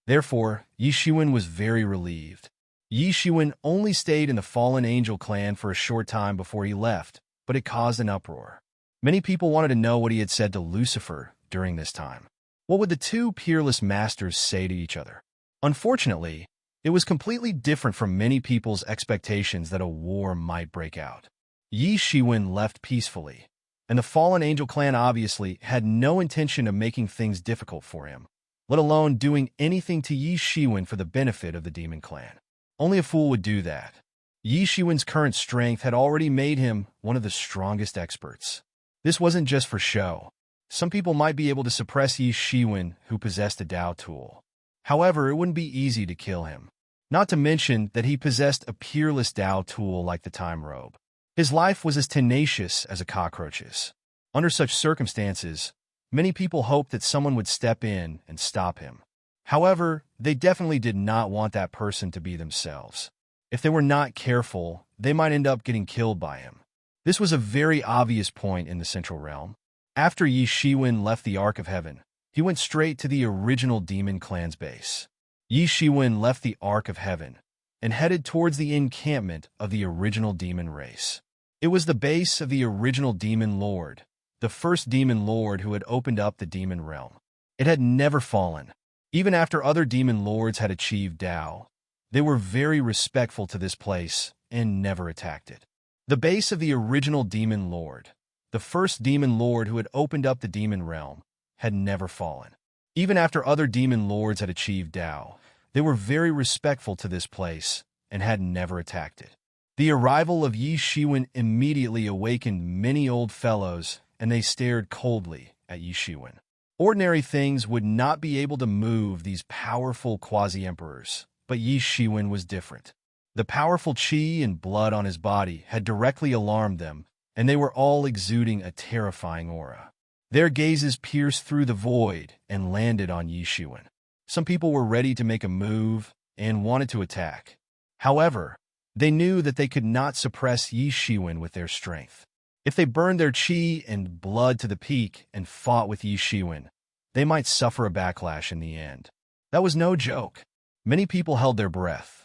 Therefore, Yi Shiwen was very relieved. Yi Shiwen only stayed in the Fallen Angel clan for a short time before he left, but it caused an uproar. Many people wanted to know what he had said to Lucifer during this time. What would the two peerless masters say to each other? Unfortunately, it was completely different from many people's expectations that a war might break out. Yi Shiwen left peacefully, and the fallen angel clan obviously had no intention of making things difficult for him, let alone doing anything to Yi Shiwen for the benefit of the demon clan. Only a fool would do that. Yi Shiwen's current strength had already made him one of the strongest experts. This wasn't just for show. Some people might be able to suppress Yi Shiwen who possessed a Dao tool. However, it wouldn't be easy to kill him. Not to mention that he possessed a peerless Dao tool like the time robe. His life was as tenacious as a cockroach's. Under such circumstances, many people hoped that someone would step in and stop him. However, they definitely did not want that person to be themselves. If they were not careful, they might end up getting killed by him. This was a very obvious point in the Central Realm. After Yi Shiwen left the Ark of Heaven, he went straight to the original demon clan's base. Yi Shiwen left the Ark of Heaven and headed towards the encampment of the original demon race. It was the base of the original demon lord, the first demon lord who had opened up the demon realm. It had never fallen. Even after other demon lords had achieved Dao, they were very respectful to this place and never attacked it. The base of the original demon lord, the first demon lord who had opened up the demon realm, had never fallen. Even after other demon lords had achieved Dao, they were very respectful to this place and had never attacked it. The arrival of Yi Shiwen immediately awakened many old fellows, and they stared coldly at Yi Shiwen. Ordinary things would not be able to move these powerful quasi-emperors, but Yi Shiwen was different. The powerful qi and blood on his body had directly alarmed them, and they were all exuding a terrifying aura. Their gazes pierced through the void and landed on Yi Shiwen. Some people were ready to make a move and wanted to attack. However, they knew that they could not suppress Yi Shiwen with their strength. If they burned their qi and blood to the peak and fought with Yi Shiwen, they might suffer a backlash in the end. That was no joke. Many people held their breath.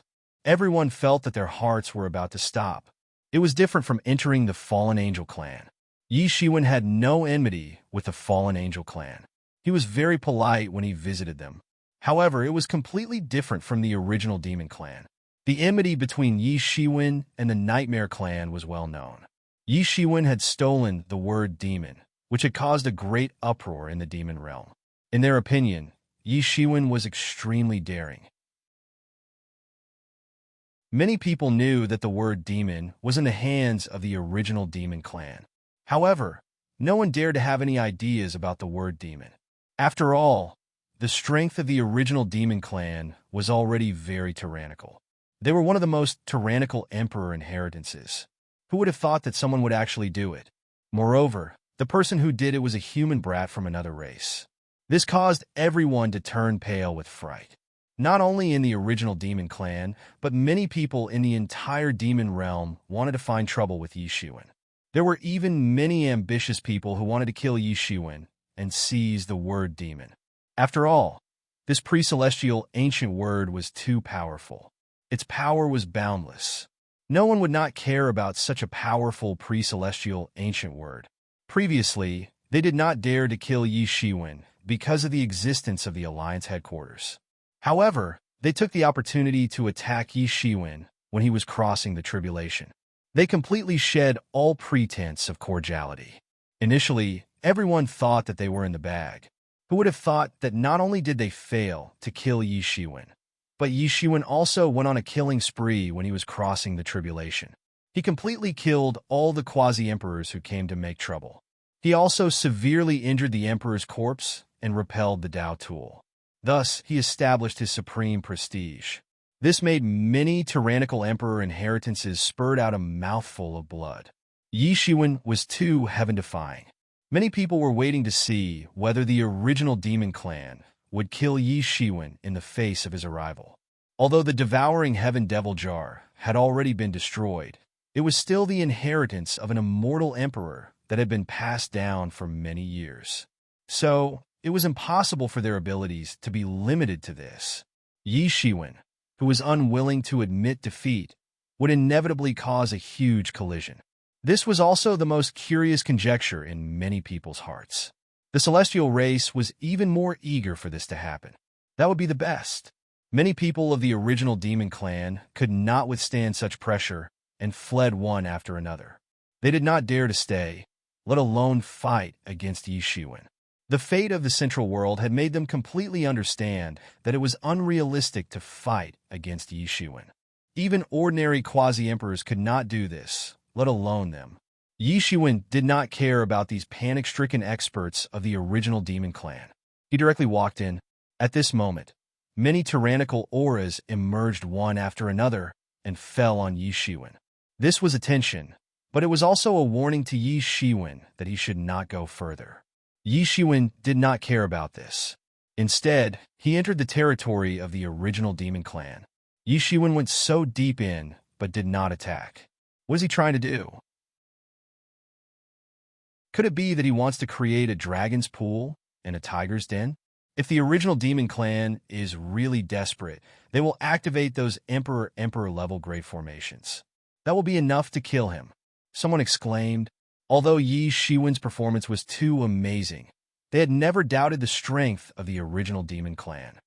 Everyone felt that their hearts were about to stop. It was different from entering the Fallen Angel clan. Yi Shiwen had no enmity with the Fallen Angel clan. He was very polite when he visited them. However, it was completely different from the original demon clan. The enmity between Yi Shiwen and the Nightmare clan was well known. Yi Shiwen had stolen the word demon, which had caused a great uproar in the demon realm. In their opinion, Yi Shiwen was extremely daring. Many people knew that the word demon was in the hands of the original demon clan. However, no one dared to have any ideas about the word demon. After all, the strength of the original demon clan was already very tyrannical. They were one of the most tyrannical emperor inheritances. Who would have thought that someone would actually do it? Moreover, the person who did it was a human brat from another race. This caused everyone to turn pale with fright. Not only in the original demon clan, but many people in the entire demon realm wanted to find trouble with Yi Shiwen. There were even many ambitious people who wanted to kill Yi Shiwen and seize the word demon. After all, this pre-celestial ancient word was too powerful. Its power was boundless. No one would not care about such a powerful pre-celestial ancient word. Previously, they did not dare to kill Yi Shiwen because of the existence of the Alliance headquarters. However, they took the opportunity to attack Yi Shiwen when he was crossing the tribulation. They completely shed all pretense of cordiality. Initially, everyone thought that they were in the bag. Who would have thought that not only did they fail to kill Yi Shiwen, but Yi Shiwen also went on a killing spree when he was crossing the tribulation. He completely killed all the quasi-emperors who came to make trouble. He also severely injured the emperor's corpse and repelled the Dao tool. Thus, he established his supreme prestige. This made many tyrannical emperor inheritances spurt out a mouthful of blood. Yi Shiwen was too heaven-defying. Many people were waiting to see whether the original demon clan would kill Yi Shiwen in the face of his arrival. Although the devouring heaven devil jar had already been destroyed, it was still the inheritance of an immortal emperor that had been passed down for many years. So, it was impossible for their abilities to be limited to this. Yi Shiwen, who was unwilling to admit defeat, would inevitably cause a huge collision. This was also the most curious conjecture in many people's hearts. The celestial race was even more eager for this to happen. That would be the best. Many people of the original demon clan could not withstand such pressure and fled one after another. They did not dare to stay, let alone fight against Yi Shiwen. The fate of the Central World had made them completely understand that it was unrealistic to fight against Yi Shiwen. Even ordinary quasi-emperors could not do this, let alone them. Yi Shiwen did not care about these panic-stricken experts of the original demon clan. He directly walked in. At this moment, many tyrannical auras emerged one after another and fell on Yi Shiwen. This was attention, but it was also a warning to Yi Shiwen that he should not go further. Yi Shiwen did not care about this. Instead, he entered the territory of the original demon clan. Yi Shiwen went so deep in, but did not attack. What is he trying to do? Could it be that he wants to create a dragon's pool and a tiger's den? If the original demon clan is really desperate, they will activate those Emperor level grave formations. That will be enough to kill him. Someone exclaimed. Although Yi Shiwen's performance was too amazing, they had never doubted the strength of the original demon clan.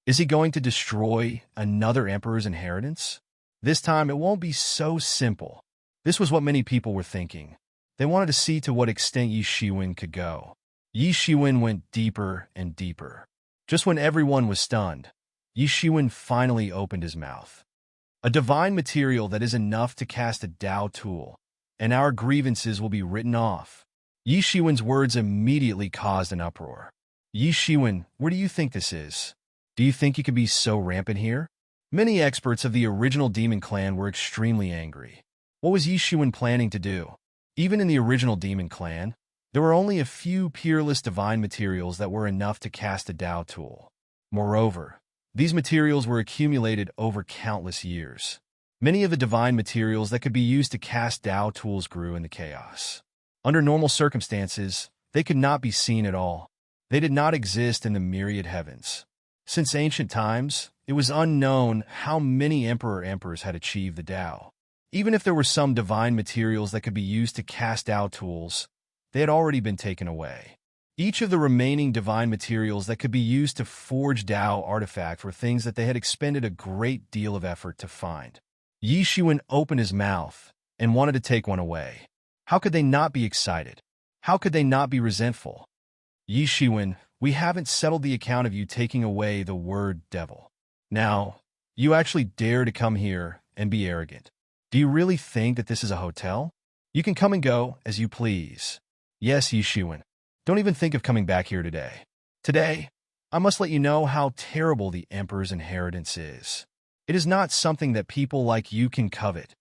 Is he going to destroy another emperor's inheritance? This time it won't be so simple. This was what many people were thinking. They wanted to see to what extent Yi Shiwen could go. Yi Shiwen went deeper and deeper. Just when everyone was stunned, Yi Shiwen finally opened his mouth. A divine material that is enough to cast a Dao tool, and our grievances will be written off. Yi Shiwen's words immediately caused an uproar. Yi Shiwen, where do you think this is? Do you think you could be so rampant here? Many experts of the original demon clan were extremely angry. What was Yi Shiwen planning to do? Even in the original demon clan, there were only a few peerless divine materials that were enough to cast a Dao tool. Moreover, these materials were accumulated over countless years. Many of the divine materials that could be used to cast Dao tools grew in the chaos. Under normal circumstances, they could not be seen at all. They did not exist in the myriad heavens. Since ancient times, it was unknown how many emperors had achieved the Dao. Even if there were some divine materials that could be used to cast Dao tools, they had already been taken away. Each of the remaining divine materials that could be used to forge Dao artifacts were things that they had expended a great deal of effort to find. Yi Shiwen opened his mouth and wanted to take one away. How could they not be excited? How could they not be resentful? Yi Shiwen, we haven't settled the account of you taking away the word devil. Now, you actually dare to come here and be arrogant. Do you really think that this is a hotel? You can come and go as you please. Yes, Yi Shiwen. Don't even think of coming back here today. Today, I must let you know how terrible the Emperor's inheritance is. It is not something that people like you can covet.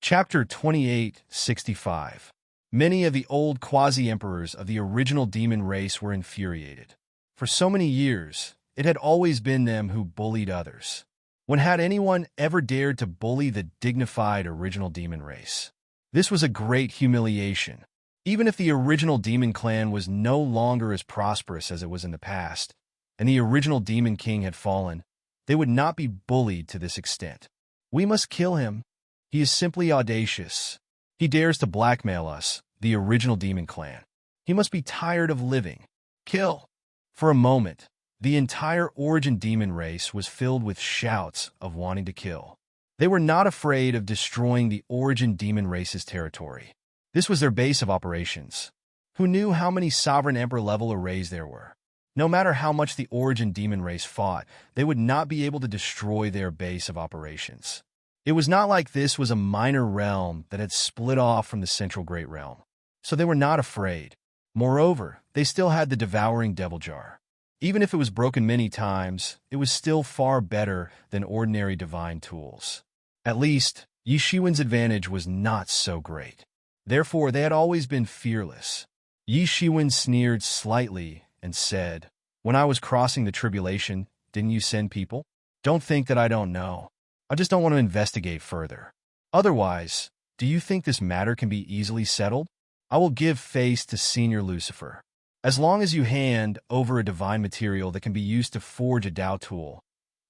Chapter 2865. Many of the old quasi-emperors of the original demon race were infuriated. For so many years, it had always been them who bullied others. When had anyone ever dared to bully the dignified original demon race? This was a great humiliation. Even if the original demon clan was no longer as prosperous as it was in the past, and the original demon king had fallen, they would not be bullied to this extent. We must kill him. He is simply audacious. He dares to blackmail us, the original demon clan. He must be tired of living. Kill. For a moment, the entire origin demon race was filled with shouts of wanting to kill. They were not afraid of destroying the origin demon race's territory. This was their base of operations. Who knew how many sovereign emperor-level arrays there were? No matter how much the origin demon race fought, they would not be able to destroy their base of operations. It was not like this was a minor realm that had split off from the central great realm. So they were not afraid. Moreover, they still had the devouring devil jar. Even if it was broken many times, it was still far better than ordinary divine tools. At least, Yi Shiwen's advantage was not so great. Therefore, they had always been fearless. Yi Shiwen sneered slightly and said, "When I was crossing the tribulation, didn't you send people? Don't think that I don't know. I just don't want to investigate further. Otherwise, do you think this matter can be easily settled? I will give face to Senior Lucifer. As long as you hand over a divine material that can be used to forge a Dao tool,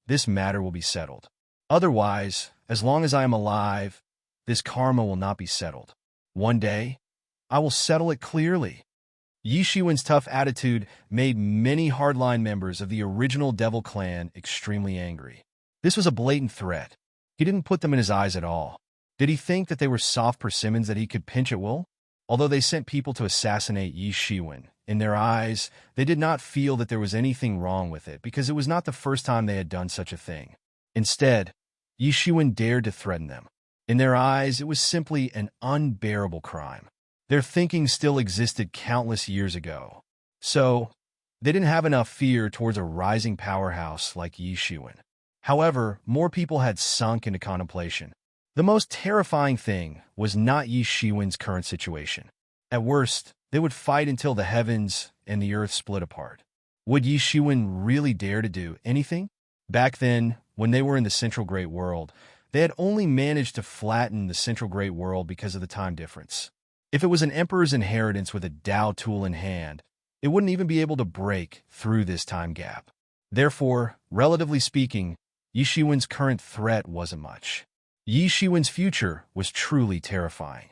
this matter will be settled." Otherwise, as long as I am alive, this karma will not be settled. One day, I will settle it clearly. Yi Shiwen's tough attitude made many hardline members of the original Devil clan extremely angry. This was a blatant threat. He didn't put them in his eyes at all. Did he think that they were soft persimmons that he could pinch at will? Although they sent people to assassinate Yi Shiwen, in their eyes, they did not feel that there was anything wrong with it because it was not the first time they had done such a thing. Instead, Yi Shiwen dared to threaten them. In their eyes, it was simply an unbearable crime. Their thinking still existed countless years ago. So, they didn't have enough fear towards a rising powerhouse like Yi Shiwen. However, more people had sunk into contemplation. The most terrifying thing was not Yi Shiwen's current situation. At worst, they would fight until the heavens and the earth split apart. Would Yi Shiwen really dare to do anything? Back then, when they were in the Central Great World, they had only managed to flatten the Central Great World because of the time difference. If it was an emperor's inheritance with a Dao tool in hand, it wouldn't even be able to break through this time gap. Therefore, relatively speaking, Yi Shiwen's current threat wasn't much. Yi Shiwen's future was truly terrifying.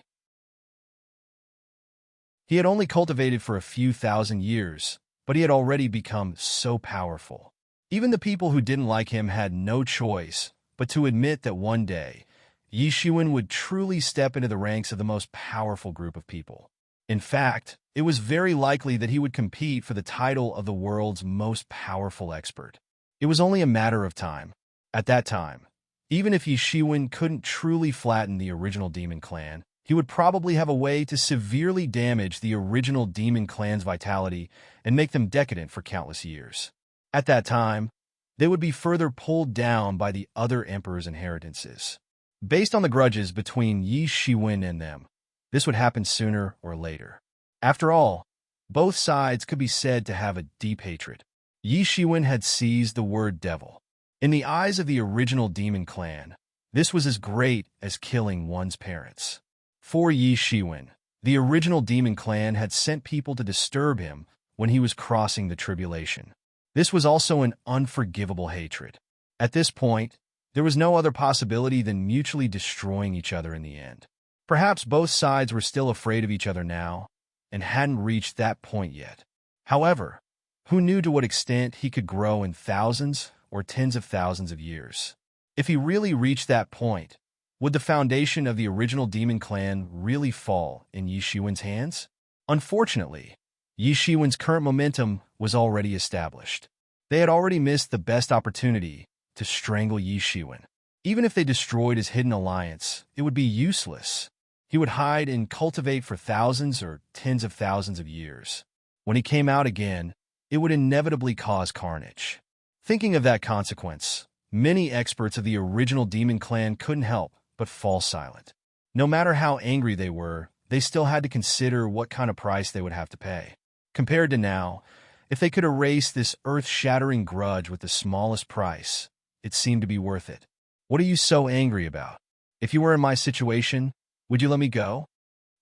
He had only cultivated for a few thousand years, but he had already become so powerful. Even the people who didn't like him had no choice but to admit that one day, Yi Shiwen would truly step into the ranks of the most powerful group of people. In fact, it was very likely that he would compete for the title of the world's most powerful expert. It was only a matter of time. At that time, even if Yi Shiwen couldn't truly flatten the original demon clan, he would probably have a way to severely damage the original demon clan's vitality and make them decadent for countless years. At that time, they would be further pulled down by the other emperor's inheritances. Based on the grudges between Yi Shiwen and them, this would happen sooner or later. After all, both sides could be said to have a deep hatred. Yi Shiwen had seized the word devil. In the eyes of the original demon clan, this was as great as killing one's parents. For Yi Shiwen, the original demon clan had sent people to disturb him when he was crossing the tribulation. This was also an unforgivable hatred. At this point, there was no other possibility than mutually destroying each other in the end. Perhaps both sides were still afraid of each other now and hadn't reached that point yet. However, who knew to what extent he could grow in thousands or tens of thousands of years? If he really reached that point, would the foundation of the original demon clan really fall in Yi Shiwen's hands? Unfortunately, Yi Shiwen's current momentum was already established. They had already missed the best opportunity to strangle Yi Shiwen. Even if they destroyed his hidden alliance, it would be useless. He would hide and cultivate for thousands or tens of thousands of years. When he came out again, it would inevitably cause carnage. Thinking of that consequence, many experts of the original demon clan couldn't help but fall silent. No matter how angry they were, they still had to consider what kind of price they would have to pay. Compared to now, if they could erase this earth-shattering grudge with the smallest price, it seemed to be worth it. What are you so angry about? If you were in my situation, would you let me go?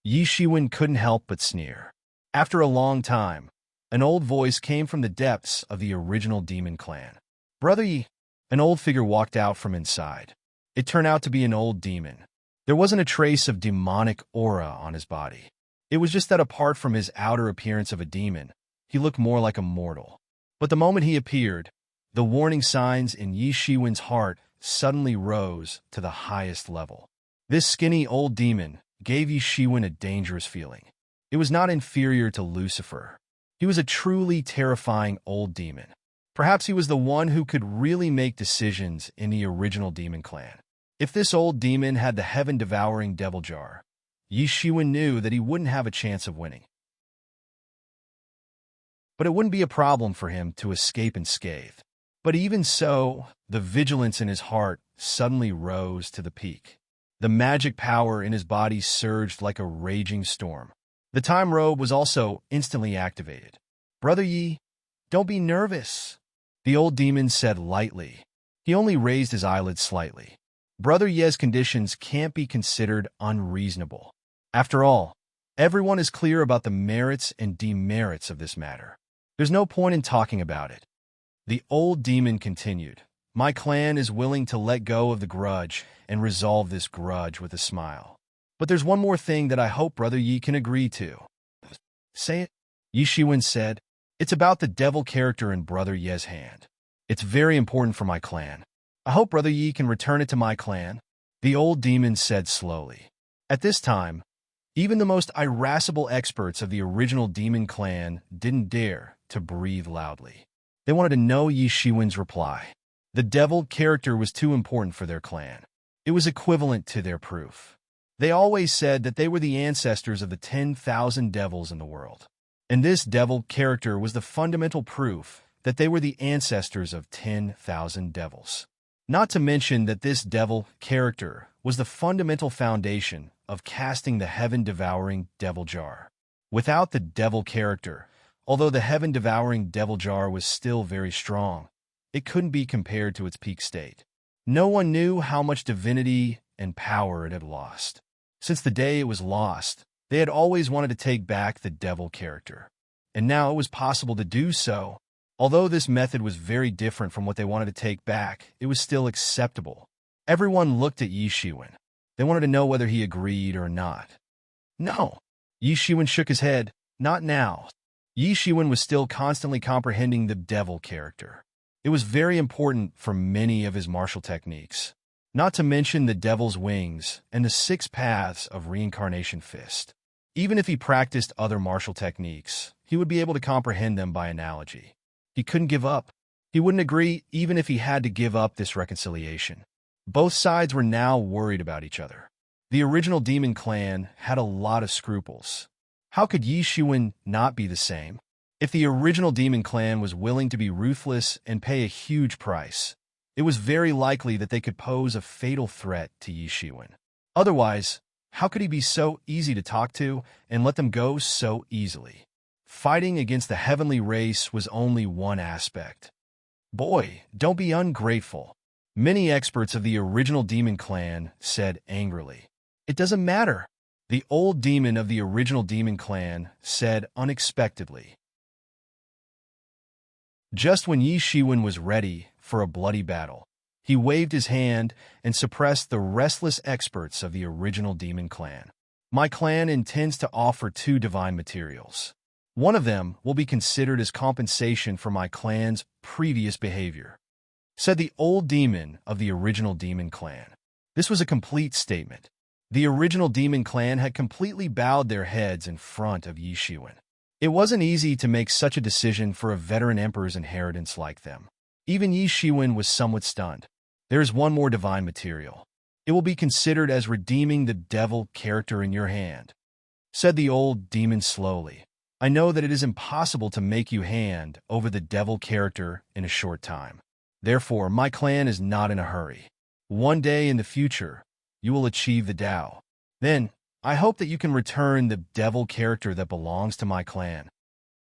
Yi Shiwen couldn't help but sneer. After a long time, an old voice came from the depths of the original demon clan. Brother Yi, an old figure walked out from inside. It turned out to be an old demon. There wasn't a trace of demonic aura on his body. It was just that apart from his outer appearance of a demon, he looked more like a mortal. But the moment he appeared, the warning signs in Yi Shiwen's heart suddenly rose to the highest level. This skinny old demon gave Yi Shiwen a dangerous feeling. It was not inferior to Lucifer. He was a truly terrifying old demon. Perhaps he was the one who could really make decisions in the original demon clan. If this old demon had the heaven-devouring devil jar, Yi Shiwen knew that he wouldn't have a chance of winning. But it wouldn't be a problem for him to escape unscathed. But even so, the vigilance in his heart suddenly rose to the peak. The magic power in his body surged like a raging storm. The time robe was also instantly activated. Brother Yi, don't be nervous, the old demon said lightly. He only raised his eyelids slightly. Brother Ye's conditions can't be considered unreasonable. After all, everyone is clear about the merits and demerits of this matter. There's no point in talking about it. The old demon continued. My clan is willing to let go of the grudge and resolve this grudge with a smile. But there's one more thing that I hope Brother Yi can agree to. Say it. Yi Shiwen said, it's about the devil character in Brother Ye's hand. It's very important for my clan. I hope Brother Yi can return it to my clan. The old demon said slowly. At this time, even the most irascible experts of the original demon clan didn't dare to breathe loudly. They wanted to know Yi Shiwen's reply. The devil character was too important for their clan. It was equivalent to their proof. They always said that they were the ancestors of the 10,000 devils in the world. And this devil character was the fundamental proof that they were the ancestors of 10,000 devils. Not to mention that this devil character was the fundamental foundation of casting the heaven-devouring devil jar. Without the devil character, although the heaven-devouring devil jar was still very strong, it couldn't be compared to its peak state. No one knew how much divinity and power it had lost. Since the day it was lost, they had always wanted to take back the devil character. And now it was possible to do so. Although this method was very different from what they wanted to take back, it was still acceptable. Everyone looked at Yi Shiwen. They wanted to know whether he agreed or not. No. Yi Shiwen shook his head. Not now. Yi Shiwen was still constantly comprehending the devil character. It was very important for many of his martial techniques, not to mention the devil's wings and the 6 paths of reincarnation fist. Even if he practiced other martial techniques, he would be able to comprehend them by analogy. He couldn't give up. He wouldn't agree even if he had to give up this reconciliation. Both sides were now worried about each other. The original demon clan had a lot of scruples. How could Yi Shiwen not be the same? If the original demon clan was willing to be ruthless and pay a huge price, it was very likely that they could pose a fatal threat to Yi Shiwen. Otherwise, how could he be so easy to talk to and let them go so easily? Fighting against the heavenly race was only one aspect. Boy, don't be ungrateful. Many experts of the original demon clan said angrily. It doesn't matter. The old demon of the original demon clan said unexpectedly. Just when Yi Shiwen was ready for a bloody battle, he waved his hand and suppressed the restless experts of the original demon clan. My clan intends to offer 2 divine materials. One of them will be considered as compensation for my clan's previous behavior, said the old demon of the original demon clan. This was a complete statement. The original demon clan had completely bowed their heads in front of Yi Shiwen. It wasn't easy to make such a decision for a veteran emperor's inheritance like them. Even Yi Shiwen was somewhat stunned. There is one more divine material. It will be considered as redeeming the devil character in your hand, said the old demon slowly. I know that it is impossible to make you hand over the devil character in a short time. Therefore, my clan is not in a hurry. One day in the future, you will achieve the Tao. Then, I hope that you can return the devil character that belongs to my clan.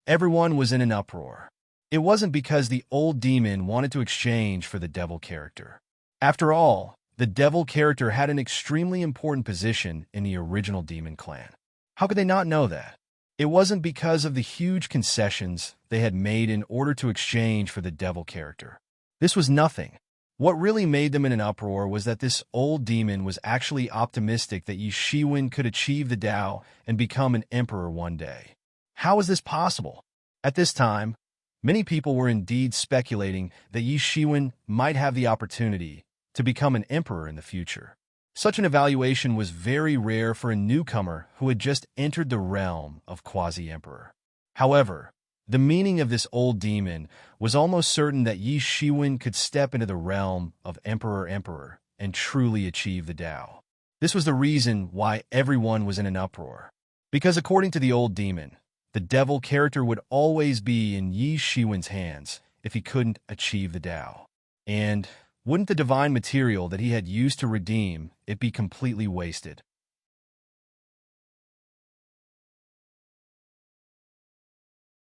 Everyone was in an uproar. It wasn't because the old demon wanted to exchange for the devil character. After all, the devil character had an extremely important position in the original demon clan. How could they not know that? It wasn't because of the huge concessions they had made in order to exchange for the devil character. This was nothing. What really made them in an uproar was that this old demon was actually optimistic that Yi Shiwen could achieve the Tao and become an emperor one day. How was this possible? At this time, many people were indeed speculating that Yi Shiwen might have the opportunity to become an emperor in the future. Such an evaluation was very rare for a newcomer who had just entered the realm of quasi-emperor. However, the meaning of this old demon was almost certain that Yi Shiwen could step into the realm of emperor and truly achieve the Tao. This was the reason why everyone was in an uproar. Because according to the old demon, the devil character would always be in Yi Shiwen's hands if he couldn't achieve the Tao. And wouldn't the divine material that he had used to redeem it be completely wasted?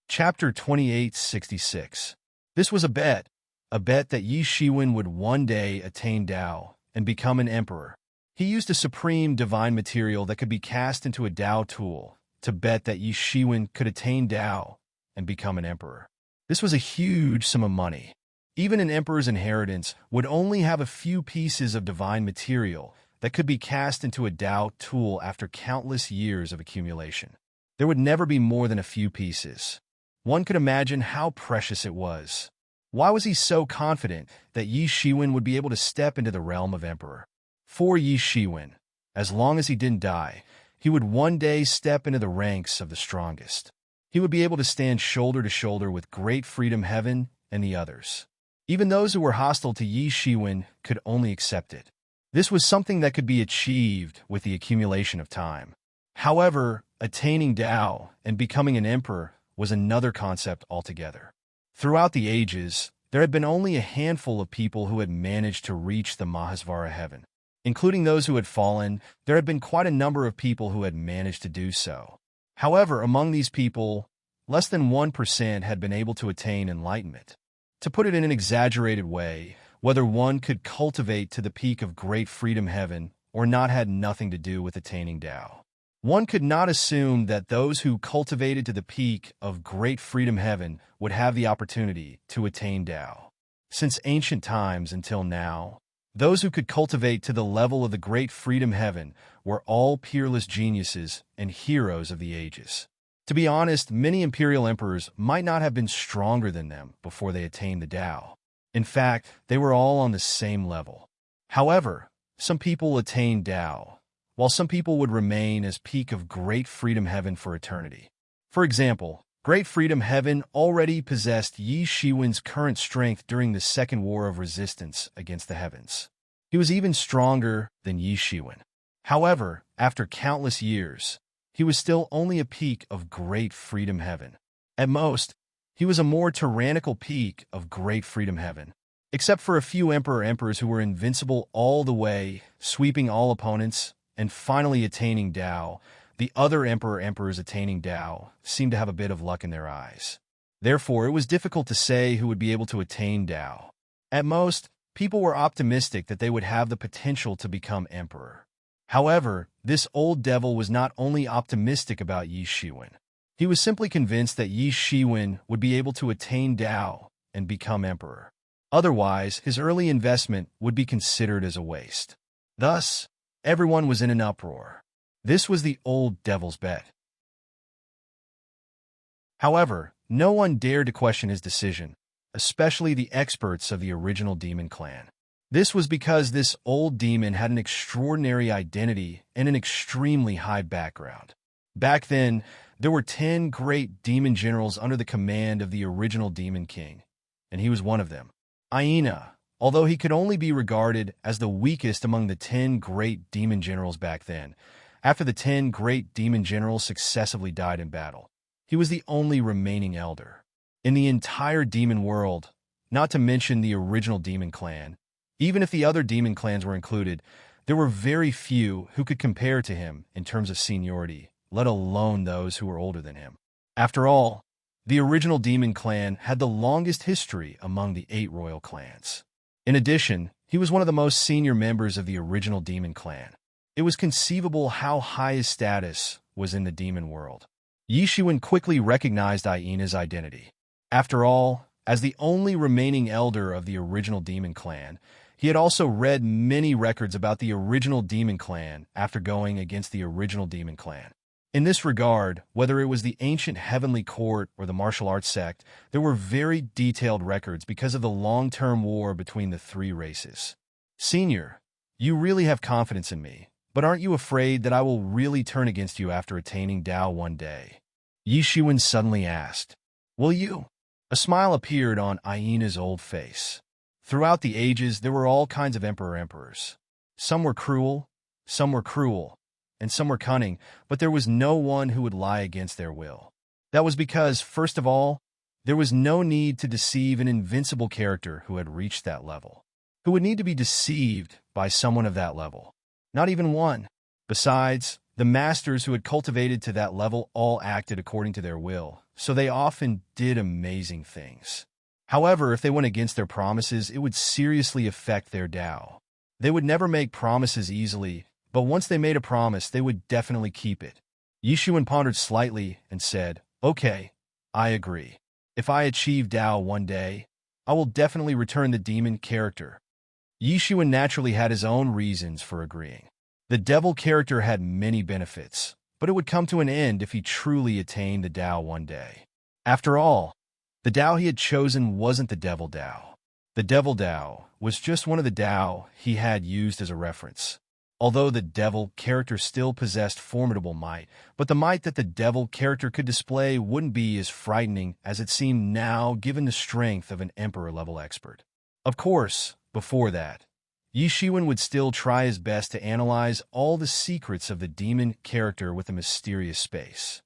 Chapter 2866. This was a bet that Yi Shiwen would one day attain Tao and become an emperor. He used a supreme divine material that could be cast into a Tao tool to bet that Yi Shiwen could attain Tao and become an emperor. This was a huge sum of money. Even an emperor's inheritance would only have a few pieces of divine material that could be cast into a Tao tool after countless years of accumulation. There would never be more than a few pieces. One could imagine how precious it was. Why was he so confident that Yi Shiwen would be able to step into the realm of emperor? For Yi Shiwen, as long as he didn't die, he would one day step into the ranks of the strongest. He would be able to stand shoulder to shoulder with great freedom heaven and the others. Even those who were hostile to Yi Shiwen could only accept it. This was something that could be achieved with the accumulation of time. However, attaining Tao and becoming an emperor was another concept altogether. Throughout the ages, there had been only a handful of people who had managed to reach the Mahasvara heaven. Including those who had fallen, there had been quite a number of people who had managed to do so. However, among these people, less than 1% had been able to attain enlightenment. To put it in an exaggerated way, whether one could cultivate to the peak of great freedom heaven or not had nothing to do with attaining Tao. One could not assume that those who cultivated to the peak of great freedom heaven would have the opportunity to attain Tao. Since ancient times until now, those who could cultivate to the level of the great freedom heaven were all peerless geniuses and heroes of the ages. To be honest, many imperial emperors might not have been stronger than them before they attained the Tao. In fact, they were all on the same level. However, some people attained Tao, while some people would remain as peak of great freedom heaven for eternity. For example, great freedom heaven already possessed Yi Shiwen's current strength during the Second War of Resistance against the heavens. He was even stronger than Yi Shiwen. However, after countless years, he was still only a peak of great freedom heaven. At most, he was a more tyrannical peak of great freedom heaven. Except for a few emperors who were invincible all the way, sweeping all opponents, and finally attaining Tao, the other emperors attaining Tao seemed to have a bit of luck in their eyes. Therefore, it was difficult to say who would be able to attain Tao. At most, people were optimistic that they would have the potential to become emperor. However, this old devil was not only optimistic about Yi Shiwen. He was simply convinced that Yi Shiwen would be able to attain Tao and become emperor. Otherwise, his early investment would be considered as a waste. Thus, everyone was in an uproar. This was the old devil's bet. However, no one dared to question his decision, especially the experts of the original demon clan. This was because this old demon had an extraordinary identity and an extremely high background. Back then, there were 10 great demon generals under the command of the original demon king, and he was one of them. Aina, although he could only be regarded as the weakest among the 10 great demon generals back then, after the 10 great demon generals successively died in battle, he was the only remaining elder. In the entire demon world, not to mention the original demon clan, even if the other demon clans were included, there were very few who could compare to him in terms of seniority, let alone those who were older than him. After all, the original demon clan had the longest history among the 8 royal clans. In addition, he was one of the most senior members of the original demon clan. It was conceivable how high his status was in the demon world. Yi Shiwen quickly recognized Aina's identity. After all, as the only remaining elder of the original demon clan, he had also read many records about the original demon clan after going against the original demon clan. In this regard, whether it was the ancient heavenly court or the martial arts sect, there were very detailed records because of the long-term war between the 3 races. Senior, you really have confidence in me, but aren't you afraid that I will really turn against you after attaining Tao one day? Yi Shiwen suddenly asked. Will you? A smile appeared on Aina's old face. Throughout the ages, there were all kinds of emperors. Some were cruel, and some were cunning, but there was no one who would lie against their will. That was because, first of all, there was no need to deceive an invincible character who had reached that level, who would need to be deceived by someone of that level. Not even one. Besides, the masters who had cultivated to that level all acted according to their will, so they often did amazing things. However, if they went against their promises, it would seriously affect their Tao. They would never make promises easily, but once they made a promise, they would definitely keep it. Yi Shiwen pondered slightly and said, Okay, I agree. If I achieve Tao one day, I will definitely return the demon character. Yi Shiwen naturally had his own reasons for agreeing. The devil character had many benefits, but it would come to an end if he truly attained the Tao one day. After all, the Tao he had chosen wasn't the devil Tao. The devil Tao was just one of the Tao he had used as a reference. Although the devil character still possessed formidable might, but the might that the devil character could display wouldn't be as frightening as it seemed now given the strength of an emperor-level expert. Of course, before that, Yi Shiwen would still try his best to analyze all the secrets of the demon character with a mysterious space.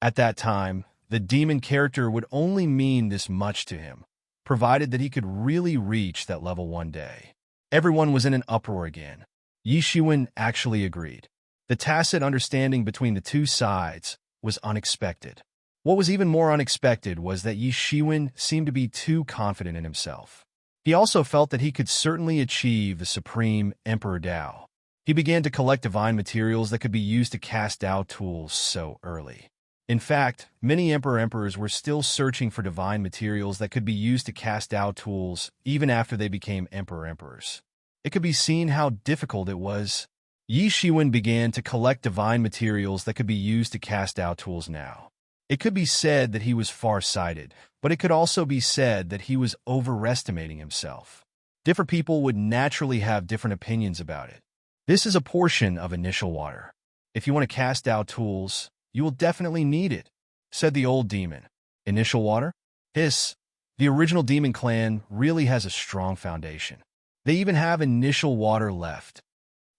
At that time, the demon character would only mean this much to him, provided that he could really reach that level one day. Everyone was in an uproar again. Yi Shiwen actually agreed. The tacit understanding between the two sides was unexpected. What was even more unexpected was that Yi Shiwen seemed to be too confident in himself. He also felt that he could certainly achieve the supreme Emperor Tao. He began to collect divine materials that could be used to cast Tao tools so early. In fact, many emperors were still searching for divine materials that could be used to cast Tao tools even after they became emperors. It could be seen how difficult it was. Yi Shiwen began to collect divine materials that could be used to cast Tao tools now. It could be said that he was far-sighted, but it could also be said that he was overestimating himself. Different people would naturally have different opinions about it. This is a portion of initial water. If you want to cast Tao tools, you will definitely need it, said the old demon. Initial water? Hiss. The original demon clan really has a strong foundation. They even have initial water left.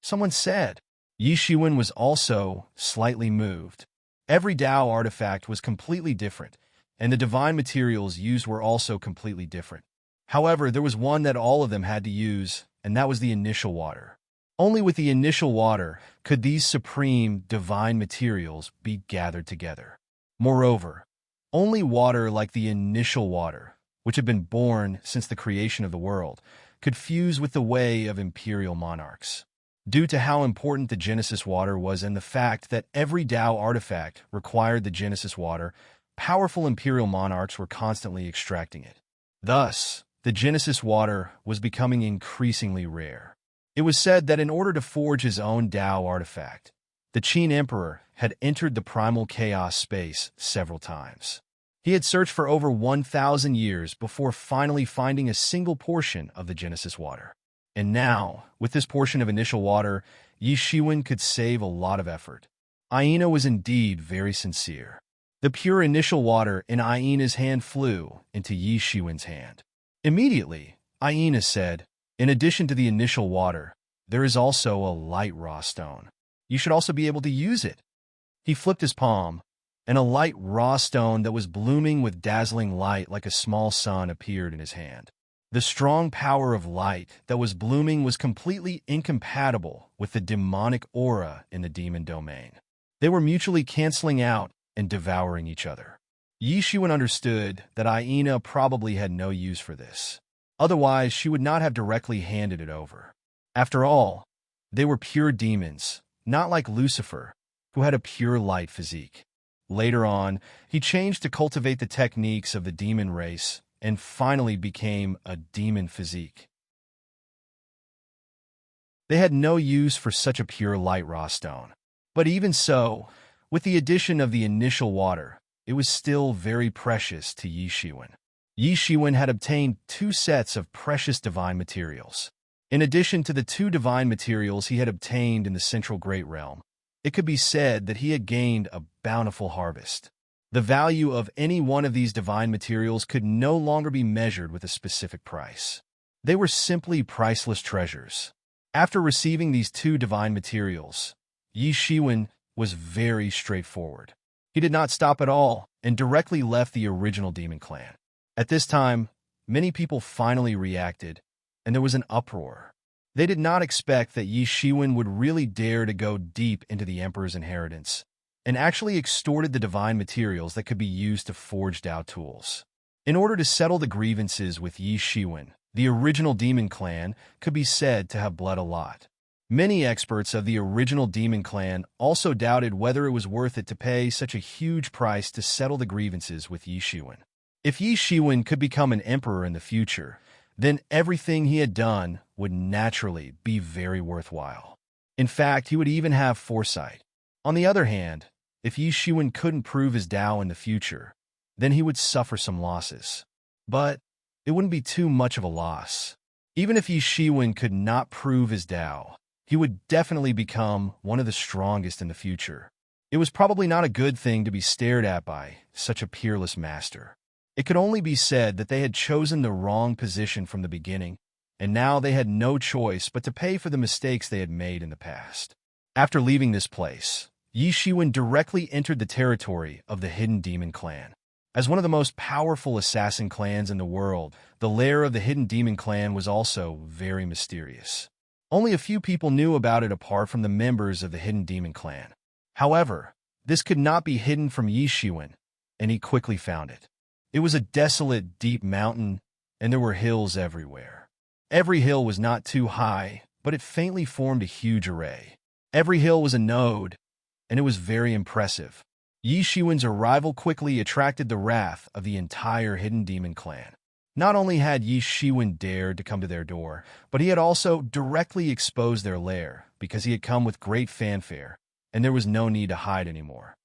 Someone said. Yi Shiwen was also slightly moved. Every Tao artifact was completely different, and the divine materials used were also completely different. However, there was one that all of them had to use, and that was the initial water. Only with the initial water could these supreme divine materials be gathered together. Moreover, only water like the initial water, which had been born since the creation of the world, could fuse with the way of imperial monarchs. Due to how important the Genesis water was and the fact that every Tao artifact required the Genesis water, powerful imperial monarchs were constantly extracting it. Thus, the Genesis water was becoming increasingly rare. It was said that in order to forge his own Tao artifact, the Qin Emperor had entered the primal chaos space several times. He had searched for over 1,000 years before finally finding a single portion of the Genesis water. And now, with this portion of initial water, Yi Shiwen could save a lot of effort. Aina was indeed very sincere. The pure initial water in Aina's hand flew into Yi Shiwen's hand. Immediately, Aina said, in addition to the initial water, there is also a light raw stone. You should also be able to use it. He flipped his palm, and a light raw stone that was blooming with dazzling light like a small sun appeared in his hand. The strong power of light that was blooming was completely incompatible with the demonic aura in the demon domain. They were mutually canceling out and devouring each other. Yi Shiwen understood that Aina probably had no use for this. Otherwise, she would not have directly handed it over. After all, they were pure demons, not like Lucifer, who had a pure light physique. Later on, he changed to cultivate the techniques of the demon race and finally became a demon physique. They had no use for such a pure light raw stone. But even so, with the addition of the initial water, it was still very precious to Yi Shiwen. Yi Shiwen had obtained 2 sets of precious divine materials. In addition to the 2 divine materials he had obtained in the Central Great Realm, it could be said that he had gained a bountiful harvest. The value of any one of these divine materials could no longer be measured with a specific price. They were simply priceless treasures. After receiving these 2 divine materials, Yi Shiwen was very straightforward. He did not stop at all and directly left the original demon clan. At this time, many people finally reacted, and there was an uproar. They did not expect that Yi Shiwen would really dare to go deep into the Emperor's inheritance, and actually extorted the divine materials that could be used to forge Tao tools. In order to settle the grievances with Yi Shiwen, the original demon clan could be said to have bled a lot. Many experts of the original demon clan also doubted whether it was worth it to pay such a huge price to settle the grievances with Yi Shiwen. If Yi Shiwen could become an emperor in the future, then everything he had done would naturally be very worthwhile. In fact, he would even have foresight. On the other hand, if Yi Shiwen couldn't prove his Tao in the future, then he would suffer some losses. But it wouldn't be too much of a loss. Even if Yi Shiwen could not prove his Tao, he would definitely become one of the strongest in the future. It was probably not a good thing to be stared at by such a peerless master. It could only be said that they had chosen the wrong position from the beginning, and now they had no choice but to pay for the mistakes they had made in the past. After leaving this place, Yi Shiwen directly entered the territory of the Hidden Demon Clan. As one of the most powerful assassin clans in the world, the lair of the Hidden Demon Clan was also very mysterious. Only a few people knew about it apart from the members of the Hidden Demon Clan. However, this could not be hidden from Yi Shiwen, and he quickly found it. It was a desolate, deep mountain, and there were hills everywhere. Every hill was not too high, but it faintly formed a huge array. Every hill was a node, and it was very impressive. Yi Shiwen's arrival quickly attracted the wrath of the entire Hidden Demon Clan. Not only had Yi Shiwen dared to come to their door, but he had also directly exposed their lair because he had come with great fanfare, and there was no need to hide anymore.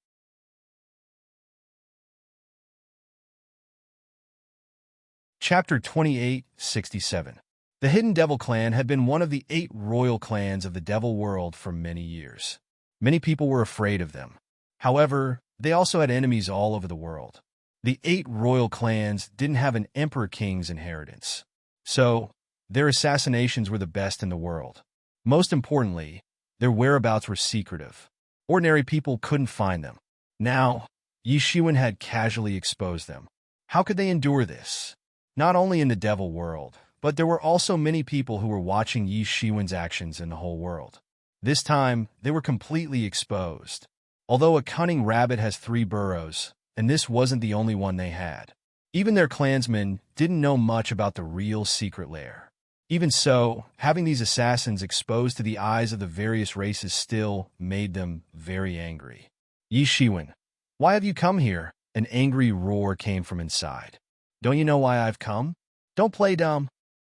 Chapter 2867. The Hidden Devil Clan had been one of the 8 royal clans of the Devil World for many years. Many people were afraid of them. However, they also had enemies all over the world. The 8 royal clans didn't have an Emperor King's inheritance, so their assassinations were the best in the world. Most importantly, their whereabouts were secretive. Ordinary people couldn't find them. Now, Yi Shiwen had casually exposed them. How could they endure this? Not only in the Devil World, but there were also many people who were watching Yi Shiwen's actions in the whole world. This time, they were completely exposed. Although a cunning rabbit has 3 burrows, and this wasn't the only one they had. Even their clansmen didn't know much about the real secret lair. Even so, having these assassins exposed to the eyes of the various races still made them very angry. Yi Shiwen, why have you come here? An angry roar came from inside. Don't you know why I've come? Don't play dumb.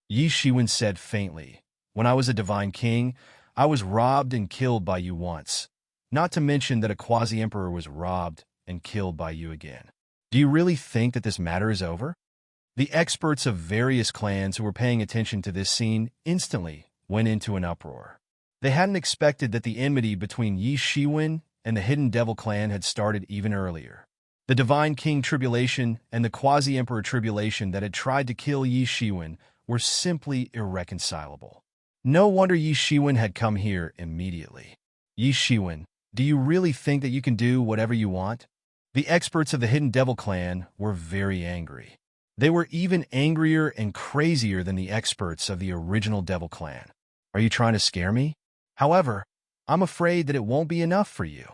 Yi Shiwen said faintly, when I was a divine king, I was robbed and killed by you once. Not to mention that a quasi-emperor was robbed and killed by you again. Do you really think that this matter is over? The experts of various clans who were paying attention to this scene instantly went into an uproar. They hadn't expected that the enmity between Yi Shiwen and the Hidden Devil Clan had started even earlier. The Divine King Tribulation and the Quasi-Emperor Tribulation that had tried to kill Yi Shiwen were simply irreconcilable. No wonder Yi Shiwen had come here immediately. Yi Shiwen, do you really think that you can do whatever you want? The experts of the Hidden Devil Clan were very angry. They were even angrier and crazier than the experts of the original Devil Clan. Are you trying to scare me? However, I'm afraid that it won't be enough for you.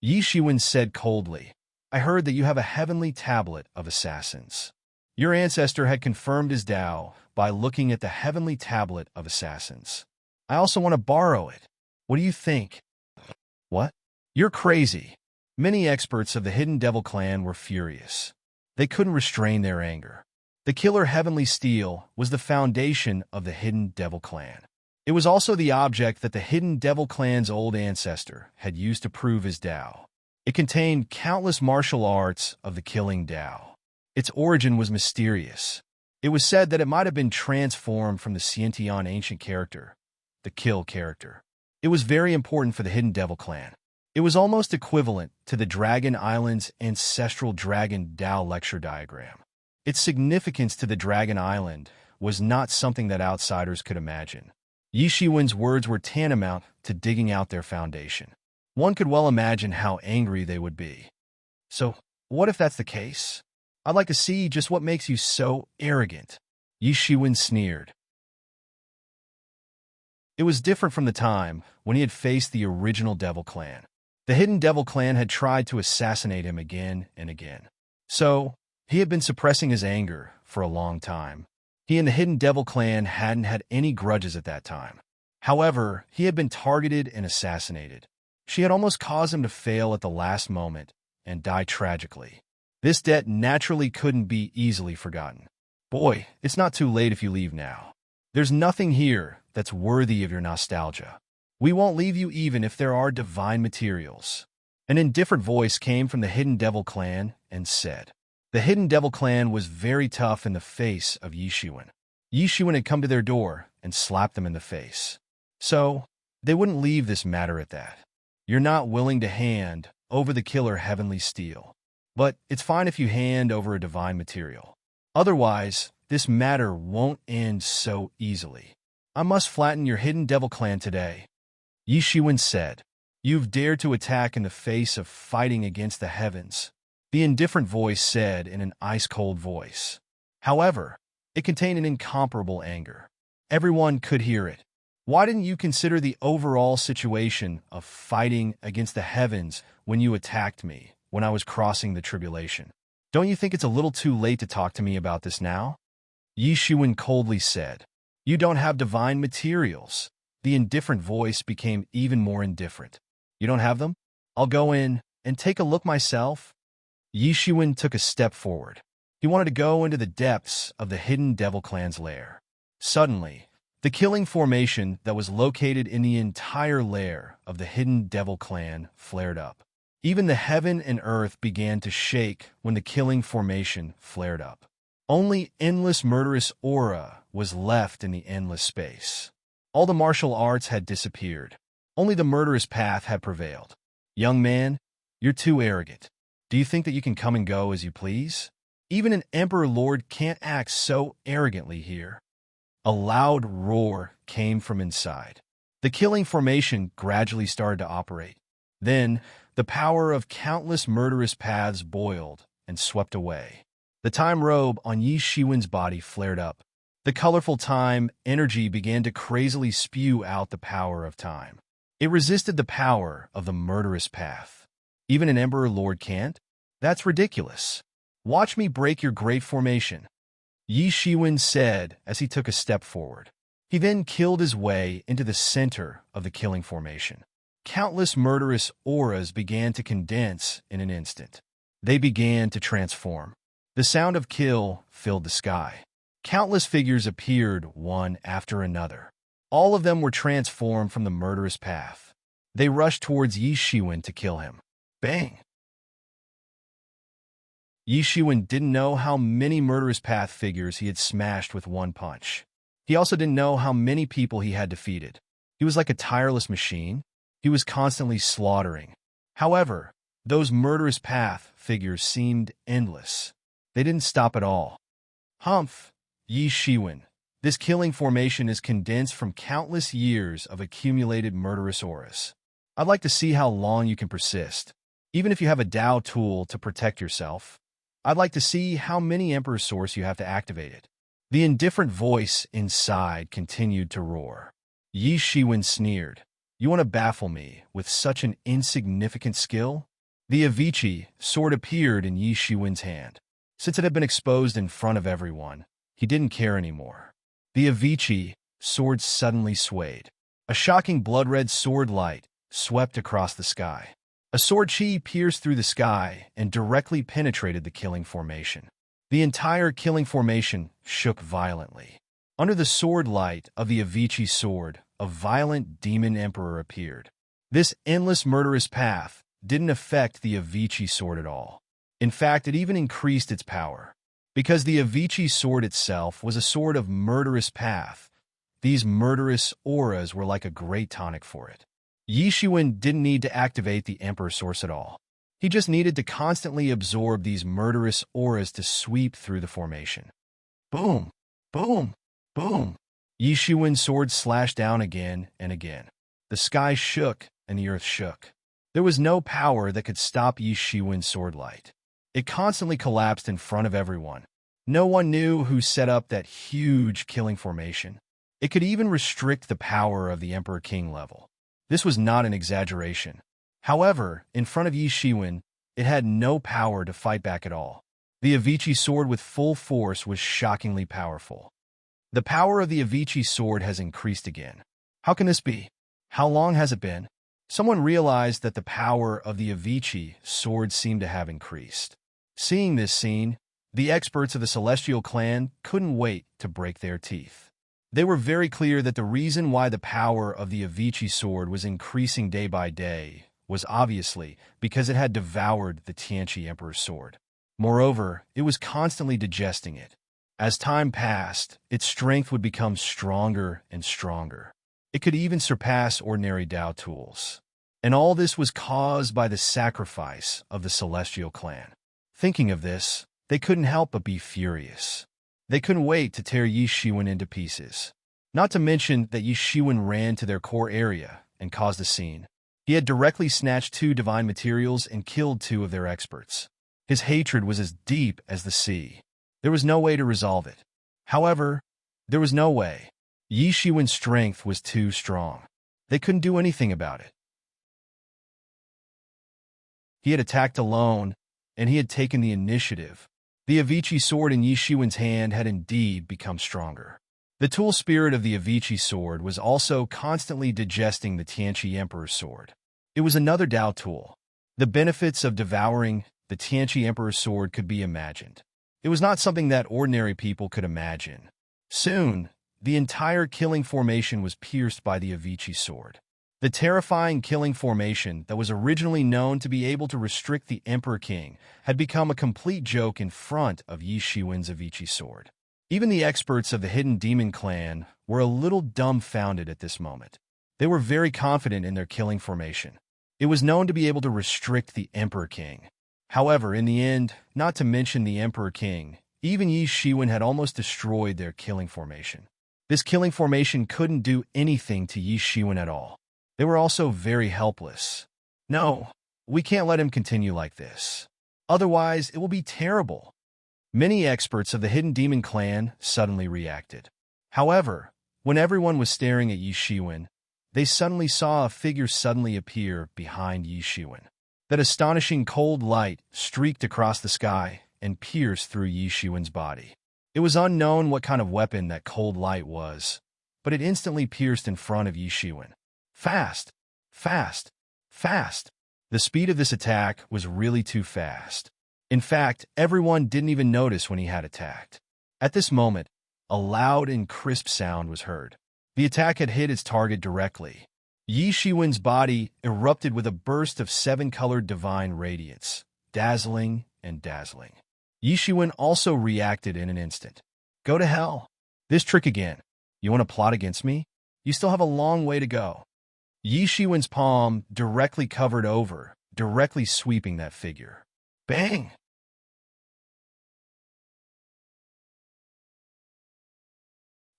Yi Shiwen said coldly, I heard that you have a heavenly tablet of assassins. Your ancestor had confirmed his Tao by looking at the heavenly tablet of assassins. I also want to borrow it. What do you think? What? You're crazy. Many experts of the Hidden Devil Clan were furious. They couldn't restrain their anger. The killer Heavenly Steel was the foundation of the Hidden Devil Clan. It was also the object that the Hidden Devil Clan's old ancestor had used to prove his Tao. It contained countless martial arts of the killing Tao. Its origin was mysterious. It was said that it might have been transformed from the Xiantian ancient character, the Kill character. It was very important for the Hidden Devil Clan. It was almost equivalent to the Dragon Island's ancestral Dragon Tao lecture diagram. Its significance to the Dragon Island was not something that outsiders could imagine. Yi Shiwen's words were tantamount to digging out their foundation. One could well imagine how angry they would be. So, what if that's the case? I'd like to see just what makes you so arrogant. Yi Shiwen sneered. It was different from the time when he had faced the original Devil Clan. The Hidden Devil Clan had tried to assassinate him again and again. So, he had been suppressing his anger for a long time. He and the Hidden Devil Clan hadn't had any grudges at that time. However, he had been targeted and assassinated. She had almost caused him to fail at the last moment and die tragically. This debt naturally couldn't be easily forgotten. Boy, it's not too late if you leave now. There's nothing here that's worthy of your nostalgia. We won't leave you even if there are divine materials. An indifferent voice came from the Hidden Devil clan and said. The Hidden Devil clan was very tough in the face of Yishuan. Yishuan had come to their door and slapped them in the face. So, they wouldn't leave this matter at that. You're not willing to hand over the killer heavenly steel. But it's fine if you hand over a divine material. Otherwise, this matter won't end so easily. I must flatten your Hidden Devil clan today. Yishuan said. You've dared to attack in the face of fighting against the heavens, the indifferent voice said in an ice-cold voice. However, it contained an incomparable anger. Everyone could hear it. Why didn't you consider the overall situation of fighting against the heavens when you attacked me, when I was crossing the tribulation? Don't you think it's a little too late to talk to me about this now? Yishuan coldly said. You don't have divine materials. The indifferent voice became even more indifferent. You don't have them? I'll go in and take a look myself. Yishuan took a step forward. He wanted to go into the depths of the Hidden Devil clan's lair. Suddenly, the killing formation that was located in the entire lair of the Hidden Devil clan flared up. Even the heaven and earth began to shake when the killing formation flared up. Only endless murderous aura was left in the endless space. All the martial arts had disappeared. Only the murderous path had prevailed. Young man, you're too arrogant. Do you think that you can come and go as you please? Even an Emperor Lord can't act so arrogantly here. A loud roar came from inside. The killing formation gradually started to operate. Then, the power of countless murderous paths boiled and swept away. The time robe on Yishuan's body flared up. The colorful time energy began to crazily spew out the power of time. It resisted the power of the murderous path. Even an Emperor Lord can't? That's ridiculous. Watch me break your great formation. Yishuan said as he took a step forward. He then killed his way into the center of the killing formation. Countless murderous auras began to condense in an instant. They began to transform. The sound of kill filled the sky. Countless figures appeared one after another. All of them were transformed from the murderous path. They rushed towards Yishuan to kill him. Bang! Yishuan didn't know how many murderous path figures he had smashed with one punch. He also didn't know how many people he had defeated. He was like a tireless machine. He was constantly slaughtering. However, those murderous path figures seemed endless. They didn't stop at all. Humph! Yishuan. This killing formation is condensed from countless years of accumulated murderous auras. I'd like to see how long you can persist. Even if you have a Dao tool to protect yourself, I'd like to see how many Emperor Source you have to activate it. The indifferent voice inside continued to roar. Yishuan sneered. You want to baffle me with such an insignificant skill? The Avicii sword appeared in Yishuan's hand. Since it had been exposed in front of everyone, he didn't care anymore. The Avicii sword suddenly swayed. A shocking blood-red sword light swept across the sky. A sword chi pierced through the sky and directly penetrated the killing formation. The entire killing formation shook violently. Under the sword light of the Avicii sword, a violent demon emperor appeared. This endless murderous path didn't affect the Avicii sword at all. In fact, it even increased its power. Because the Avicii sword itself was a sword of murderous path, these murderous auras were like a great tonic for it. Yishuan didn't need to activate the Emperor Source at all. He just needed to constantly absorb these murderous auras to sweep through the formation. Boom! Boom! Boom! Yishuan's sword slashed down again and again. The sky shook and the earth shook. There was no power that could stop Yishuan's sword light. It constantly collapsed in front of everyone. No one knew who set up that huge killing formation. It could even restrict the power of the Emperor King level. This was not an exaggeration. However, in front of Yishuan, it had no power to fight back at all. The Avicii sword with full force was shockingly powerful. The power of the Avicii sword has increased again. How can this be? How long has it been? Someone realized that the power of the Avicii sword seemed to have increased. Seeing this scene, the experts of the Celestial clan couldn't wait to break their teeth. They were very clear that the reason why the power of the Avicii sword was increasing day by day was obviously because it had devoured the Tianqi Emperor's sword. Moreover, it was constantly digesting it. As time passed, its strength would become stronger and stronger. It could even surpass ordinary Dao tools. And all this was caused by the sacrifice of the Celestial clan. Thinking of this, they couldn't help but be furious. They couldn't wait to tear Yi Shiwen into pieces. Not to mention that Yi Shiwen ran to their core area and caused a scene. He had directly snatched 2 divine materials and killed 2 of their experts. His hatred was as deep as the sea. There was no way to resolve it. However, there was no way. Yi Shiwen's strength was too strong. They couldn't do anything about it. He had attacked alone, and he had taken the initiative. The Avicii sword in Yi Shiwen's hand had indeed become stronger. The tool spirit of the Avicii sword was also constantly digesting the Tianqi Emperor's sword. It was another Dao tool. The benefits of devouring the Tianqi Emperor's sword could be imagined. It was not something that ordinary people could imagine. Soon, the entire killing formation was pierced by the Avicii sword. The terrifying killing formation that was originally known to be able to restrict the Emperor King had become a complete joke in front of Yi Shiwen's Avicii sword. Even the experts of the Hidden Demon clan were a little dumbfounded at this moment. They were very confident in their killing formation. It was known to be able to restrict the Emperor King. However, in the end, not to mention the Emperor King, even Yi Shiwen had almost destroyed their killing formation. This killing formation couldn't do anything to Yi Shiwen at all. They were also very helpless. No, we can't let him continue like this. Otherwise, it will be terrible. Many experts of the Hidden Demon clan suddenly reacted. However, when everyone was staring at Yi Shiwen, they suddenly saw a figure suddenly appear behind Yi Shiwen. That astonishing cold light streaked across the sky and pierced through Yi Shiwen's body. It was unknown what kind of weapon that cold light was, but it instantly pierced in front of Yi Shiwen. Fast! Fast! Fast! The speed of this attack was really too fast. In fact, everyone didn't even notice when he had attacked. At this moment, a loud and crisp sound was heard. The attack had hit its target directly. Yi Shiwen's body erupted with a burst of 7-colored divine radiance, dazzling and dazzling. Yi Shiwen also reacted in an instant. Go to hell. This trick again. You want to plot against me? You still have a long way to go. Yi Shiwen's palm directly covered over, directly sweeping that figure. Bang!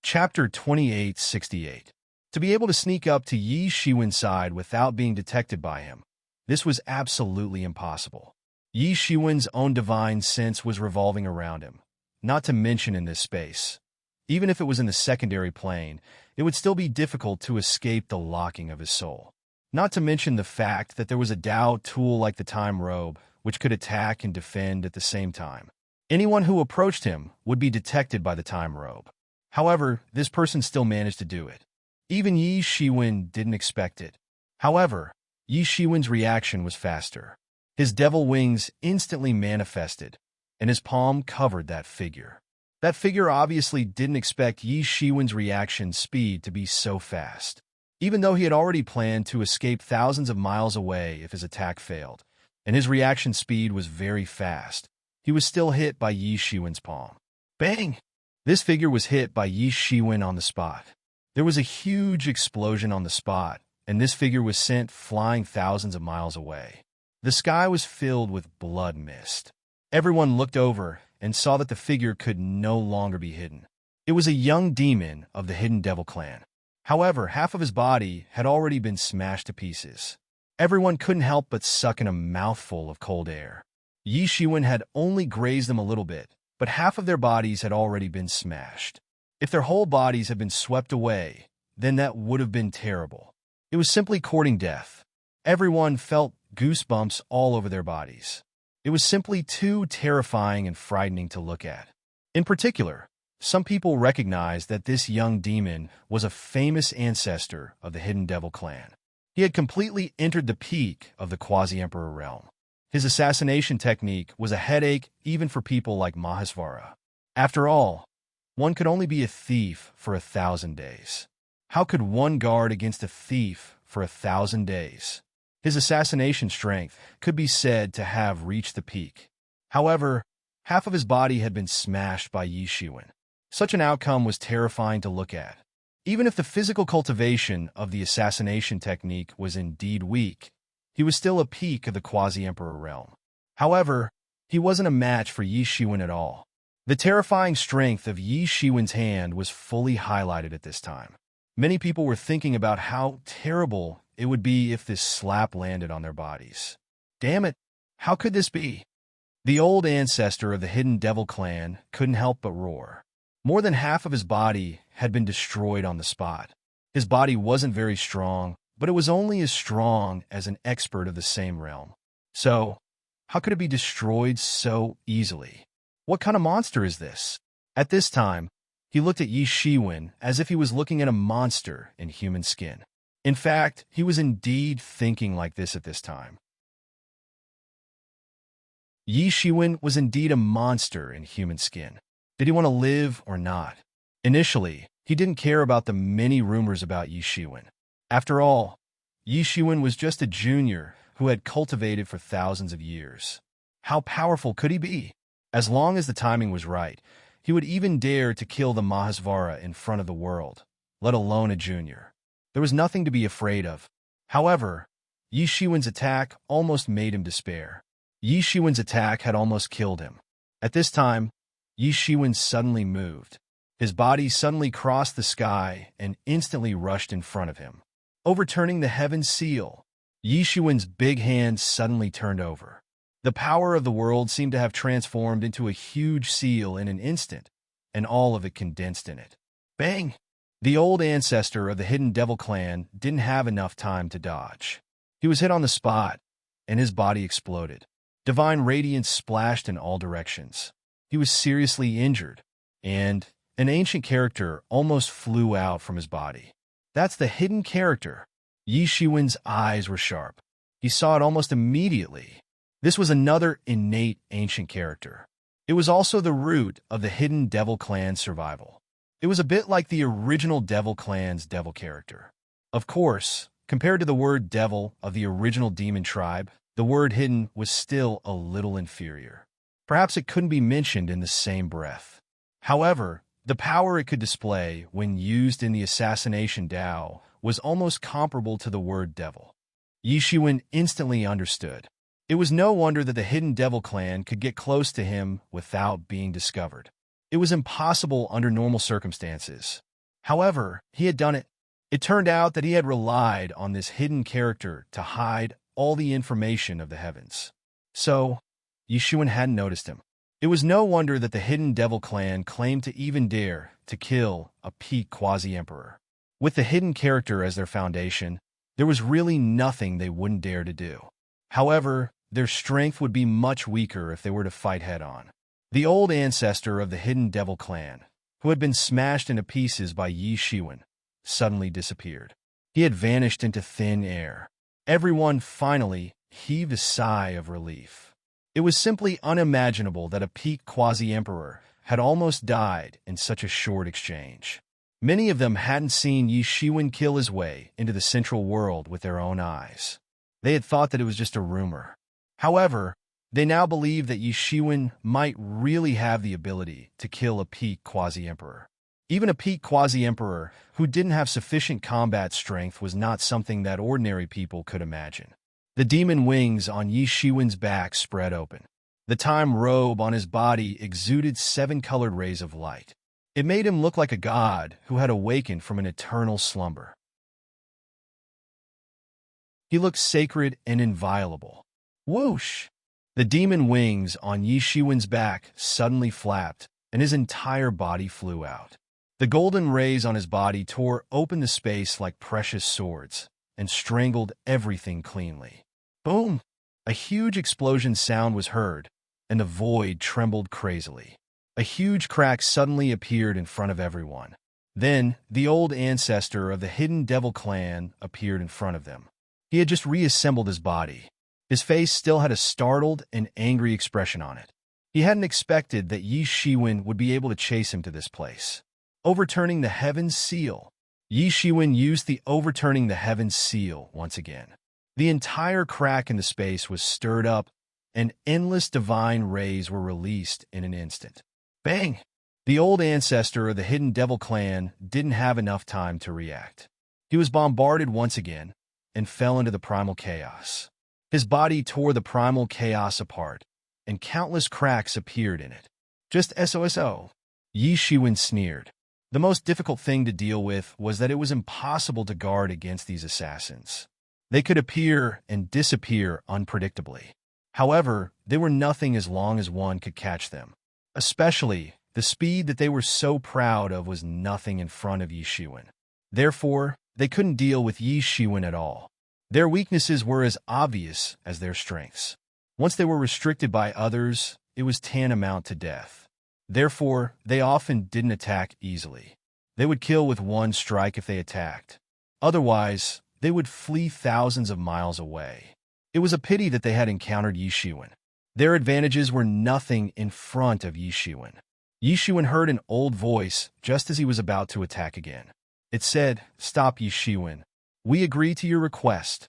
Chapter 2868. To be able to sneak up to Yi Shiwen's side without being detected by him, this was absolutely impossible. Yi Shiwen's own divine sense was revolving around him, not to mention in this space. Even if it was in the secondary plane, it would still be difficult to escape the locking of his soul. Not to mention the fact that there was a Dao tool like the Time Robe, which could attack and defend at the same time. Anyone who approached him would be detected by the Time Robe. However, this person still managed to do it. Even Yi Shiwen didn't expect it. However, Yi Shiwen's reaction was faster. His devil wings instantly manifested, and his palm covered that figure. That figure obviously didn't expect Yi Shiwen's reaction speed to be so fast. Even though he had already planned to escape thousands of miles away if his attack failed, and his reaction speed was very fast, he was still hit by Yi Shiwen's palm. Bang! This figure was hit by Yi Shiwen on the spot. There was a huge explosion on the spot, and this figure was sent flying thousands of miles away. The sky was filled with blood mist. Everyone looked over and saw that the figure could no longer be hidden. It was a young demon of the Hidden Devil clan. However, half of his body had already been smashed to pieces. Everyone couldn't help but suck in a mouthful of cold air. Yi Shiwen had only grazed them a little bit, but half of their bodies had already been smashed. If their whole bodies had been swept away, then that would have been terrible. It was simply courting death. Everyone felt goosebumps all over their bodies. It was simply too terrifying and frightening to look at. In particular, some people recognized that this young demon was a famous ancestor of the Hidden Devil clan. He had completely entered the peak of the Quasi-Emperor realm. His assassination technique was a headache even for people like Mahasvara. After all, one could only be a thief for 1,000 days. How could one guard against a thief for 1,000 days? His assassination strength could be said to have reached the peak. However, half of his body had been smashed by Yi Shiwen. Such an outcome was terrifying to look at. Even if the physical cultivation of the assassination technique was indeed weak, he was still a peak of the quasi-emperor realm. However, he wasn't a match for Yi Shiwen at all. The terrifying strength of Yi Shiwen's hand was fully highlighted at this time. Many people were thinking about how terrible it would be if this slap landed on their bodies. Damn it, how could this be? The old ancestor of the Hidden Devil clan couldn't help but roar. More than half of his body had been destroyed on the spot. His body wasn't very strong, but it was only as strong as an expert of the same realm. So, how could it be destroyed so easily? What kind of monster is this? At this time, he looked at Yi Shiwen as if he was looking at a monster in human skin. In fact, he was indeed thinking like this at this time. Yi Shiwen was indeed a monster in human skin. Did he want to live or not? Initially, he didn't care about the many rumors about Yi Shiwen. After all, Yi Shiwen was just a junior who had cultivated for thousands of years. How powerful could he be? As long as the timing was right, he would even dare to kill the Mahasvara in front of the world, let alone a junior. There was nothing to be afraid of. However, Yi Shiwen's attack almost made him despair. Yi Shiwen's attack had almost killed him. At this time, Yi Shiwen suddenly moved. His body suddenly crossed the sky and instantly rushed in front of him. Overturning the heaven seal, Yi Shiwen's big hand suddenly turned over. The power of the world seemed to have transformed into a huge seal in an instant, and all of it condensed in it. Bang! The old ancestor of the Hidden Devil clan didn't have enough time to dodge. He was hit on the spot, and his body exploded. Divine radiance splashed in all directions. He was seriously injured, and an ancient character almost flew out from his body. That's the hidden character. Yi Shiwen's eyes were sharp. He saw it almost immediately. This was another innate ancient character. It was also the root of the Hidden Devil clan's survival. It was a bit like the original Devil clan's devil character. Of course, compared to the word devil of the original demon tribe, the word hidden was still a little inferior. Perhaps it couldn't be mentioned in the same breath. However, the power it could display when used in the assassination Tao was almost comparable to the word devil. Yi Shiwen instantly understood. It was no wonder that the Hidden Devil clan could get close to him without being discovered. It was impossible under normal circumstances. However, he had done it. It turned out that he had relied on this hidden character to hide all the information of the heavens. So, Yi Shiwen hadn't noticed him. It was no wonder that the Hidden Devil clan claimed to even dare to kill a peak quasi-emperor. With the hidden character as their foundation, there was really nothing they wouldn't dare to do. However, their strength would be much weaker if they were to fight head-on. The old ancestor of the Hidden Devil clan, who had been smashed into pieces by Yi Shiwen, suddenly disappeared. He had vanished into thin air. Everyone finally heaved a sigh of relief. It was simply unimaginable that a peak quasi-emperor had almost died in such a short exchange. Many of them hadn't seen Yi Shiwen kill his way into the central world with their own eyes. They had thought that it was just a rumor. However, they now believed that Yi Shiwen might really have the ability to kill a peak quasi-emperor. Even a peak quasi-emperor who didn't have sufficient combat strength was not something that ordinary people could imagine. The demon wings on Yi Shiwen's back spread open. The time robe on his body exuded 7 colored rays of light. It made him look like a god who had awakened from an eternal slumber. He looked sacred and inviolable. Whoosh! The demon wings on Yi Shiwen's back suddenly flapped, and his entire body flew out. The golden rays on his body tore open the space like precious swords and strangled everything cleanly. Boom! A huge explosion sound was heard, and the void trembled crazily. A huge crack suddenly appeared in front of everyone. Then, the old ancestor of the Hidden Devil clan appeared in front of them. He had just reassembled his body. His face still had a startled and angry expression on it. He hadn't expected that Yi Shiwen would be able to chase him to this place. Overturning the Heaven's Seal. Yi Shiwen used the Overturning the Heaven's Seal once again. The entire crack in the space was stirred up, and endless divine rays were released in an instant. Bang! The old ancestor of the Hidden Devil clan didn't have enough time to react. He was bombarded once again and fell into the primal chaos. His body tore the primal chaos apart, and countless cracks appeared in it. Just SOSO. Yi Shiwen sneered. The most difficult thing to deal with was that it was impossible to guard against these assassins. They could appear and disappear unpredictably. However, they were nothing as long as one could catch them. Especially, the speed that they were so proud of was nothing in front of Yi Shiwen. Therefore, they couldn't deal with Yi Shiwen at all. Their weaknesses were as obvious as their strengths. Once they were restricted by others, it was tantamount to death. Therefore, they often didn't attack easily. They would kill with one strike if they attacked. Otherwise, they would flee thousands of miles away. It was a pity that they had encountered Yi Shiwen. Their advantages were nothing in front of Yi Shiwen. Yi Shiwen heard an old voice just as he was about to attack again. It said, "Stop, Yi Shiwen. We agree to your request."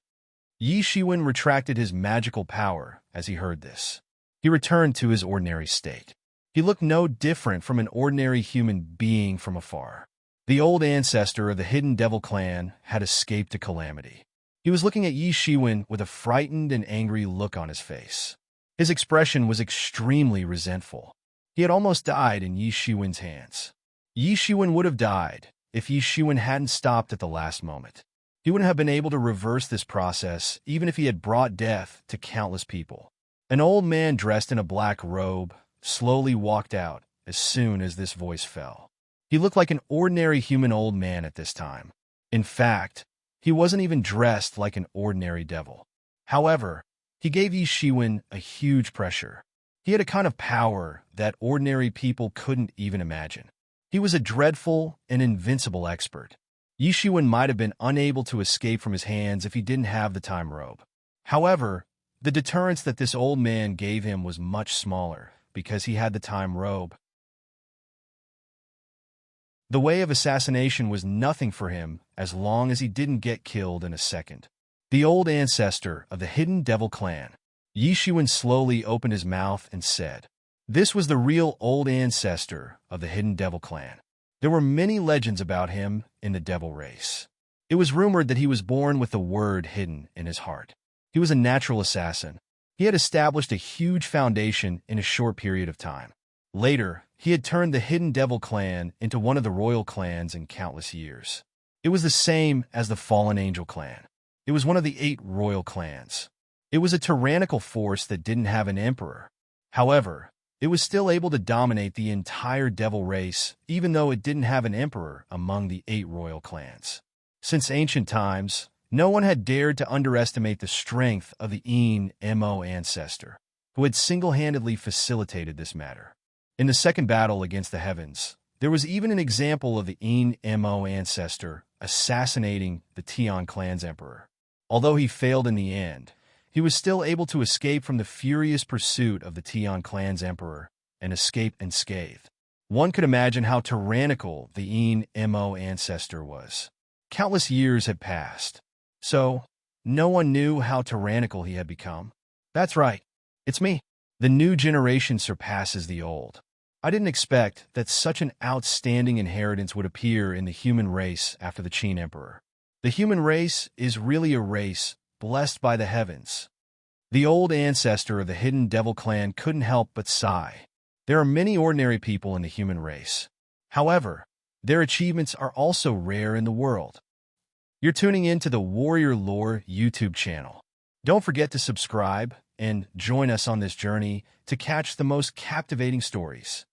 Yi Shiwen retracted his magical power as he heard this. He returned to his ordinary state. He looked no different from an ordinary human being from afar. The old ancestor of the Hidden Devil clan had escaped a calamity. He was looking at Yi Shiwen with a frightened and angry look on his face. His expression was extremely resentful. He had almost died in Yi Shiwen's hands. Yi Shiwen would have died if Yi Shiwen hadn't stopped at the last moment. He wouldn't have been able to reverse this process even if he had brought death to countless people. An old man dressed in a black robe slowly walked out as soon as this voice fell. He looked like an ordinary human old man at this time. In fact, he wasn't even dressed like an ordinary devil. However, he gave Yi Shiwen a huge pressure. He had a kind of power that ordinary people couldn't even imagine. He was a dreadful and invincible expert. Yi Shiwen might have been unable to escape from his hands if he didn't have the time robe. However, the deterrence that this old man gave him was much smaller because he had the time robe. The way of assassination was nothing for him as long as he didn't get killed in a second. The old ancestor of the Hidden Devil clan. Yi Shiwen slowly opened his mouth and said, "This was the real old ancestor of the Hidden Devil clan. There were many legends about him in the devil race. It was rumored that he was born with the word hidden in his heart. He was a natural assassin. He had established a huge foundation in a short period of time. Later, he had turned the Hidden Devil clan into one of the royal clans in countless years. It was the same as the Fallen Angel clan. It was one of the 8 royal clans. It was a tyrannical force that didn't have an emperor. However, it was still able to dominate the entire devil race, even though it didn't have an emperor among the 8 royal clans. Since ancient times, no one had dared to underestimate the strength of the Mo ancestor, who had single-handedly facilitated this matter. In the second battle against the heavens, there was even an example of the Mo ancestor assassinating the Tian clan's emperor. Although he failed in the end, he was still able to escape from the furious pursuit of the Tian clan's emperor and escape unscathed. One could imagine how tyrannical the Mo ancestor was. Countless years had passed, so no one knew how tyrannical he had become. That's right, it's me. The new generation surpasses the old. I didn't expect that such an outstanding inheritance would appear in the human race after the Qin emperor. The human race is really a race blessed by the heavens. The old ancestor of the Hidden Devil clan couldn't help but sigh. There are many ordinary people in the human race. However, their achievements are also rare in the world. You're tuning in to the Warrior Lore YouTube channel. Don't forget to subscribe and join us on this journey to catch the most captivating stories.